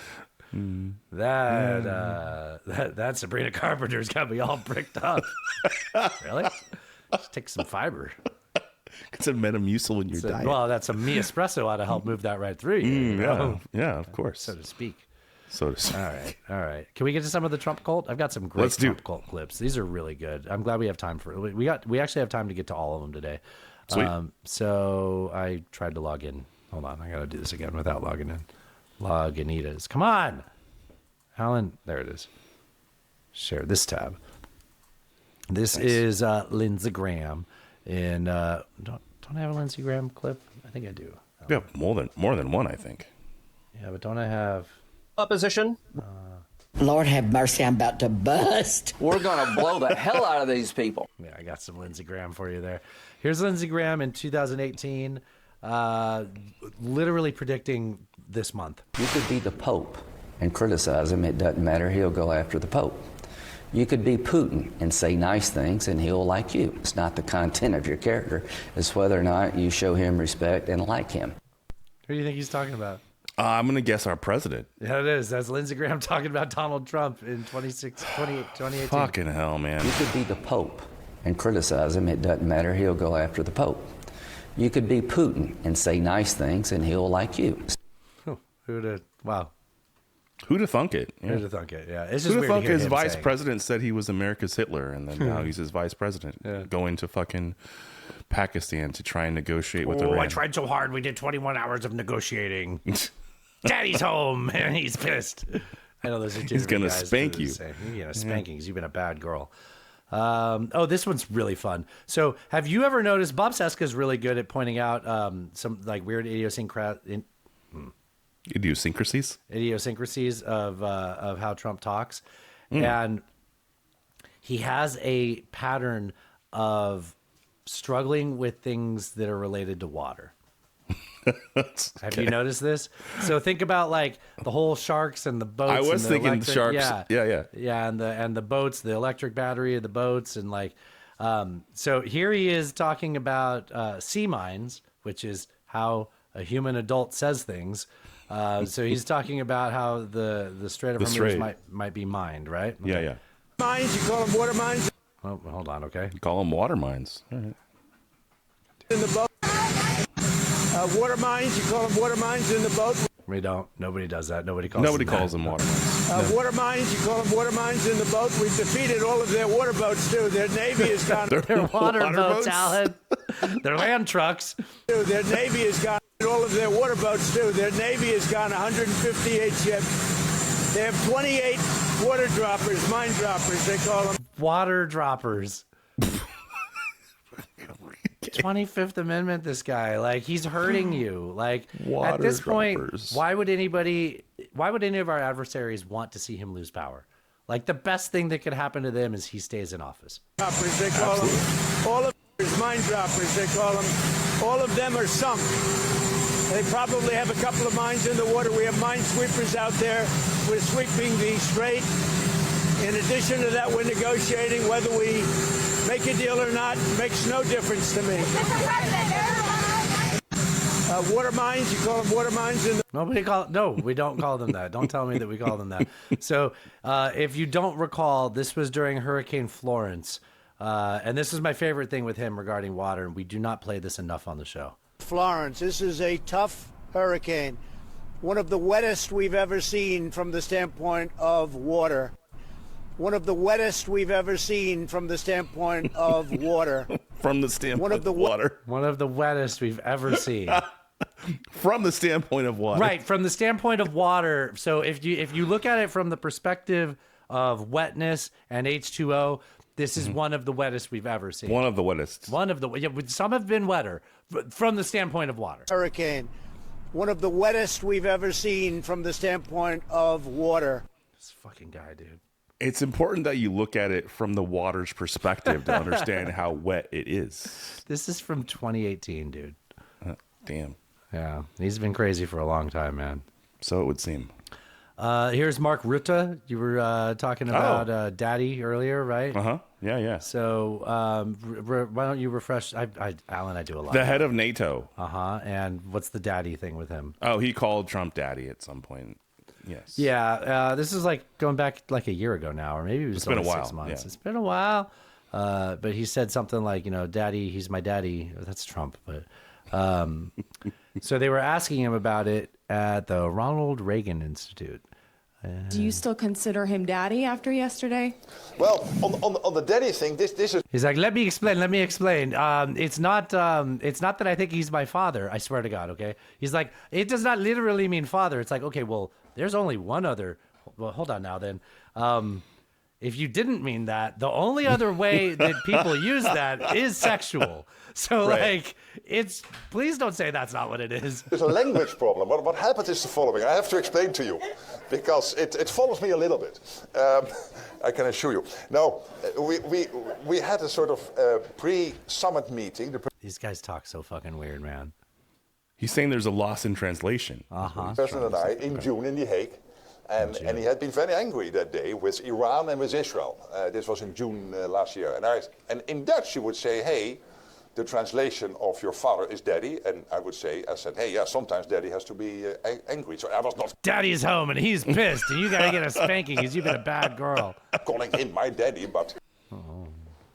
That Sabrina Carpenter's got me all bricked up. Really? Just take some fiber. It's a Metamucil in your diet. Well, that's a me espresso ought to help move that right through you. You know? Yeah, of course. So to speak. So to speak. All right. Can we get to some of the Trump cult? I've got some great Trump cult clips. These are really good. I'm glad we have time for it. We actually have time to get to all of them today. Sweet. So I tried to log in. Hold on, I got to do this again without logging in. Loginitas. Come on, Alan. There it is. Share this tab. This is Lindsey Graham. And don't I have a Lindsey Graham clip? I think I do. Yeah, more than one, I think. Yeah, but don't I have opposition? Lord have mercy, I'm about to bust. We're gonna blow the hell out of these people. Yeah, I got some Lindsey Graham for you there. Here's Lindsey Graham in 2018, literally predicting this month. You could be the Pope and criticize him. It doesn't matter. He'll go after the Pope. You could be Putin and say nice things, and he'll like you. It's not the content of your character. It's whether or not you show him respect and like him. Who do you think he's talking about? I'm going to guess our president. Yeah, it is. That's Lindsey Graham talking about Donald Trump in 2018. Fucking hell, man. You could be the Pope and criticize him. It doesn't matter. He'll go after the Pope. You could be Putin and say nice things, and he'll like you. Wow. Who'd have thunk it? Yeah. Who'd have thunk it? Yeah, it's just Who'd weird have thunk to hear his him vice saying. president said he was America's Hitler, and then now he's his vice president going to fucking Pakistan to try and negotiate with Iran. I tried so hard. We did 21 hours of negotiating. Daddy's home, and he's pissed. I know those are two He's different gonna guys spank that are the you. same. He's gonna spank you because you've been a bad girl. This one's really fun. So, have you ever noticed Bob Seska is really good at pointing out some like weird idiosyncrasies of how Trump talks, and he has a pattern of struggling with things that are related to water. Have you noticed this? So think about like the whole sharks and the boats. I was and the thinking electric, sharks. Yeah, and the boats, the electric battery of the boats, and like. So here he is talking about sea mines, which is how a human adult says things. So he's talking about how the Strait of Hormuz might be mined, right? Okay. Yeah. Mines, you call them water mines? Oh, hold on, okay. You call them water mines. All right. In the boat. Water mines, you call them water mines in the boat? We don't. Nobody does that. Nobody calls them water mines. Water mines, you call them water mines in the boat? We've defeated all of their water boats, too. Their Navy is gone. They're water boats, Alan. They're land trucks. Their Navy is gone. All of their water boats, too. Their Navy is gone 158 ships. They have 28 water droppers, mine droppers, they call them. Water droppers. 25th Amendment, this guy. Like, he's hurting you. Like, at this point, why would any of our adversaries want to see him lose power? Like, the best thing that could happen to them is he stays in office. Droppers, they call them. All of them, mine droppers, they call them. All of them are sunk. They probably have a couple of mines in the water. We have mine sweepers out there. We're sweeping the strait. In addition to that, we're negotiating whether we make a deal or not. Makes no difference to me. Water mines, you call them water mines in the... No, we don't call them that. Don't tell me that we call them that. So if you don't recall, this was during Hurricane Florence. And this is my favorite thing with him regarding water. And we do not play this enough on the show. Florence, this is a tough hurricane. One of the wettest we've ever seen from the standpoint of water. One of the wettest we've ever seen from the standpoint of water. From the standpoint of water. One of the wettest we've ever seen. From the standpoint of water. Right, from the standpoint of water. So if you look at it from the perspective of wetness and H2O, this is one of the wettest we've ever seen. One of the wettest. Some have been wetter from the standpoint of water. Hurricane. One of the wettest we've ever seen from the standpoint of water. This fucking guy, dude. It's important that you look at it from the water's perspective to understand how wet it is. This is from 2018, dude. Damn. Yeah, he's been crazy for a long time, man. So it would seem. Here's Mark Rutte. You were talking about Daddy earlier, right? Uh-huh. Yeah. So why don't you refresh? Alan, I do a lot. The head of NATO. Uh-huh. And what's the daddy thing with him? Oh, he called Trump daddy at some point. Yes. Yeah. This is like going back like a year ago now, or maybe it was It's been a while. 6 months. Yeah. It's been a while. but he said something like, "Daddy, he's my daddy." That's Trump, but so they were asking him about it at the Ronald Reagan Institute. Do you still consider him daddy after yesterday? Well, on the daddy thing, this is. He's like, let me explain. It's not that I think he's my father. I swear to God. Okay. He's like, it does not literally mean father. It's like, okay, well, there's only one other. Well, hold on now then. If you didn't mean that, the only other way that people use that is sexual. So, Right. please don't say that's not what it is. There's a language problem. What happened is the following. I have to explain to you because it follows me a little bit. I can assure you. No, we had a sort of pre-summit meeting. These guys talk so fucking weird, man. He's saying there's a loss in translation. Uh-huh. The President and I in June in The Hague. And he had been very angry that day with Iran and with Israel. This was in June last year. And in Dutch you would say, hey, the translation of your father is daddy. And I said, hey, yeah, sometimes daddy has to be angry. So I was not... Daddy's home and he's pissed and you got to get a spanking because you've been a bad girl. calling him my daddy, but...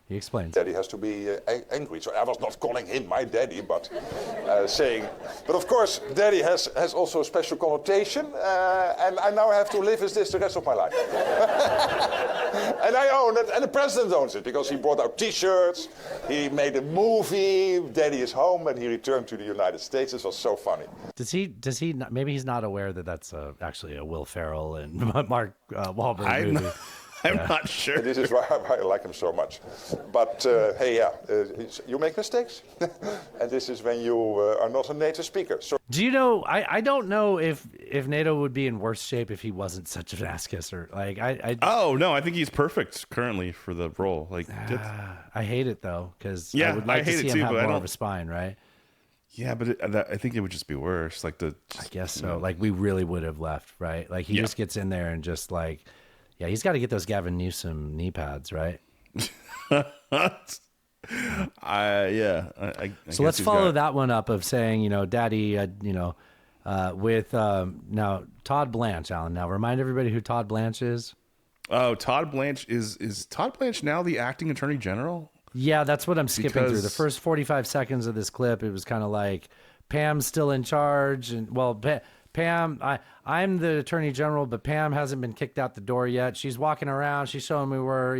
He explains. Daddy has to be angry. So I was not calling him my daddy, but saying... But of course, daddy has also a special connotation. And I now have to live with this the rest of my life. And I own it. And the president owns it because he brought out T-shirts. He made a movie, Daddy is Home, and he returned to the United States. This was so funny. Does he not, maybe he's not aware that that's actually a Will Ferrell and Mark Wahlberg movie. I'm not sure. This is why I like him so much. But hey, you make mistakes. And this is when you are not a native speaker. So do you know, I don't know if NATO would be in worse shape if he wasn't such an ass kisser. Like, Oh, no, I think he's perfect currently for the role. Like, I hate it, though, because Yeah, I would like I hate to see it him too, have but I more don't- of a spine, right? Yeah, but I think it would just be worse. Like I guess so. Like, we really would have left, right? Like, he just gets in there and just like... Yeah, he's got to get those Gavin Newsom knee pads, right? I So let's follow that one up of saying, Daddy, with now Todd Blanche, Alan. Now remind everybody who Todd Blanche is. Oh, Todd Blanche is Todd Blanche now the acting attorney general? Yeah, that's what I'm skipping through. The first 45 seconds of this clip, it was kind of like Pam's still in charge, and Pam, I'm the attorney general, but Pam hasn't been kicked out the door yet. She's walking around. She's showing me where,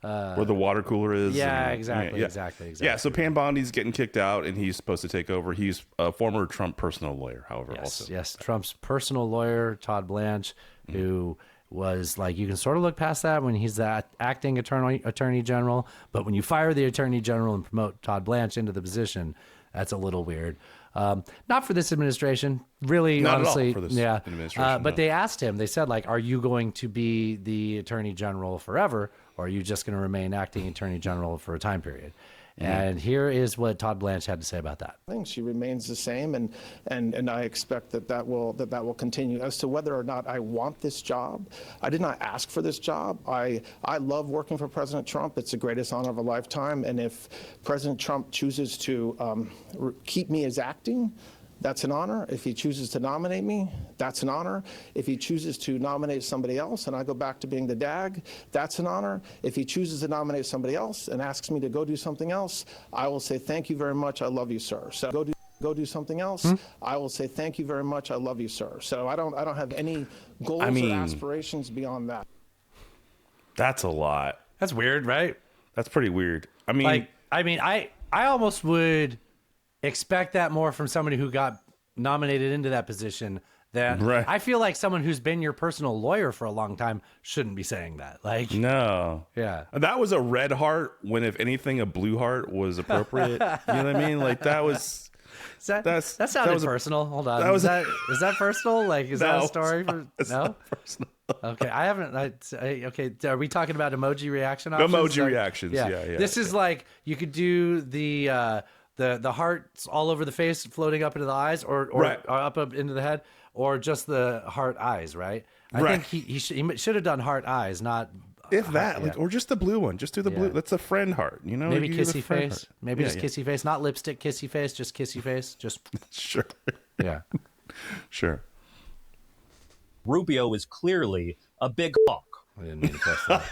where the water cooler is. Yeah, and, exactly. Yeah, so Pam Bondi's getting kicked out, and he's supposed to take over. He's a former Trump personal lawyer, however. Yes, Trump's personal lawyer, Todd Blanche, who was like, you can sort of look past that when he's the acting attorney general, but when you fire the attorney general and promote Todd Blanche into the position, that's a little weird. Not for this administration, really, Not honestly. at all for this yeah. administration, But they asked him, they said, like, are you going to be the attorney general forever, or are you just going to remain acting attorney general for a time period? And here is what Todd Blanche had to say about that. I think she remains the same, and I expect that will continue. As to whether or not I want this job, I did not ask for this job. I love working for President Trump. It's the greatest honor of a lifetime. And if President Trump chooses to keep me as acting, that's an honor. If he chooses to nominate me, that's an honor. If he chooses to nominate somebody else and I go back to being the DAG, that's an honor. If he chooses to nominate somebody else and asks me to go do something else, I will say, thank you very much, I love you, sir. So go do something else, I will say, thank you very much, I love you, sir. So I don't have any goals or aspirations beyond that. That's a lot. That's weird, right? That's pretty weird. I almost would expect that more from somebody who got nominated into that position. That Right. I feel like someone who's been your personal lawyer for a long time shouldn't be saying that. Like, no, yeah, that was a red heart when, if anything, a blue heart was appropriate. You know what I mean? Like that was. That sounded personal. Hold on. Is that personal? Like, is that a story? No. Personal. Okay, I haven't. Okay, are we talking about emoji reaction Emoji options? reactions. Yeah. This is like you could do the hearts all over the face, floating up into the eyes, or up into the head, or just the heart eyes. Right. I think he should have done heart eyes, not. If that, or just the blue one. Just do the blue. That's a friend heart, you know? Maybe You do the kissy friend face. heart. Maybe just kissy face. Not lipstick kissy face, just kissy face. Just sure. Yeah. Sure. Rubio is clearly a big hawk. I didn't mean to press that.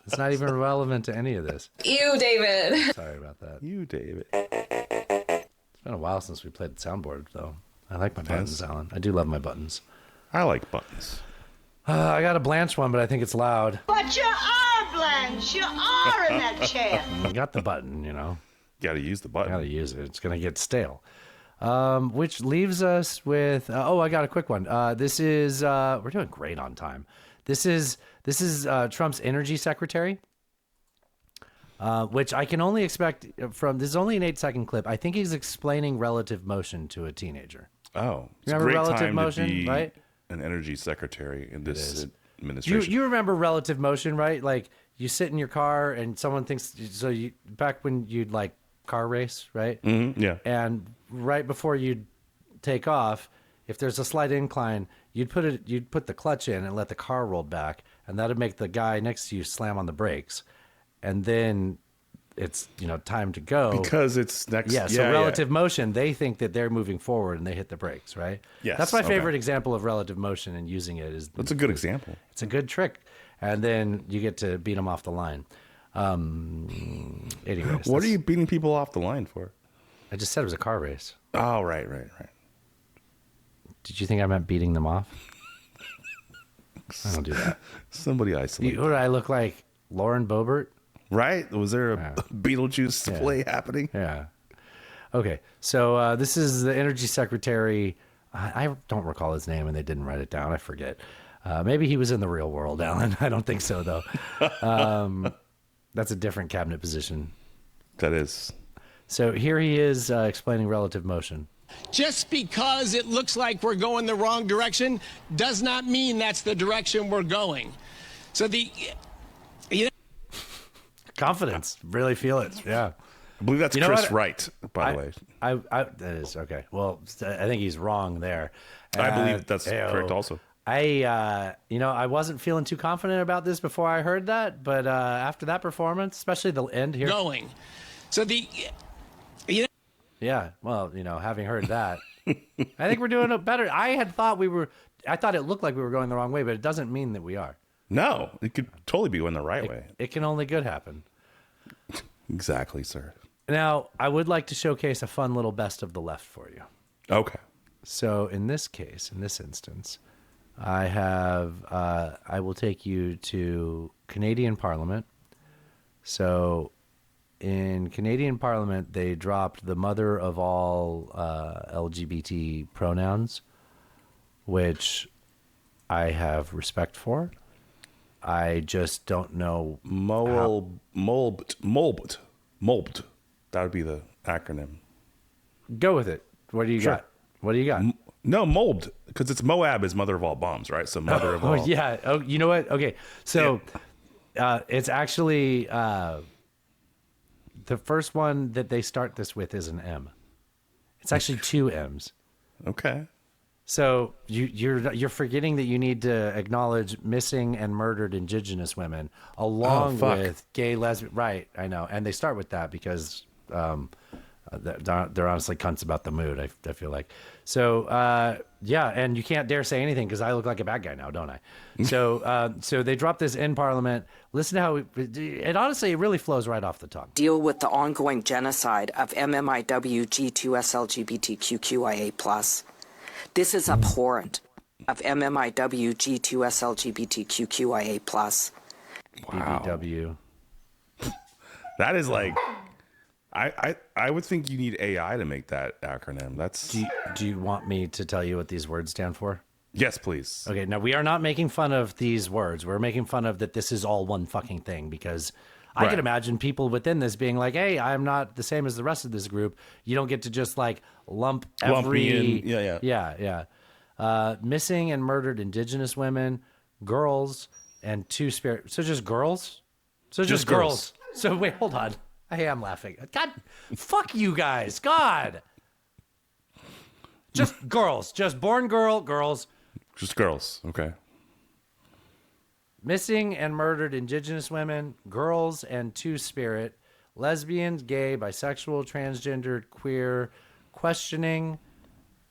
It's not even relevant to any of this. Ew, David. Sorry about that. You, David. It's been a while since we played the soundboard, though. I like my buttons, Alan. I do love my buttons. I like buttons. I got a Blanche one, but I think it's loud. But you are, Blanche. You are in that chair. I got the button, you know. Got to use the button. Got to use it. It's going to get stale. Which leaves us with... I got a quick one. This is... we're doing great on time. This is Trump's energy secretary, which I can only expect from... This is only an 8-second clip. I think he's explaining relative motion to a teenager. Oh. It's remember a great relative time motion, to be right? an energy secretary in this administration. You remember relative motion, right? Like you sit in your car and someone thinks... So you back when you'd like car race, right? Mm-hmm, yeah. And right before you'd take off, if there's a slight incline, you'd put the clutch in and let the car roll back, and that'd make the guy next to you slam on the brakes, and then it's time to go because it's next. Yeah. So relative motion, they think that they're moving forward and they hit the brakes, right? Yes. That's my favorite example of relative motion and using it is. That's a good example. It's a good trick, and then you get to beat them off the line. Anyways, what are you beating people off the line for? I just said it was a car race. Oh, right. Did you think I meant beating them off? I don't do that. Somebody isolate. Who do I look like? Lauren Boebert? Right? Was there a Beetlejuice play happening? Yeah. Okay. So this is the energy secretary. I don't recall his name, and they didn't write it down. I forget. Maybe he was in the real world, Alan. I don't think so, though. That's a different cabinet position. That is. So here he is explaining relative motion. Just because it looks like we're going the wrong direction does not mean that's the direction we're going. So confidence, really feel it. Yeah. I believe that's Chris Wright, by the way. That is okay. Well, I think he's wrong there. I believe that's correct also. I wasn't feeling too confident about this before I heard that, but after that performance, especially the end here. Going. So yeah, well, having heard that, I think we're doing it better. I thought it looked like we were going the wrong way, but it doesn't mean that we are. No, it could totally be going the right way. It can only good happen. Exactly, sir. Now, I would like to showcase a fun little best of the left for you. Okay. So in this case, in this instance, I will take you to Canadian Parliament. So in Canadian Parliament, they dropped the mother of all LGBT pronouns, which I have respect for. I just don't know. Mulbt. That would be the acronym. Go with it. What do you got? What do you got? No, Mulbt, because it's Moab is mother of all bombs, right? So mother of all. Oh, yeah. Oh, you know what? Okay. So it's actually the first one that they start this with is an M. It's actually 2 M's. Okay. So you're forgetting that you need to acknowledge missing and murdered Indigenous women along with gay, lesbian. Right, I know, and they start with that because they're honestly cunts about the mood. I feel like so. And you can't dare say anything because I look like a bad guy now, don't I? So so they dropped this in Parliament. Listen to how it honestly it really flows right off the tongue. Deal with the ongoing genocide of MMIW G2SLGBTQIA+. This is abhorrent of MMIW G2SLGBTQIA+. Wow. BBW. That is like, I would think you need AI to make that acronym. That's. Do you want me to tell you what these words stand for? Yes, please. Okay, now we are not making fun of these words. We're making fun of that this is all one fucking thing because I can imagine people within this being like, hey, I'm not the same as the rest of this group. You don't get to just like lump every... Yeah. Missing and murdered Indigenous women, girls, and 2 spirit... So just girls? So just girls. So wait, hold on. I am laughing. God, fuck you guys. God. Just girls. Just born girls. Just girls. Okay. Missing and murdered Indigenous women, girls, and 2-spirit, lesbians, gay, bisexual, transgendered, queer, questioning.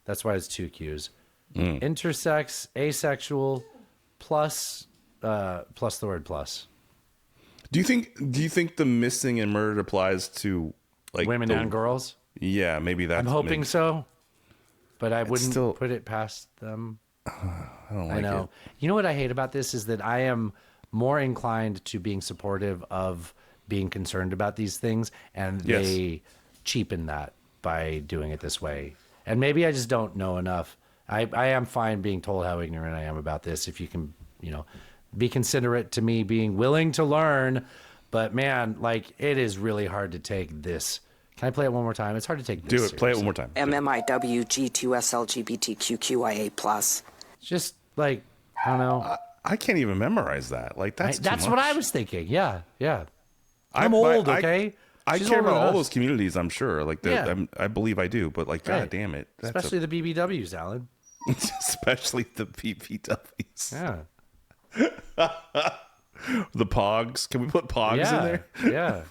That's why it's 2 Qs. Intersex, asexual, plus plus the word plus. Do you think the missing and murdered applies to like women and girls? Yeah, maybe that's. I'm hoping so, but I wouldn't still, put it past them. I don't like I know. it. You know what I hate about this is that I am more inclined to being supportive of being concerned about these things, and they cheapen that by doing it this way. And maybe I just don't know enough. I am fine being told how ignorant I am about this. If you can, be considerate to me being willing to learn. But man, like, it is really hard to take this. Can I play it one more time? It's hard to take this. Do it. Play it one more time. MMIW G2SLGBTQIA+. Just like, I don't know. I can't even memorize that. Like, that's that's what I was thinking. Yeah. I'm old, okay? I She's care older about than all us. those communities, I'm sure. Like, I believe I do. But, like, God Right. damn it. Especially the BBWs, Alan. Especially the BBWs. Yeah. The Pogs. Can we put Pogs in there? Yeah.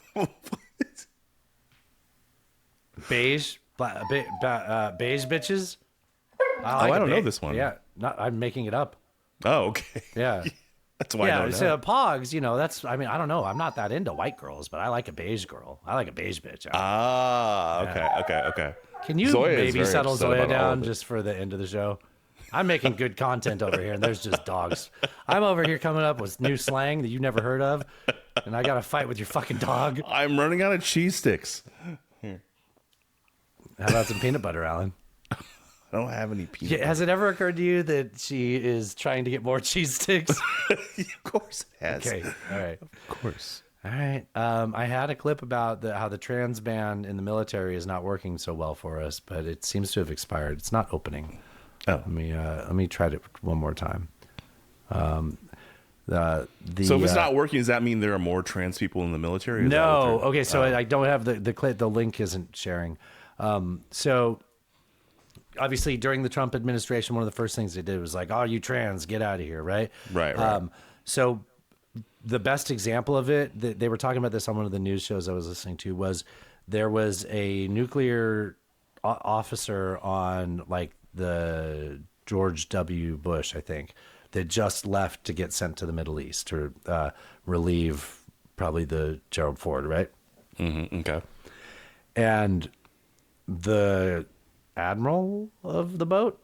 Beige bitches. I don't know this one. Yeah, I'm making it up. Oh, okay. Yeah. That's why I don't know. So Pogs, that's, I mean, I don't know. I'm not that into white girls, but I like a beige girl. I like a beige bitch. Okay. Can you Zoya is maybe very settle upset Zoya about all down of it. just for the end of the show? I'm making good content over here, and there's just dogs. I'm over here coming up with new slang that you've never heard of, and I got to fight with your fucking dog. I'm running out of cheese sticks. Here. How about some peanut butter, Alan? I don't have any peanut butter. Has it ever occurred to you that she is trying to get more cheese sticks? Of course it has. Okay, all right. Of course. All right. I had a clip about how the trans ban in the military is not working so well for us, but it seems to have expired. It's not opening. Oh. Let me try it one more time. So if it's not working, does that mean there are more trans people in the military? Is that what No. they're- Okay, so I don't have the clip. The link isn't sharing. So obviously during the Trump administration, one of the first things they did was like, "Oh, you trans, get out of here!" Right. Right. So the best example of it, they were talking about this on one of the news shows I was listening to, was there was a nuclear officer on like the George W. Bush, I think, that just left to get sent to the Middle East to relieve probably the Gerald Ford, right? Mm-hmm. Okay. And the admiral of the boat,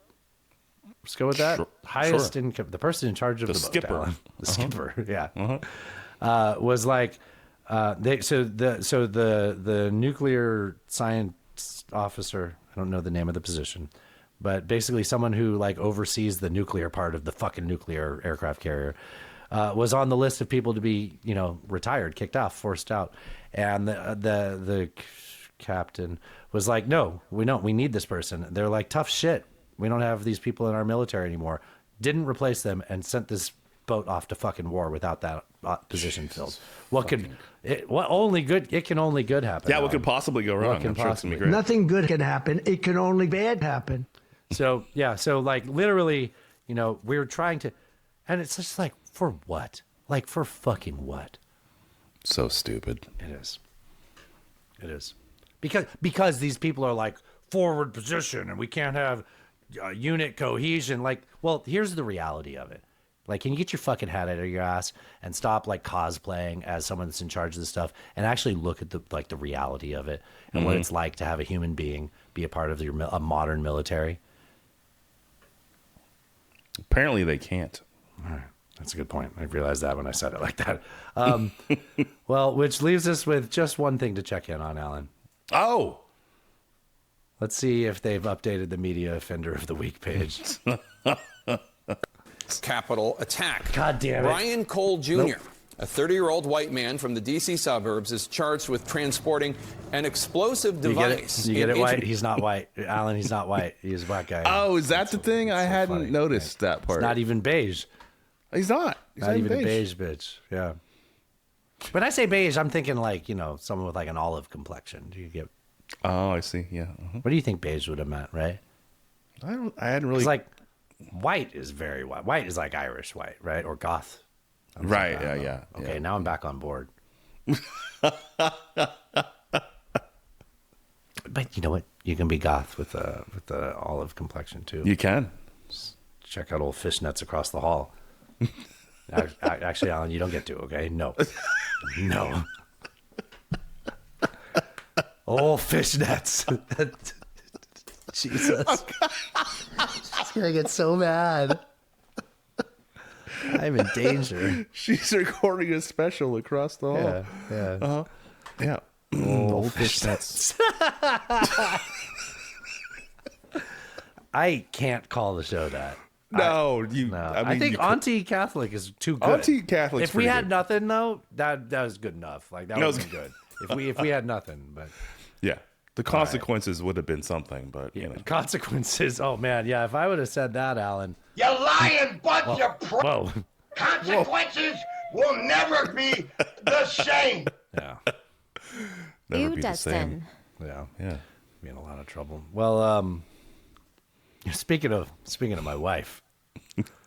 let's go with that. Highest income, the person in charge of the boat, skipper. Alan. The skipper, yeah, was like, the nuclear science officer, I don't know the name of the position, but basically someone who like oversees the nuclear part of the fucking nuclear aircraft carrier, was on the list of people to be, retired, kicked off, forced out. And the captain was like, "No, we need this person." They're like, "Tough shit. We don't have these people in our military anymore." Didn't replace them and sent this boat off to fucking war without that position filled. It can only good happen. Yeah, what could possibly go wrong? I'm sure it's gonna be great. Nothing good can happen. It can only bad happen. So like literally, we're trying to, and it's just like, for what? Like, for fucking what? So stupid. It is. Because these people are like, forward position and we can't have unit cohesion. Like, well, here's the reality of it. Like, can you get your fucking head out of your ass and stop like cosplaying as someone that's in charge of this stuff and actually look at the reality of it and what it's like to have a human being be a part of a modern military? Apparently they can't. All right. That's a good point. I realized that when I said it like that. Well, which leaves us with just one thing to check in on, Alan. Oh! Let's see if they've updated the Media Offender of the Week page. Capitol attack. God damn it. Brian Cole Jr., Nope. a 30-year-old white man from the D.C. suburbs, is charged with transporting an explosive device. You get it, white? He's not white. Alan, he's not white. He's a black guy. Oh, is that the thing? I hadn't noticed that part. It's not even beige. He's not. He's Not even a beige bitch. Yeah. When I say beige, I'm thinking like, someone with like an olive complexion. Do you get? Oh, I see. Yeah. What do you think beige would have meant, right? I hadn't really. It's like white is very white. White is like Irish white, right? Or goth. Right. Yeah. Okay, now I'm back on board. But you know what? You can be goth with the olive complexion too. You can. Just check out old fishnets across the hall. Actually, Alan, you don't get to, okay? No. No. Oh, fishnets. Jesus. She's going to get so mad. I'm in danger. She's recording a special across the hall. Yeah. Yeah. Oh, fishnets. I can't call the show that. No, I think Auntie Catholic is too good. Auntie Catholic. If we had nothing though, that was good enough. Like that was good. If we had nothing, but yeah, the consequences would have been something. But you know, consequences. Oh man, yeah. If I would have said that, Alan, You lying bunch of whoa. consequences will never be the same. Yeah. Never You, be the same. Dustin. Yeah. Be in a lot of trouble. Well, speaking of my wife.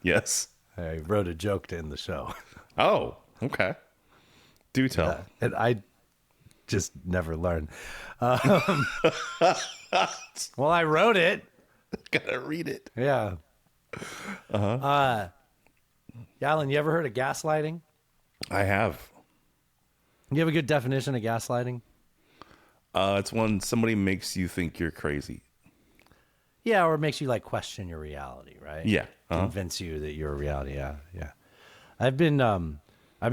Yes. I wrote a joke to end the show. Oh, okay. Do tell. And I just never learn. Well, I wrote it. Gotta read it. Yeah. Alan, you ever heard of gaslighting? I have. You have a good definition of gaslighting? It's when somebody makes you think you're crazy. Yeah, or it makes you like question your reality, right? Yeah. Convince you that you're a reality. Yeah. I've been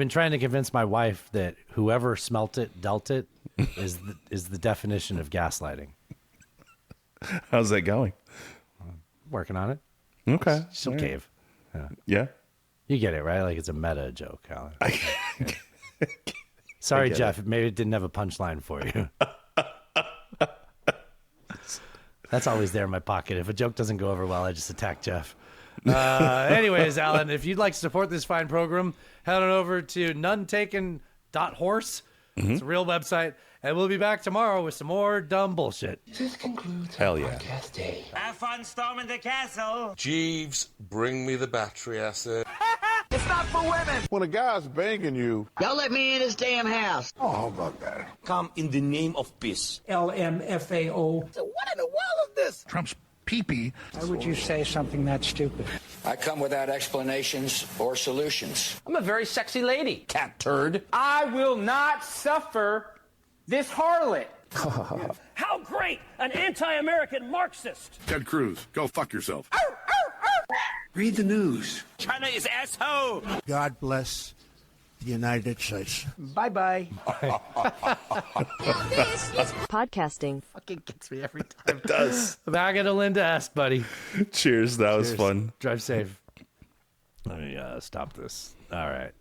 trying to convince my wife that whoever smelt it, dealt it, is the definition of gaslighting. How's that going? Working on it. Okay. She'll cave. Yeah. You get it, right? Like it's a meta joke, Alan. Sorry, Jeff. Maybe it didn't have a punchline for you. That's always there in my pocket. If a joke doesn't go over well, I just attack Jeff. Anyways, Alan, if you'd like to support this fine program, head on over to nonetaken.horse. It's a real website. And we'll be back tomorrow with some more dumb bullshit. This concludes Hell yeah. podcast day. Have fun storming the castle. Jeeves, bring me the battery acid. It's not for women. When a guy's banging you, Don't let me in his damn house. oh, how about that? Come in the name of peace. LMFAO. So what in the world is this? Trump's pee-pee. Why would you say something that stupid? I come without explanations or solutions. I'm a very sexy lady, cat turd. I will not suffer this harlot. How great! An anti-American Marxist. Ted Cruz, go fuck yourself. Read the news. China is asshole. God bless the United States. Bye-bye. Podcasting. Fucking gets me every time. It does. Back at Linda S, buddy. Cheers. That was fun. Drive safe. Let me stop this. All right.